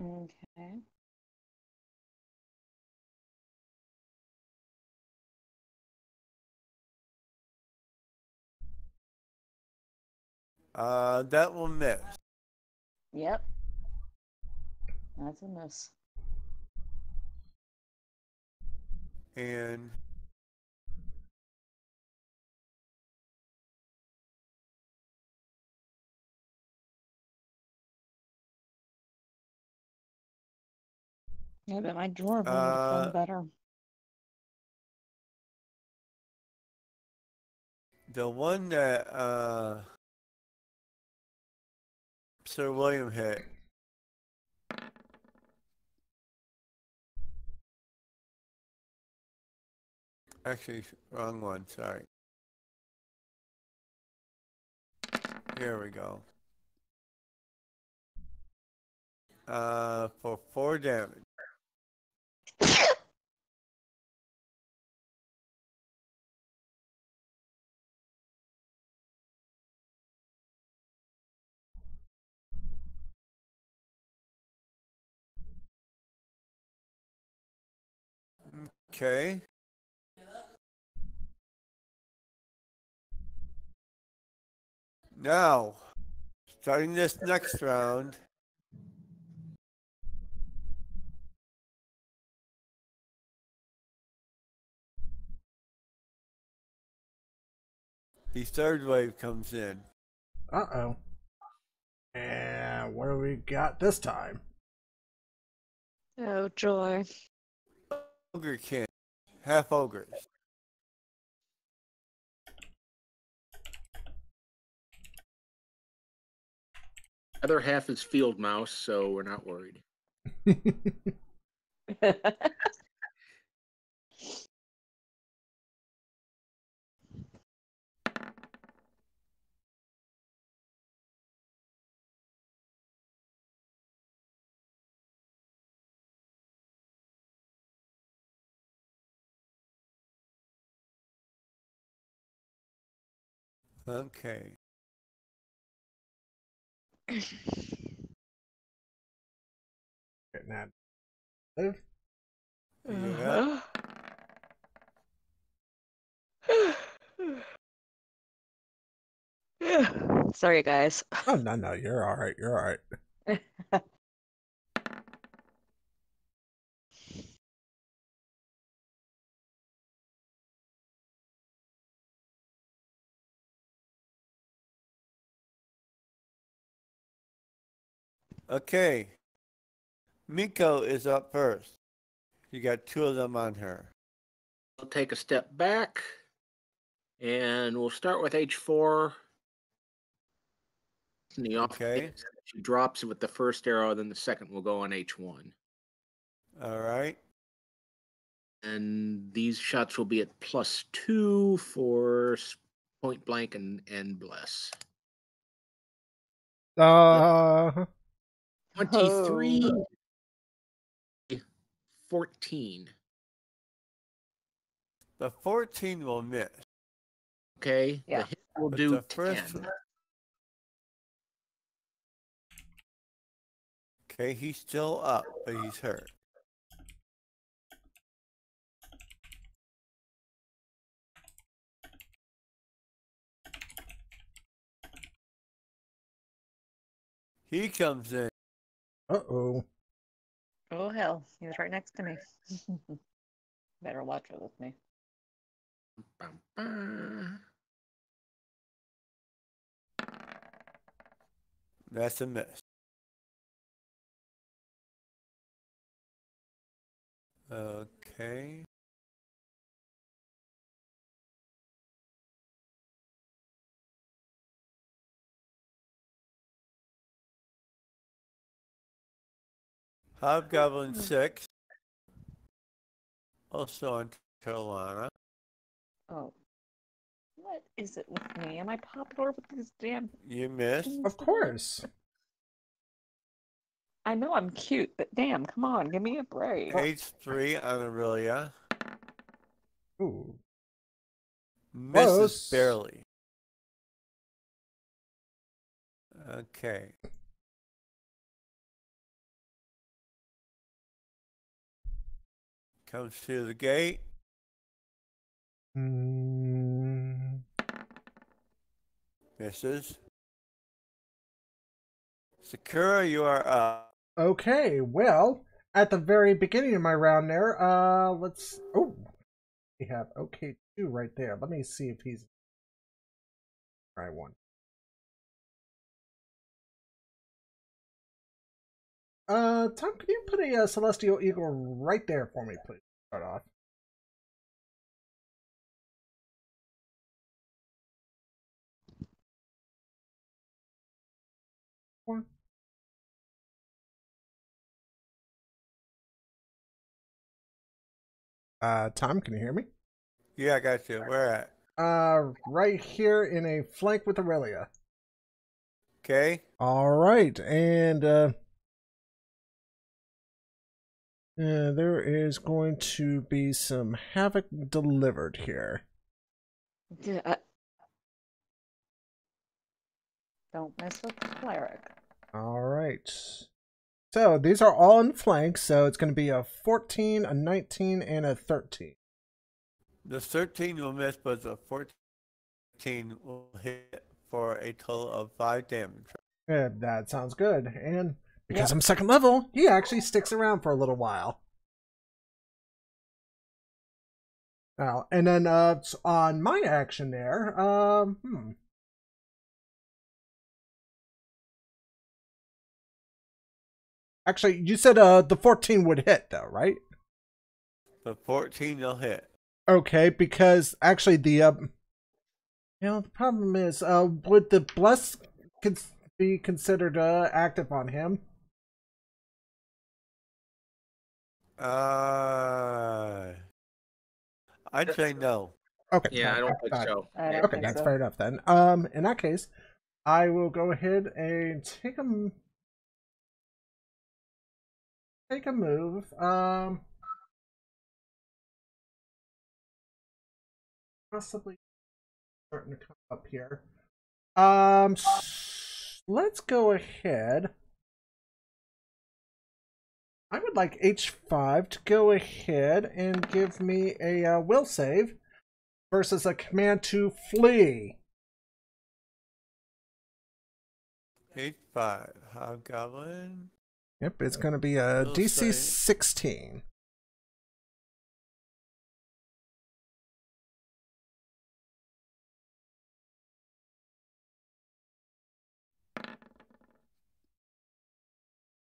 S3: Okay.
S2: That will miss.
S3: Yep. That's a miss.
S2: And
S3: Yeah, but my dwarven would have done better.
S2: the one that Sir William hit. Actually, wrong one. Sorry. Here we go. For 4 damage. Okay. Now, starting this next round, the third wave comes in.
S1: Uh-oh. And what do we got this time?
S3: Oh, joy.
S2: Ogre king. Half ogres.
S4: Other half is field mouse, so we're not worried.
S2: Okay.
S1: Getting that. Live.
S2: Yeah.
S3: Sorry, guys.
S1: Oh, no, you're all right. You're all right.
S2: Okay. Miko is up first. You got 2 of them on her.
S4: I'll take a step back, and we'll start with H4. In the off
S2: Okay.
S4: case she drops with the first arrow, then the second will go on H1.
S2: All right.
S4: And these shots will be at +2 for point blank and bless. 23, 14.
S2: The 14 will miss.
S4: Okay,
S3: Yeah.
S4: the hit will
S2: But
S4: do
S2: the first
S4: 10.
S2: Okay, he's still up, but he's hurt. He comes in.
S1: Uh-oh.
S3: Oh, hell. He was right next to me. Better watch it with me.
S4: Bum, bum.
S2: That's a miss. Okay. Hobgoblin 6. Also on Carolina.
S3: Oh. What is it with me? Am I popular with these damn...
S2: You missed.
S1: Of course.
S3: I know I'm cute, but damn, come on, give me a break.
S2: H3 on Aurelia.
S1: Ooh.
S2: Misses
S1: Close.
S2: barely. Okay. Comes through the gate. Misses. Sakura, you are up.
S1: Okay, well, at the very beginning of my round there, let's... Oh, we have OK2 right there. Let me see if he's... Try one. Tom, can you put a Celestial Eagle right there for me, please? Start off. One. Tom, can you hear me?
S2: Yeah, I got you. Where at?
S1: Right here in a flank with Aurelia.
S2: Okay.
S1: All right, and there is going to be some havoc delivered here.
S3: Don't mess with the cleric.
S1: All right. So these are all in flanks, so it's going to be a 14, a 19, and a 13.
S2: The 13 will miss, but the 14 will hit for a total of 5 damage.
S1: Yeah, that sounds good. And because I'm second level, he actually sticks around for a little while. Now, and then on my action there, Actually, you said the 14 would hit though, right?
S2: The 14 will hit.
S1: Okay, because actually the problem is would the bless be considered active on him?
S2: I'd say no.
S1: Okay.
S4: Yeah, I don't think so.
S3: I don't
S1: Okay,
S3: think
S1: that's
S3: so.
S1: fair enough then. In that case, I will go ahead and take a move. Possibly starting to come up here. Let's go ahead. I would like H5 to go ahead and give me a will save versus a command to flee.
S2: H5, Hobgoblin.
S1: Yep, it's going to be a
S2: Will
S1: DC
S2: save.
S1: 16.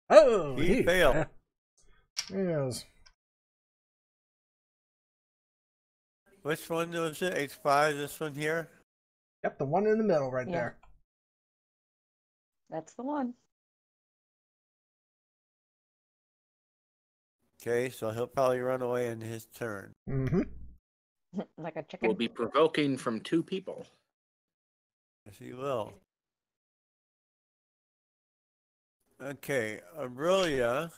S1: Oh,
S2: He failed.
S1: Yes.
S2: Which one was it? H5, this one here?
S1: Yep, the one in the middle right
S3: Yeah.
S1: there.
S3: That's the one.
S2: Okay, so he'll probably run away in his turn.
S1: Mm-hmm.
S3: Like a chicken.
S4: Will be provoking from 2 people.
S2: Yes, he will. Okay, Aurelia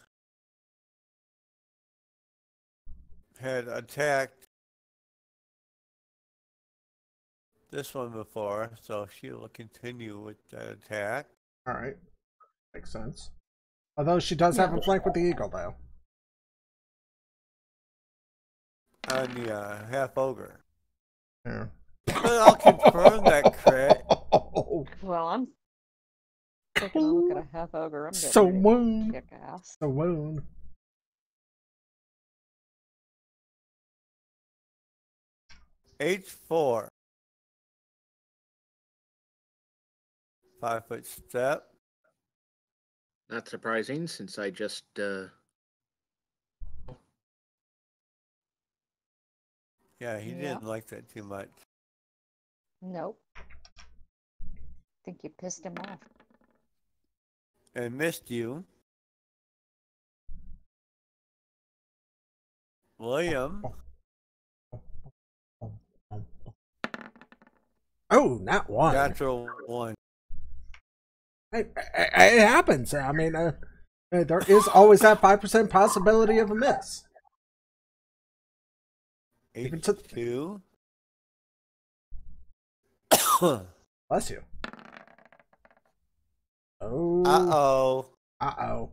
S2: had attacked this one before, so she will continue with that attack.
S1: All right. Makes sense. Although she does have a flank with the eagle, though.
S2: On the half ogre.
S1: Yeah.
S2: But I'll confirm that crit.
S3: Well, I'm taking a look at a half ogre. I'm getting
S1: So
S3: ready to
S1: wound.
S3: kick ass.
S1: So wound.
S2: H4. 5-foot step.
S4: Not surprising, since I just
S2: Yeah, he
S3: Yeah.
S2: didn't like that too much.
S3: Nope. Think you pissed him off.
S2: And missed you. William.
S1: Oh, not one.
S2: Natural 1.
S1: It happens. I mean, there is always that 5% possibility of a miss. Even to-
S2: H2.
S1: Bless you.
S2: Uh-oh.
S1: Uh-oh.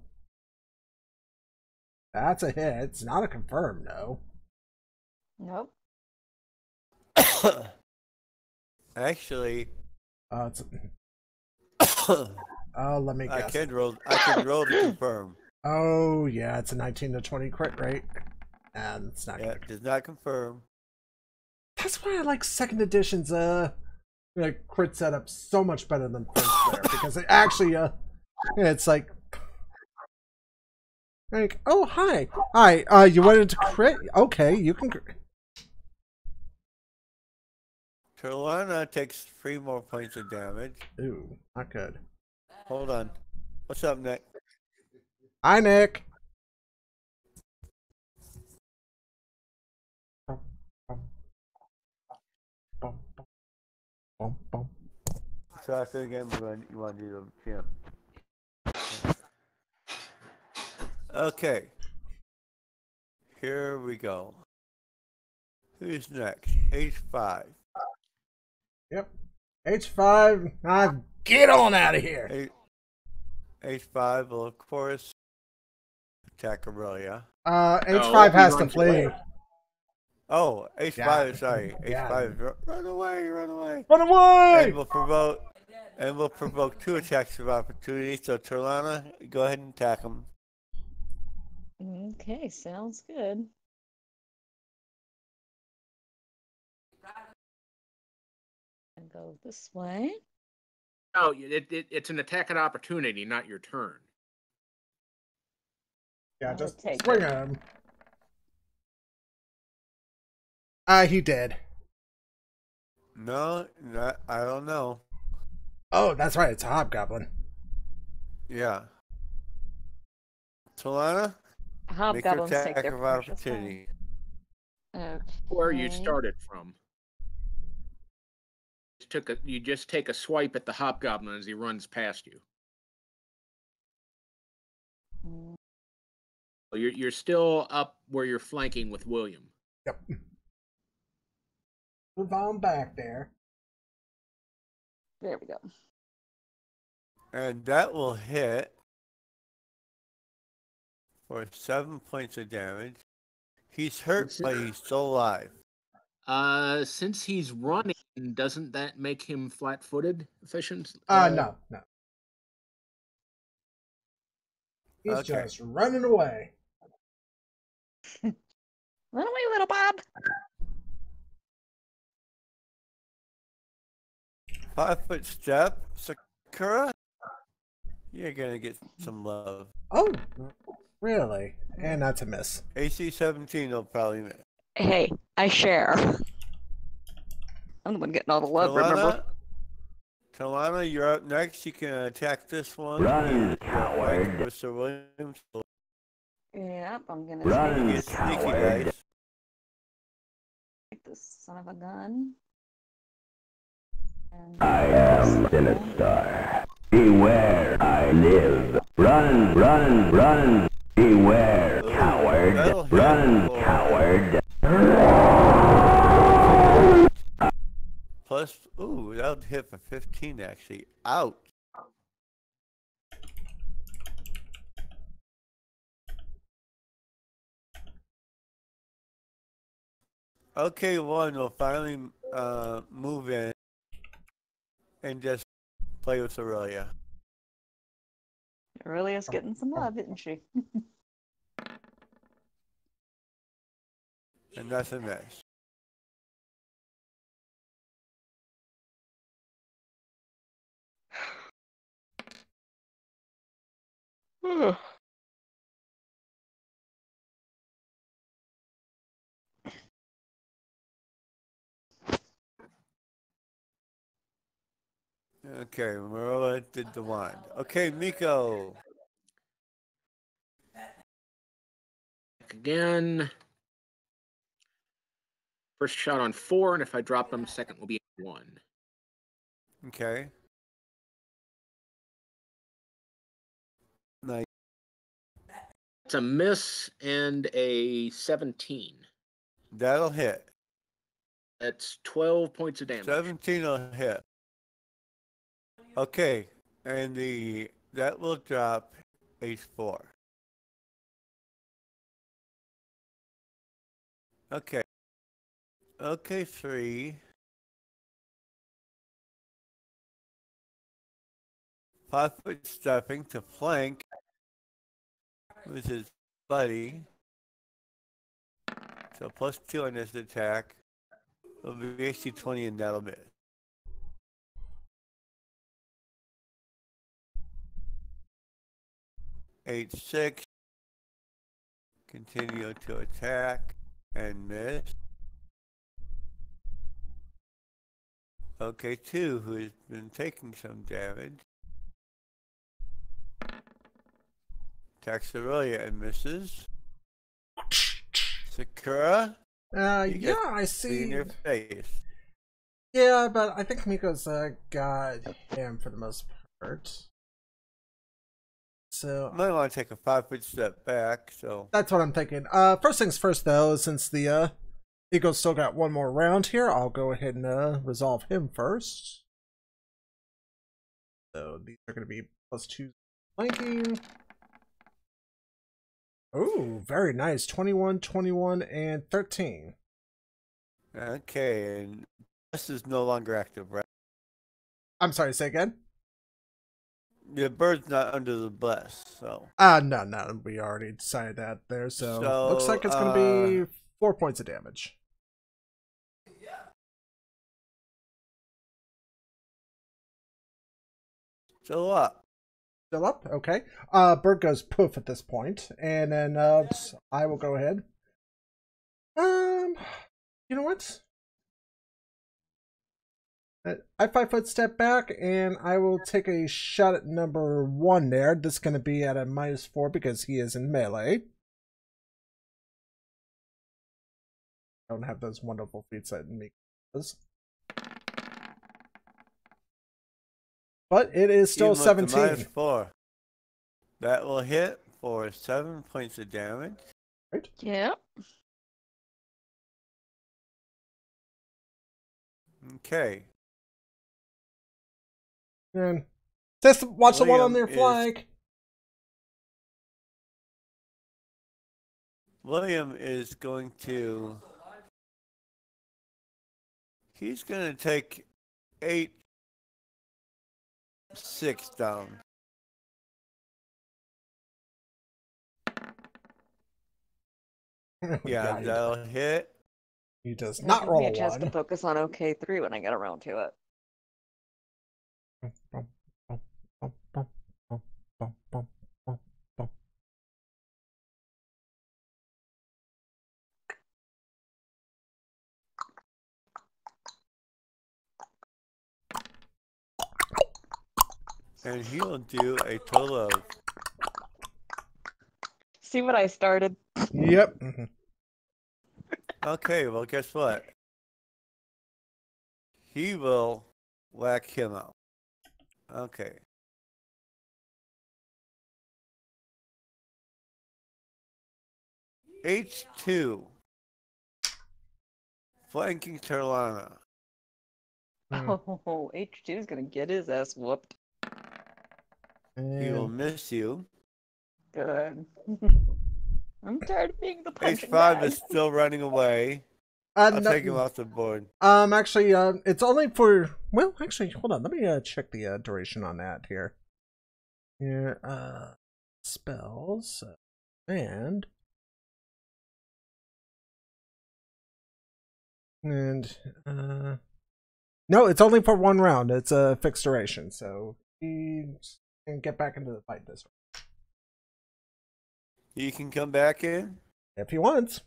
S1: That's a hit. It's not a confirm, no.
S3: Nope.
S2: Actually,
S1: It's,
S2: I
S1: let me guess.
S2: can roll to confirm.
S1: Oh, yeah, it's a 19 to 20 crit rate. And it's not
S2: Yeah,
S1: gonna...
S2: does not confirm.
S1: That's why I like second edition's like crit setup so much better than first there, because it actually it's like oh hi you wanted to crit, okay, you can
S2: Carolina takes 3 more points of damage.
S1: ooh, not good.
S2: Hold on. What's up, Nick?
S1: Hi, Nick.
S2: So I say again, you want to do the champ. Okay. Here we go. Who's next? H5.
S1: Yep. H5, get on out of here.
S2: H5 will, of course, attack Aurelia.
S1: H5 has to flee.
S2: Oh, H5,
S1: Yeah.
S2: sorry.
S1: Yeah.
S2: H5, run away.
S1: Run away!
S2: And we'll provoke 2 attacks of opportunity. So, Turlana, go ahead and attack him.
S3: Okay, sounds good. And go this way.
S4: Oh, it's an attack at opportunity, not your turn.
S1: Yeah,
S3: I'll
S1: just
S3: take
S1: swing
S3: it.
S1: at him. He did.
S2: No, I don't know.
S1: Oh, that's right, it's a hobgoblin.
S2: Yeah. Solana, make your
S3: Hobgoblins take
S2: attack
S3: their
S2: of
S3: precious
S2: opportunity.
S3: time.
S4: Where you
S3: Okay.
S4: started from. You just take a swipe at the hobgoblin as he runs past you.
S3: Mm,
S4: You're still up where you're flanking with William.
S1: Yep. Move on back there.
S3: There we go.
S2: And that will hit for 7 points of damage. He's hurt, but he's still alive.
S4: Since he's running, doesn't that make him flat-footed efficient?
S1: No. He's
S2: Okay.
S1: just running away.
S3: Run away, little Bob.
S2: 5-foot step, Sakura. You're gonna get some love.
S1: Oh, really? And that's a miss.
S2: AC 17 will probably miss.
S3: Hey, I share. I'm the one getting all the love, remember?
S2: Talana, you're up next. You can attack this one.
S5: Run, coward.
S2: Mr. Williams.
S3: Yep, I'm gonna
S5: Run,
S2: Get sneaky,
S5: coward.
S2: guys.
S3: take this son of a gun. And
S5: I am Cenotaph. Beware, I live. Run, run, run. Beware, coward.
S2: that'll hit.
S5: Run,
S2: Oh.
S5: coward.
S2: Plus, ooh, that would hit for 15 actually. Ouch. Okay, one will finally move in and just play with Aurelia.
S3: Aurelia's getting some love, isn't she?
S2: And that's a miss. Okay, Marilla did the wand. Okay, Miko.
S4: Again. First shot on 4, and if I drop them, second will be 1.
S2: Okay. Nice.
S4: It's a miss and a 17.
S2: That'll hit.
S4: That's 12 points of damage.
S2: 17 will hit. Okay, and the that will drop H4. Okay. Okay, 3. 5-foot stepping to flank with his buddy. So +2 on this attack. It'll be AC 20 and that'll miss. H6. Continue to attack and miss. Okay, 2, who has been taking some damage. Attacks Aurelia and misses. Sakura.
S1: Yeah, I see.
S2: In your face.
S1: Yeah, but I think Miko's goddamn for the most part. So
S2: Might want to take a 5-foot step back. So
S1: that's what I'm thinking. First things first, though, since the Eagles still got one more round here, I'll go ahead and resolve him first. So these are going to be +2 flanking. Ooh, very nice. 21, 21, and 13.
S2: okay, and this is no longer active, right?
S1: I'm sorry, say again?
S2: The bird's not under the bless, so.
S1: No, we already decided that there, so looks like it's going to be 4 points of damage.
S2: Still up.
S1: Still up? Okay. Bird goes poof at this point, and then I will go ahead. You know what? I 5-foot step back, and I will take a shot at number 1 there. This is going to be at a -4 because he is in melee. I don't have those wonderful feats that Miko does. But it is still
S2: Even with the
S1: 17.
S2: -4. That will hit for 7 points of damage.
S1: Right?
S3: Yeah.
S2: Okay.
S1: And just watch the one on
S2: William
S1: their flank.
S2: William is going to. He's going to take 8-6 down. Yeah, that'll hit.
S1: He does
S3: That
S1: not
S3: gives
S1: roll
S3: me
S1: a
S3: a chance to
S1: 1.
S3: focus on OK3 when I get around to it.
S2: And he'll do a total of.
S3: See what I started?
S1: Yep.
S2: Okay, well, guess what? He will whack him out. Okay. H2. Flanking Carolina.
S3: Oh, H2 is gonna get his ass whooped.
S2: He will
S1: And
S2: miss you.
S3: Good. I'm tired of being the punching
S2: H5
S3: bag.
S2: is still running away. I'll take him off the board.
S1: actually, it's only for, well, actually, hold on. Let me check the duration on that here. Here, spells and no, it's only for 1 round. It's a fixed duration, so he can get back into the fight this round
S2: He can come back in.
S1: if he wants.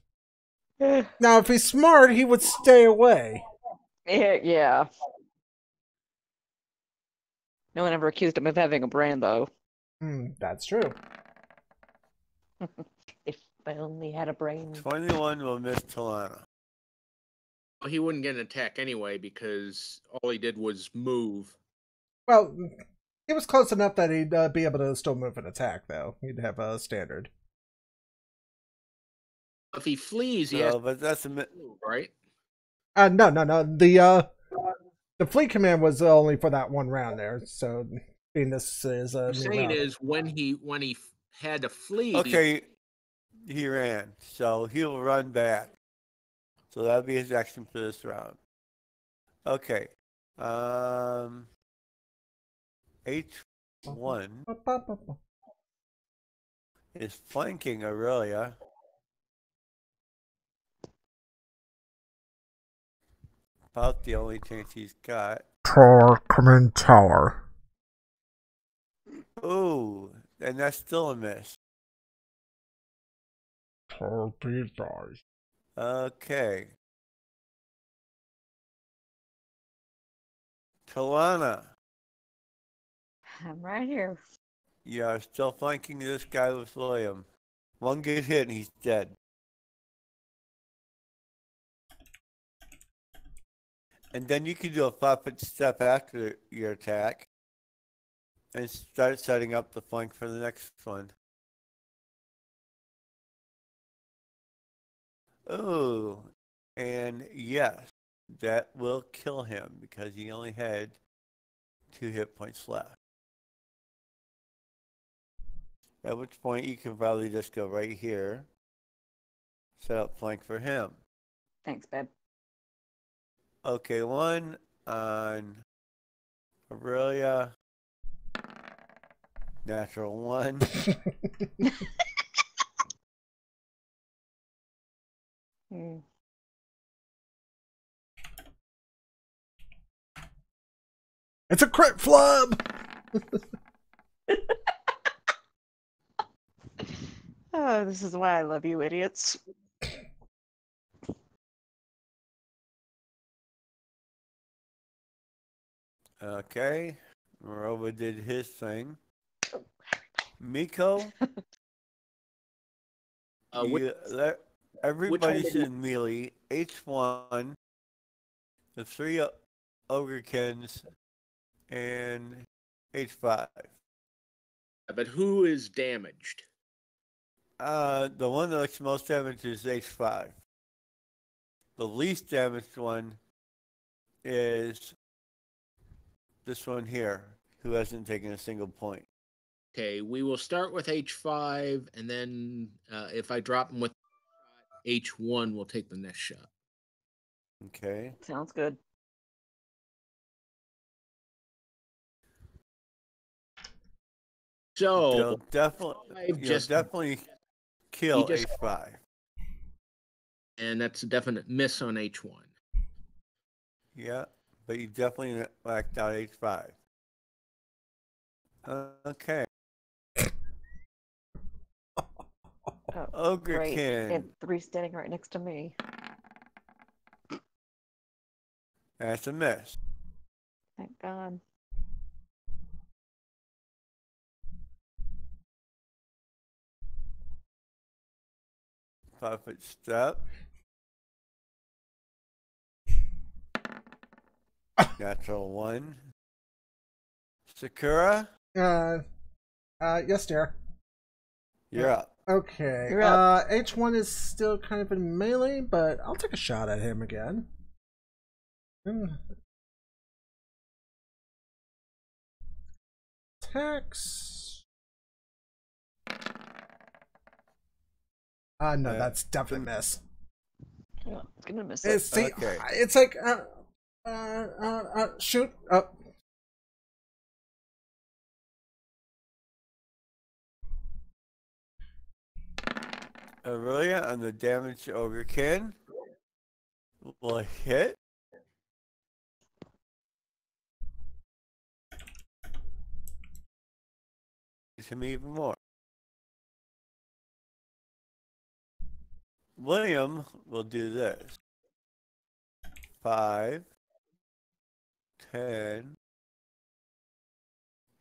S1: Now, if he's smart, he would stay away.
S3: Yeah. No one ever accused him of having a brain, though.
S1: That's true.
S3: If I only had a brain.
S2: 21 will miss Talana.
S4: Well, he wouldn't get an attack anyway because all he did was move.
S1: Well, he was close enough that he'd be able to still move and attack, though. He'd have a standard.
S4: If he flees, he has
S2: No, but that's
S4: to move, right?
S1: No. The fleet command was only for that 1 round there, so being this is a
S4: I'm
S1: new
S4: saying
S1: route.
S4: is when he had to flee.
S2: Okay, he ran, so he'll run back. So that'll be his action for this round. Okay. H1 is flanking Aurelia. About the only chance he's got.
S1: Tower, come in tower.
S2: Ooh, and that's still a miss.
S1: Tower be advised.
S2: Okay. Talana,
S3: I'm right here.
S2: you are still flanking this guy with William. One good hit and he's dead. And then you can do a 5-foot step after your attack and start setting up the flank for the next one. Oh, and yes, that will kill him because he only had 2 hit points left. At which point you can probably just go right here, set up flank for him.
S3: Thanks, babe.
S2: Okay, one on Aurelia. Natural 1.
S3: Hmm.
S1: It's a crit flub!
S3: Oh, this is why I love you, idiots.
S2: Okay, Morova did his thing. Miko, everybody's in melee. H1, the 3 Ogrikins, and H5.
S4: But who is damaged?
S2: The one that looks most damaged is H5. The least damaged one is this one here, who hasn't taken a single point.
S4: Okay, we will start with H5, and then if I drop him with H1, we'll take the next shot.
S2: Okay.
S3: Sounds good.
S4: So
S2: You'll definitely kill H5.
S4: And that's a definite miss on H1.
S2: Yeah, but you definitely whacked out H5. Okay.
S3: Oh, great.
S2: Ogrekin.
S3: And 3 standing right next to me.
S2: That's a miss.
S3: Thank God.
S2: Five-foot step. Natural 1. Sakura,
S1: Yes, dear.
S2: you're up.
S1: Okay.
S3: You're up.
S1: H1 is still kind of in melee, but I'll take a shot at him again. Attacks. No, that's definitely miss.
S3: Yeah, it's gonna miss it.
S1: See,
S2: Okay.
S1: it's like, shoot.
S2: Aurelia on the damage Ogrekin will hit. Him even more. William will do this. 5, 10.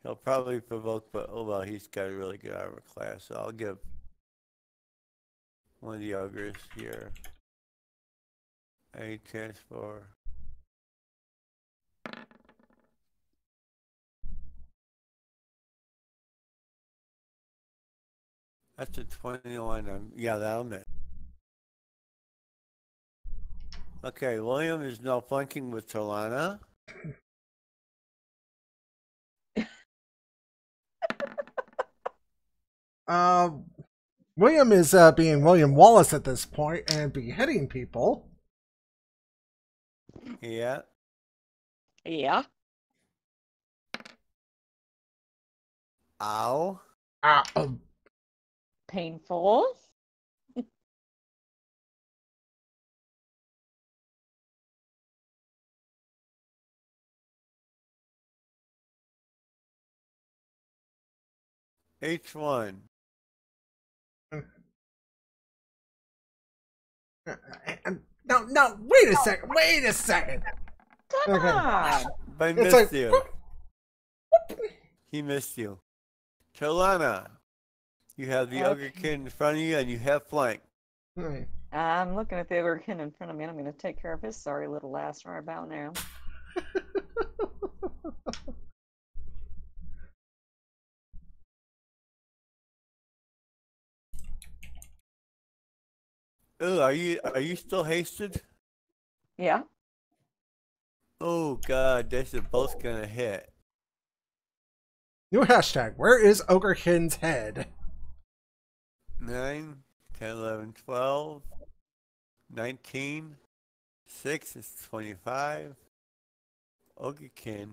S2: He'll probably provoke, but oh well, he's got a really good armor class, so I'll give one of the ogres here a chance for. That's a 21. Yeah, that'll miss. Okay, William is now flanking with Talana.
S1: Uh, William is being William Wallace at this point and beheading people.
S2: Yeah.
S3: Yeah.
S2: Ow.
S1: Uh,
S3: Painful.
S2: H1.
S1: no, wait a second. Wait a second.
S3: Come
S1: Okay.
S3: on.
S2: But
S1: It's
S2: missed
S1: like,
S2: you. He missed you. Talana, you have the Ogre Kid in front of you and you have flank.
S3: I'm looking at the other kid in front of me, and I'm going to take care of his sorry little ass right about now.
S2: Oh, are you still hasted?
S3: Yeah.
S2: Oh god, this is both gonna hit.
S1: New hashtag. Where is Ogrekin's head?
S2: 9, 10, 11, 12, 19, 6 is 25. Ogrekin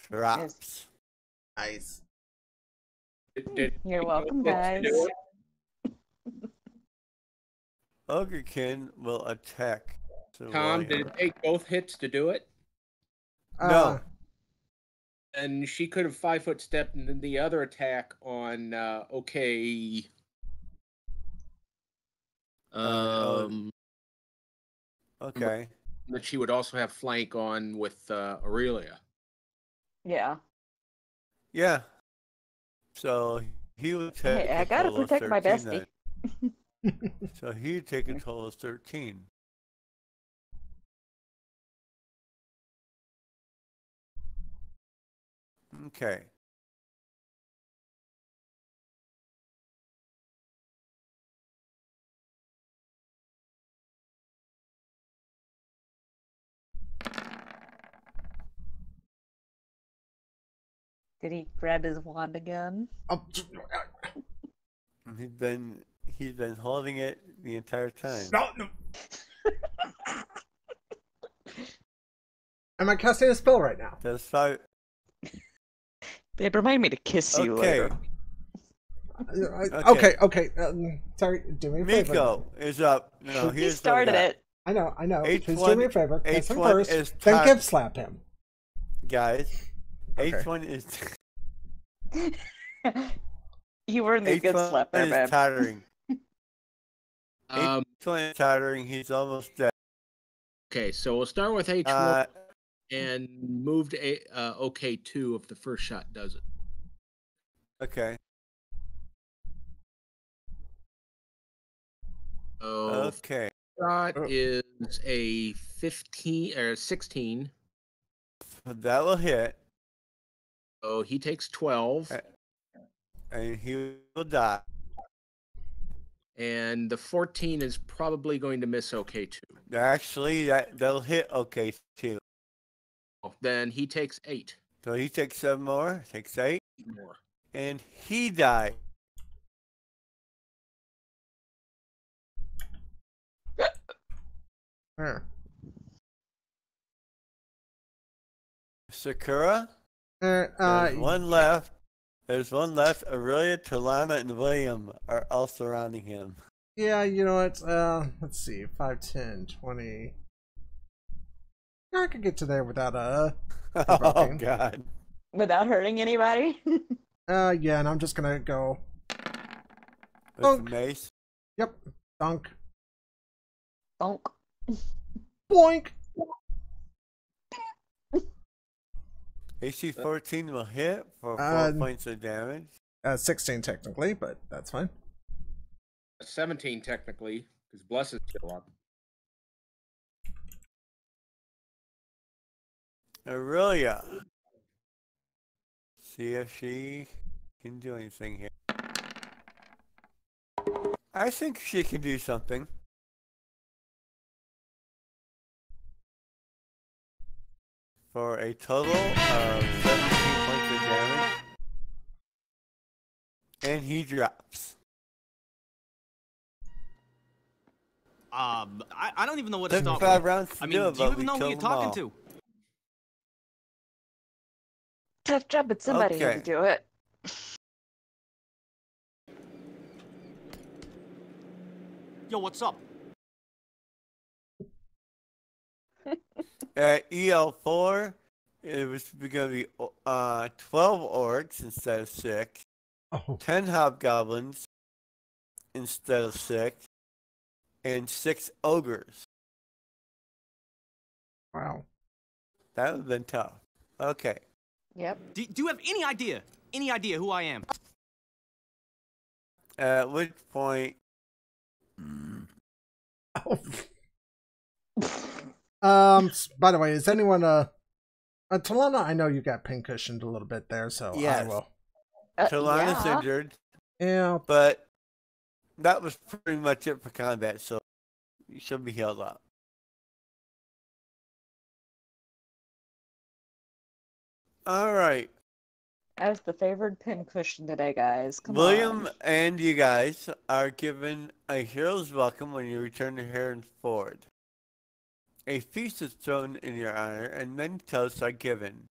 S2: drops.
S1: Nice.
S3: You're welcome, guys.
S2: Ogrekin will attack.
S4: Tom, did it take both hits to do it?
S2: No.
S4: And she could have 5-foot stepped, and then the other attack on okay.
S2: Okay.
S4: That she would also have flank on with Aurelia.
S3: Yeah.
S2: Yeah. So he would take.
S3: Hey, I gotta protect my bestie.
S2: So he'd take a total of 13. Okay.
S3: Did he grab his wand again?
S2: He's been holding it the entire time.
S1: No. Am I casting a spell right now?
S2: That's 5.
S3: Babe, remind me to kiss you later.
S1: Okay. Sorry, do me a favor.
S2: Miko is up. No,
S3: He started it.
S1: I know.
S2: H1
S1: Please do me a favor. Kiss him
S2: H1
S1: first,
S2: is
S1: then
S2: tied.
S1: give slap him.
S2: Guys,
S1: Okay.
S2: H1 is
S3: You were in the good slap there, babe.
S2: tottering. H1 is tottering. He's almost dead.
S4: Okay, so we'll start with H1 and move to OK2 if the first shot does it.
S2: Okay.
S4: So
S2: Okay.
S4: shot is a 15 or 16.
S2: That will hit.
S4: So he takes 12.
S2: And he will die.
S4: And the 14 is probably going to miss OK2.
S2: Actually, that'll hit okay too.
S4: Then he takes 8
S2: So he takes 7 more, takes 8,
S4: more.
S2: and he died. Sakura? There's one left. There's one left. Aurelia, Talana, and William are all surrounding him.
S1: Yeah, you know what? Let's see. 5, 10, 20. I could get to there without
S2: Oh, God.
S3: Without hurting anybody?
S1: Yeah, and I'm just gonna go.
S2: With the mace.
S1: Yep. Dunk.
S3: Bonk.
S1: Boink.
S2: AC 14 will hit for 4 points of damage.
S1: 16 technically, but that's fine.
S4: 17 technically, because Bless is still up.
S2: Aurelia. See if she can do anything here. I think she can do something. For a total of 17 points of damage. And he drops.
S6: I don't even know what to
S2: Took
S6: start
S2: 5
S6: with.
S2: rounds to
S6: I
S2: do
S6: mean,
S2: it,
S6: do you
S2: but
S6: even
S2: we
S6: know who
S2: killed
S6: you're
S2: them
S6: talking
S2: all.
S6: to?
S3: Tough job, but somebody had to
S2: Okay.
S3: do it.
S6: Yo, what's up?
S2: At EL4, it was going to be 12 orcs instead of 6,
S1: Oh,
S2: 10 hobgoblins instead of 6, and 6 ogres.
S1: wow.
S2: That would have been tough. Okay.
S3: Yep.
S6: Do you have any idea who I am?
S2: At which point,
S1: Oh. By the way, is anyone Talana? I know you got pincushioned a little bit there, so I
S2: yes,
S1: will.
S2: Talana's
S3: Yeah.
S2: injured,
S1: Yeah.
S2: but that was pretty much it for combat, so you should be healed up. All right.
S3: As the favored pincushion today, guys. Come
S2: William
S3: on.
S2: and you guys are given a hero's welcome when you return to Heron's Ford. A feast is thrown in your honor, and many toasts are given.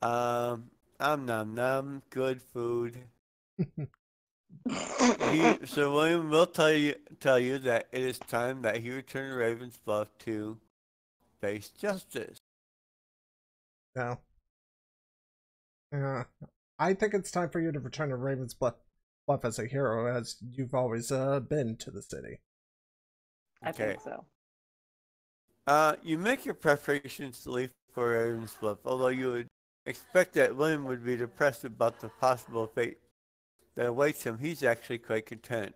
S2: Nom nom, good food. Sir William will tell you that it is time that he return to Raven's Bluff to face justice.
S1: No. I think it's time for you to return to Raven's Bluff as a hero, as you've always been to the city.
S3: I
S2: Okay.
S3: think so.
S2: You make your preparations to leave for Raven's Bluff, although you would expect that William would be depressed about the possible fate that awaits him. He's actually quite content.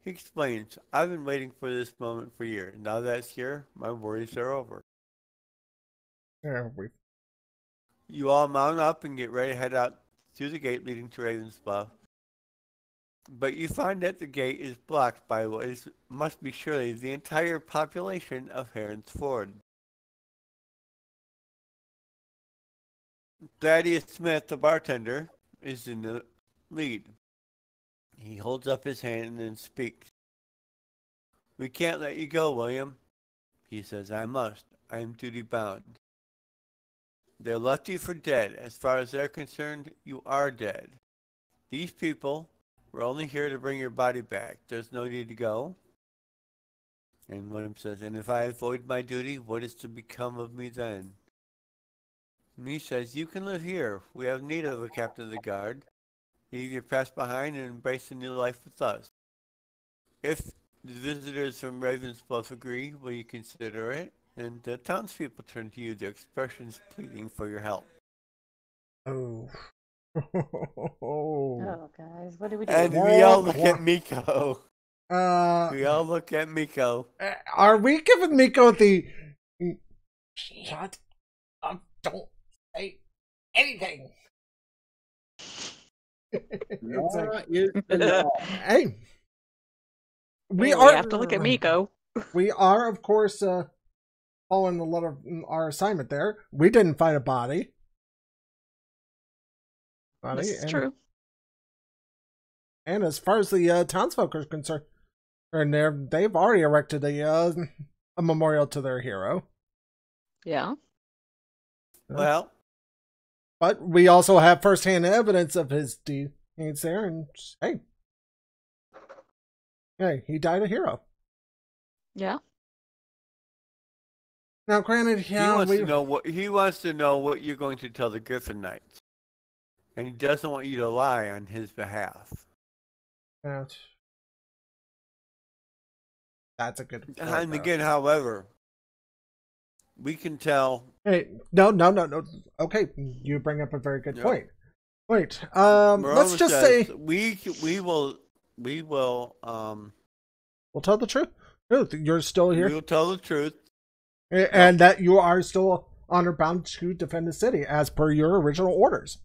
S2: He explains, I've been waiting for this moment for years. Now that it's here, my worries are over.
S1: Yeah,
S2: You all mount up and get ready to head out through the gate leading to Raven's Bluff. But you find that the gate is blocked by what must be surely the entire population of Heron's Ford. Thaddeus Smith, the bartender, is in the lead. He holds up his hand and speaks. We can't let you go, William. He says, I must. I am duty bound. They left you for dead. As far as they're concerned, you are dead. These people were only here to bring your body back. There's no need to go. And William says, and if I avoid my duty, what is to become of me then? And he says, you can live here. We have need of a captain of the guard. You either pass behind and embrace a new life with us. If the visitors from Raven's Bluff agree, will you consider it? And the townspeople turn to you, their expressions pleading for your help.
S1: Oh.
S3: Oh, guys, what do we do?
S2: And we all look at Miko. We all look at Miko.
S1: Are we giving Miko the shut up? Don't say anything. It's like, hey, we
S3: have to look at Miko.
S1: We are, of course, following the letter of our assignment there. We didn't find a body.
S3: This is true.
S1: And as far as the townsfolk are concerned, they've already erected a memorial to their hero.
S3: Yeah.
S2: Well,
S1: but we also have firsthand evidence of his deeds there, and hey, he died a hero.
S3: Yeah.
S1: Now, granted,
S2: he wants to know what you're going to tell the Griffin Knights, and he doesn't want you to lie on his behalf.
S1: That's a good point.
S2: And again, however, we can tell.
S1: Hey, no. Okay, you bring up a very good point. Wait, let's just say
S2: we will. We'll
S1: tell the truth. No, you're still here.
S2: We'll tell the truth,
S1: and that you are still honor bound to defend the city as per your original orders.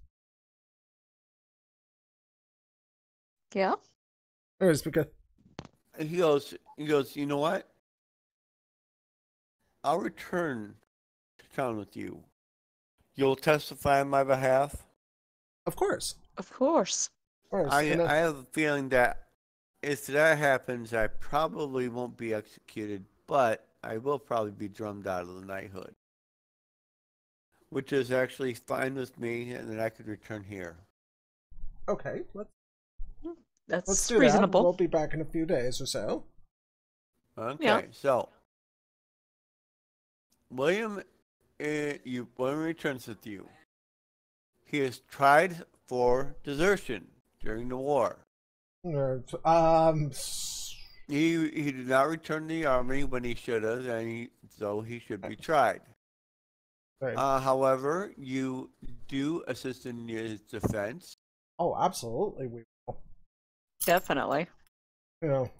S3: Yeah.
S1: It's because
S2: he goes. You know what? I'll return to town with you. You'll testify on my behalf?
S1: Of course.
S3: Of course.
S1: Or
S2: I have a feeling that if that happens, I probably won't be executed, but I will probably be drummed out of the knighthood, which is actually fine with me, and then I could return here.
S1: Okay, let's
S3: That's
S1: do that.
S3: reasonable.
S1: We'll be back in a few days or so.
S2: Okay,
S3: Yeah.
S2: so William returns with you. He is tried for desertion during the war. He did not return to the army when he should have, and so he should be tried.
S1: Right.
S2: However, you do assist in his defense.
S1: Oh, absolutely, we will.
S3: Definitely.
S1: You know,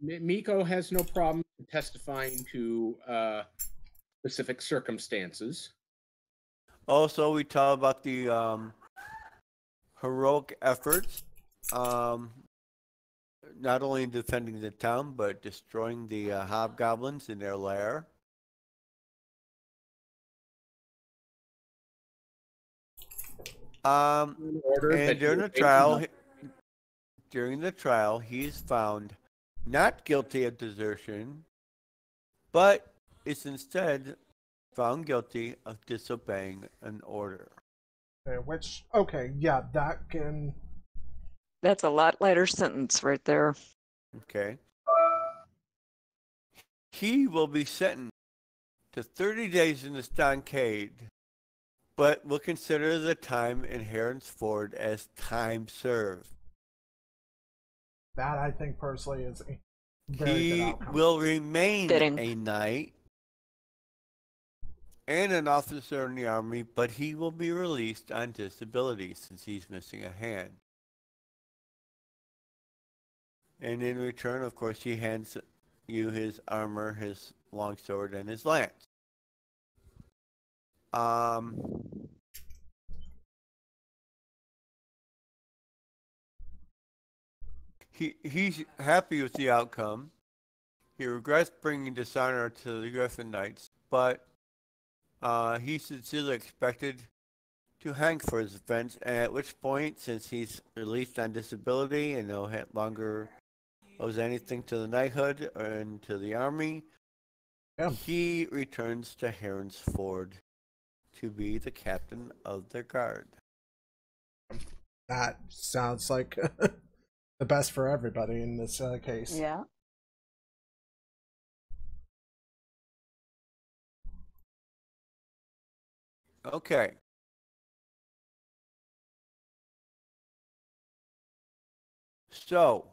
S4: Miko has no problem testifying to specific circumstances.
S2: Also, we talk about the heroic efforts, not only in defending the town, but destroying the hobgoblins in their lair. And during the trial, he's found not guilty of desertion, but is instead found guilty of disobeying an order.
S1: which, okay, yeah, that can.
S3: That's a lot lighter sentence right there.
S2: Okay. He will be sentenced to 30 days in the stockade, but will consider the time in Heron's Ford as time served.
S1: That I think personally is a very good
S2: He
S1: outcome.
S2: will remain
S3: Fitting.
S2: a knight and an officer in the army, but he will be released on disability since he's missing a hand. And in return, of course, he hands you his armor, his longsword, and his lance. He's happy with the outcome. He regrets bringing dishonor to the Griffin Knights, but he sincerely expected to hang for his offense, at which point, since he's released on disability and no longer owes anything to the knighthood and to the army, he returns to Heron's Ford to be the captain of the guard.
S1: That sounds like the best for everybody in this case.
S3: Yeah.
S2: Okay. So,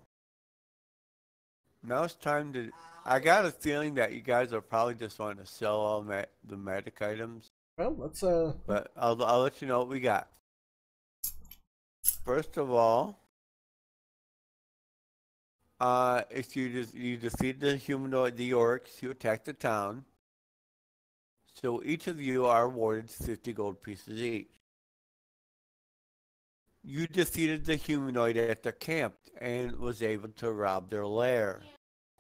S2: now it's time to... I got a feeling that you guys are probably just wanting to sell all the magic items.
S1: Well, let's
S2: But I'll let you know what we got. First of all, if you defeat the humanoid, the orcs, you attack the town. So each of you are awarded 50 gold pieces each. You defeated the humanoid at their camp and was able to rob their lair.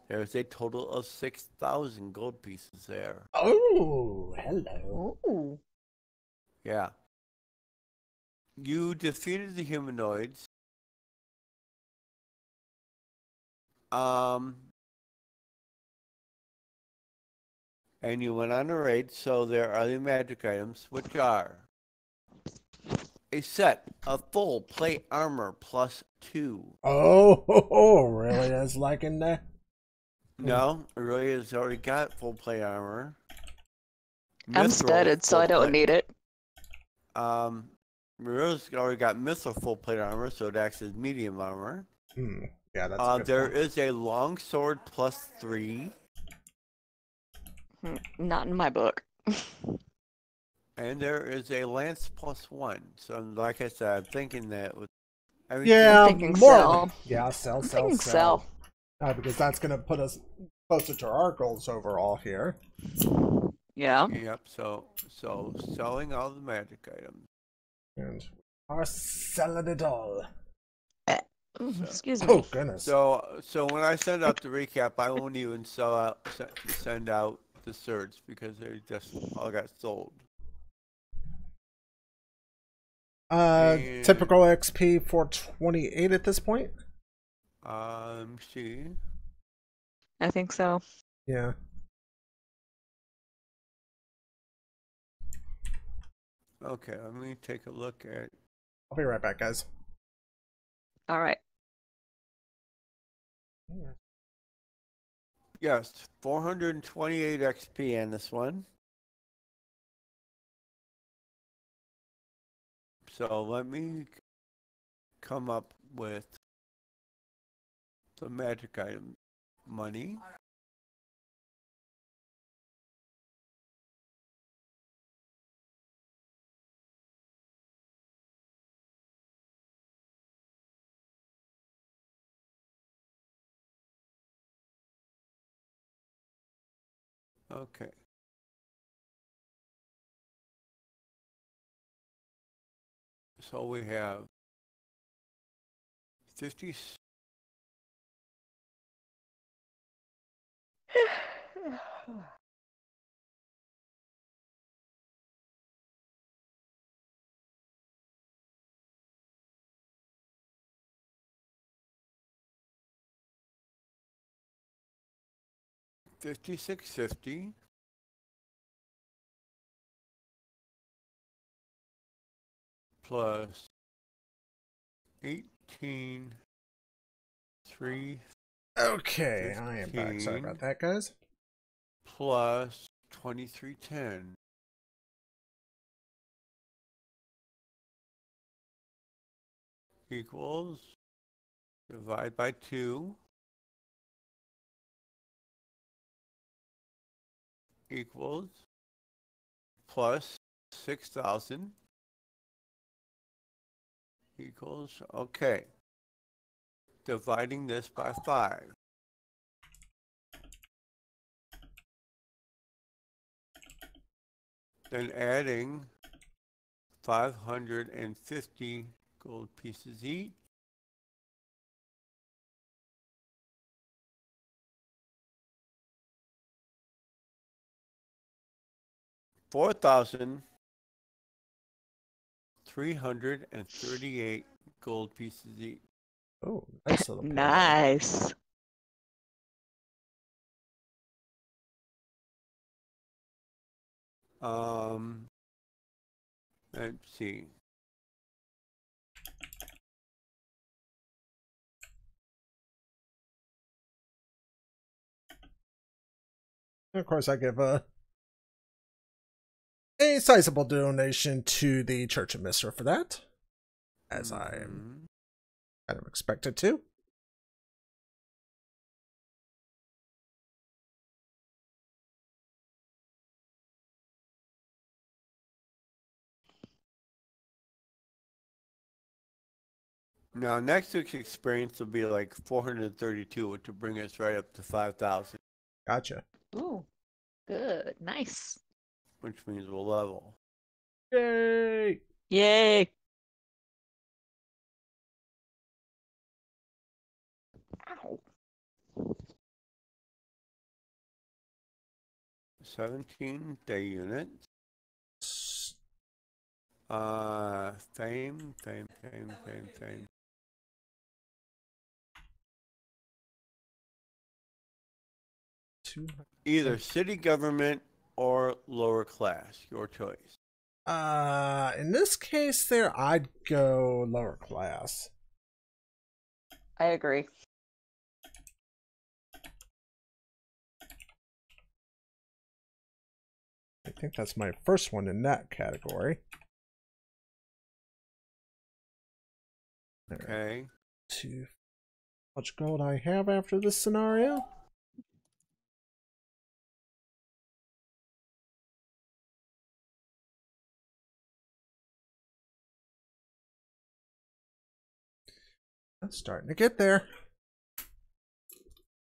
S2: There's a total of 6,000 gold pieces there.
S1: Oh, hello.
S3: Ooh.
S2: Yeah. You defeated the humanoids. And you went on a raid, so there are the magic items, which are a set of full plate armor +2.
S1: Oh, really? That's like in there?
S2: No, Aurelia has already got full plate armor.
S3: I'm studded, so I don't need it.
S2: Marilla's already got Mithril full plate armor, so it acts as medium armor.
S1: Yeah, that's
S2: there is a long sword +3.
S3: Not in my book.
S2: And there is a lance +1. So, like I said, I'm thinking that with
S1: yeah,
S3: I'm thinking
S1: more.
S3: sell.
S1: Yeah, sell. Because that's going to put us closer to our goals overall here.
S3: Yeah.
S2: Yep. So selling all the magic items.
S1: And are selling it all.
S3: Excuse me.
S1: Oh goodness.
S2: So when I send out the recap, I won't even send out the certs because they just all got sold.
S1: Typical XP 428 at this point.
S2: Let me see.
S3: I think so.
S1: Yeah.
S2: Okay, let me take a look at.
S1: I'll be right back, guys.
S3: All right.
S2: Yes, 428 XP in this one. So let me come up with the magic item money. Okay. So we have 50. 5650 plus 18,315
S1: Okay, I am back. Sorry about that, guys.
S2: plus 2310 equals divide by 2 equals plus 6,000 equals, okay, dividing this by 5. Then adding 550 gold pieces each. $4,338 gold pieces each.
S1: Oh, nice little payday.
S3: Nice.
S2: Let's see.
S1: And of course, I give a sizable donation to the Church of Mr. for that, as I am kind of expected to.
S2: Now, next week's experience will be like 432, which will bring us right up to 5,000.
S1: Gotcha.
S3: Ooh, good. Nice.
S2: Which means we'll level.
S1: Yay!
S3: Yay. Ow.
S2: 17 day units. Fame. Either city government or lower class, your choice.
S1: In this case there, I'd go lower class.
S3: I agree.
S1: I think that's my first one in that category.
S2: Okay.
S1: How much gold I have after this scenario? I'm starting to get there.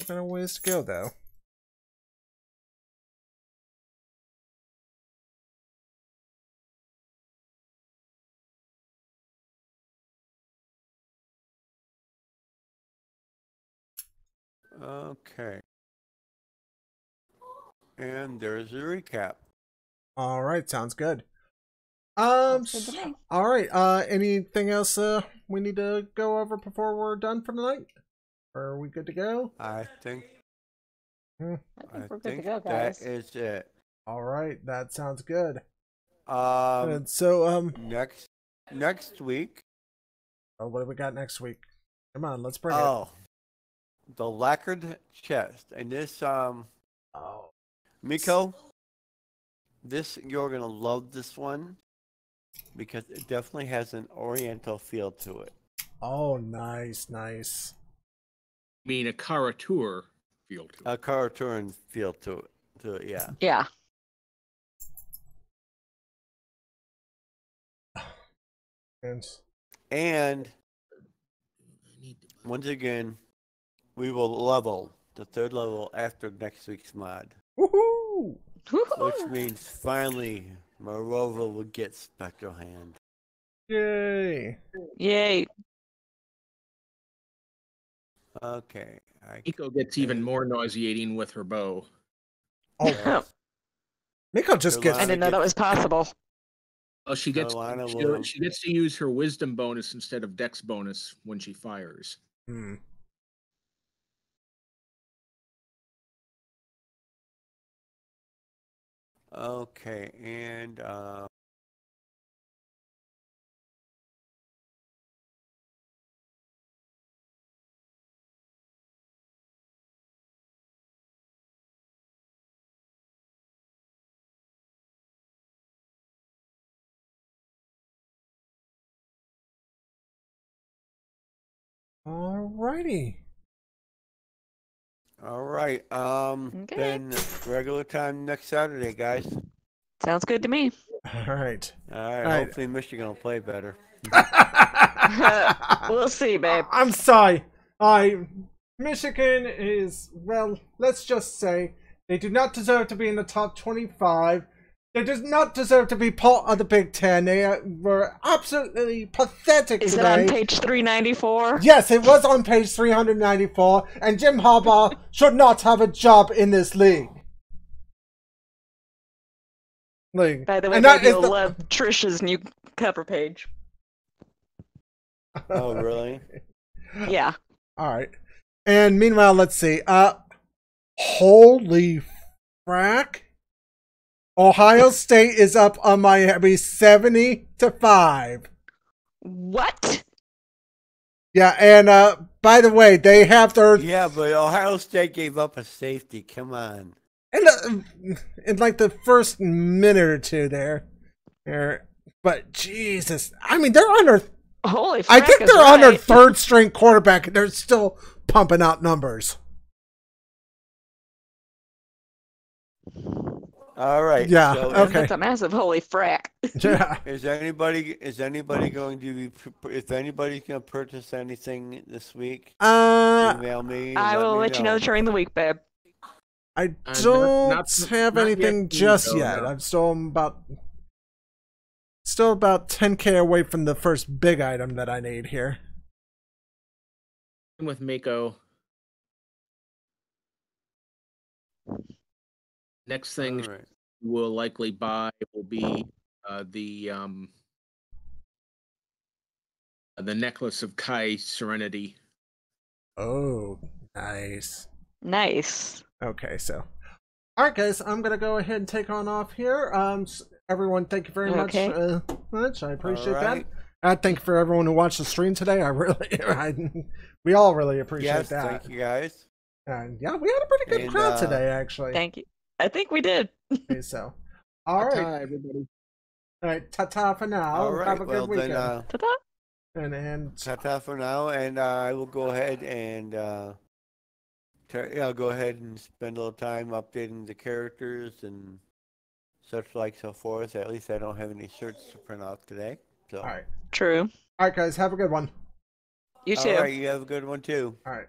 S1: Got a ways to go though.
S2: Okay. And there's a recap.
S1: All right, sounds good.
S3: Sounds good to me.
S1: All right. Anything else we need to go over before we're done for the night? Or are we good to go?
S2: I think
S3: I think we're good to go, guys.
S2: that is it.
S1: All right, that sounds good.
S2: Um,
S1: And so
S2: next week.
S1: oh, what do we got next week? Come on, let's bring it.
S2: Oh, the lacquered chest, and this
S1: Oh,
S2: Miko, you're gonna love this one because it definitely has an Oriental feel to it.
S1: oh, nice, nice.
S4: I mean, a Karatur feel to it.
S2: A Karaturan feel to it, yeah.
S3: Yeah.
S1: And
S2: And once again, we will level the 3rd level after next week's mod,
S1: woohoo!
S2: which means finally Morova will get Spectral Hand.
S1: Yay!
S3: Yay.
S2: Okay.
S4: Miko gets even more nauseating with her bow.
S1: Oh, Miko just
S2: I
S1: gets.
S3: I didn't know that was possible.
S4: Oh, she gets
S2: Carolina
S4: she,
S2: will-
S4: she gets to use her wisdom bonus instead of dex bonus when she fires.
S1: Hmm.
S2: Okay, and
S1: Alrighty.
S2: all right.
S3: Okay.
S2: Then regular time next Saturday, guys.
S3: Sounds good to me.
S1: All right.
S2: All right.
S1: Right.
S2: Hopefully Michigan will play better.
S3: We'll see, babe.
S1: I'm sorry. Michigan is, well, let's just say they do not deserve to be in the top 25. They do not deserve to be part of the Big Ten. They were absolutely pathetic
S3: Is it
S1: today.
S3: on page 394?
S1: Yes, it was on page 394, and Jim Harbaugh should not have a job in this league.
S3: By the way,
S1: And that
S3: babe,
S1: is
S3: you'll
S1: the-
S3: love Trisha's new cover page.
S2: Oh, really?
S3: Yeah.
S1: All right. And meanwhile, let's see. Holy frack. Ohio State is up on Miami 70-5.
S3: What?
S1: Yeah, and by the way, they have their
S2: Yeah, but Ohio State gave up a safety. Come on.
S1: in like the first minute or two there. But Jesus, I mean, they're on their
S3: Holy
S1: I
S3: frack
S1: think
S3: is
S1: they're on their
S3: right.
S1: 3rd string quarterback, and they're still pumping out numbers.
S2: All right.
S1: Yeah,
S2: So
S1: okay.
S3: That's a massive holy frack.
S1: Yeah.
S2: Is anybody going to be? If anybody's going to purchase anything this week, email me. and
S3: I will
S2: me
S3: let you know during the week, babe.
S1: I
S4: not-
S1: don't
S4: not-
S1: have
S4: not
S1: anything
S4: yet,
S1: just
S4: no,
S1: yet.
S4: no.
S1: I'm still about 10K away from the first big item that I need here.
S4: With Mako. Next thing
S2: All right.
S4: we'll likely buy will be the necklace of Kai Serenity.
S1: Oh, nice.
S3: Nice.
S1: Okay, so. All right, guys, I'm gonna go ahead and take on off here. Everyone, thank you very
S3: Okay.
S1: much. I appreciate
S2: All right.
S1: that. Thank you for everyone who watched the stream today. We all really appreciate
S2: Yes,
S1: that.
S2: thank you guys.
S1: And yeah, we had a pretty good
S2: And,
S1: crowd today, actually.
S3: Thank you. I think we did.
S1: Okay, so, all right,
S4: Ta-ta, everybody.
S1: all right, ta-ta for now.
S2: All right.
S1: Have a
S2: Well,
S1: good weekend.
S3: Ta-ta.
S1: And
S2: ta-ta for now, and I will go ahead and I'll go ahead and spend a little time updating the characters and such like so forth. At least I don't have any shirts to print off today. So.
S1: all right,
S3: True.
S1: all right, guys, have a good one.
S3: You too.
S2: All right. You have a good one too.
S1: All right.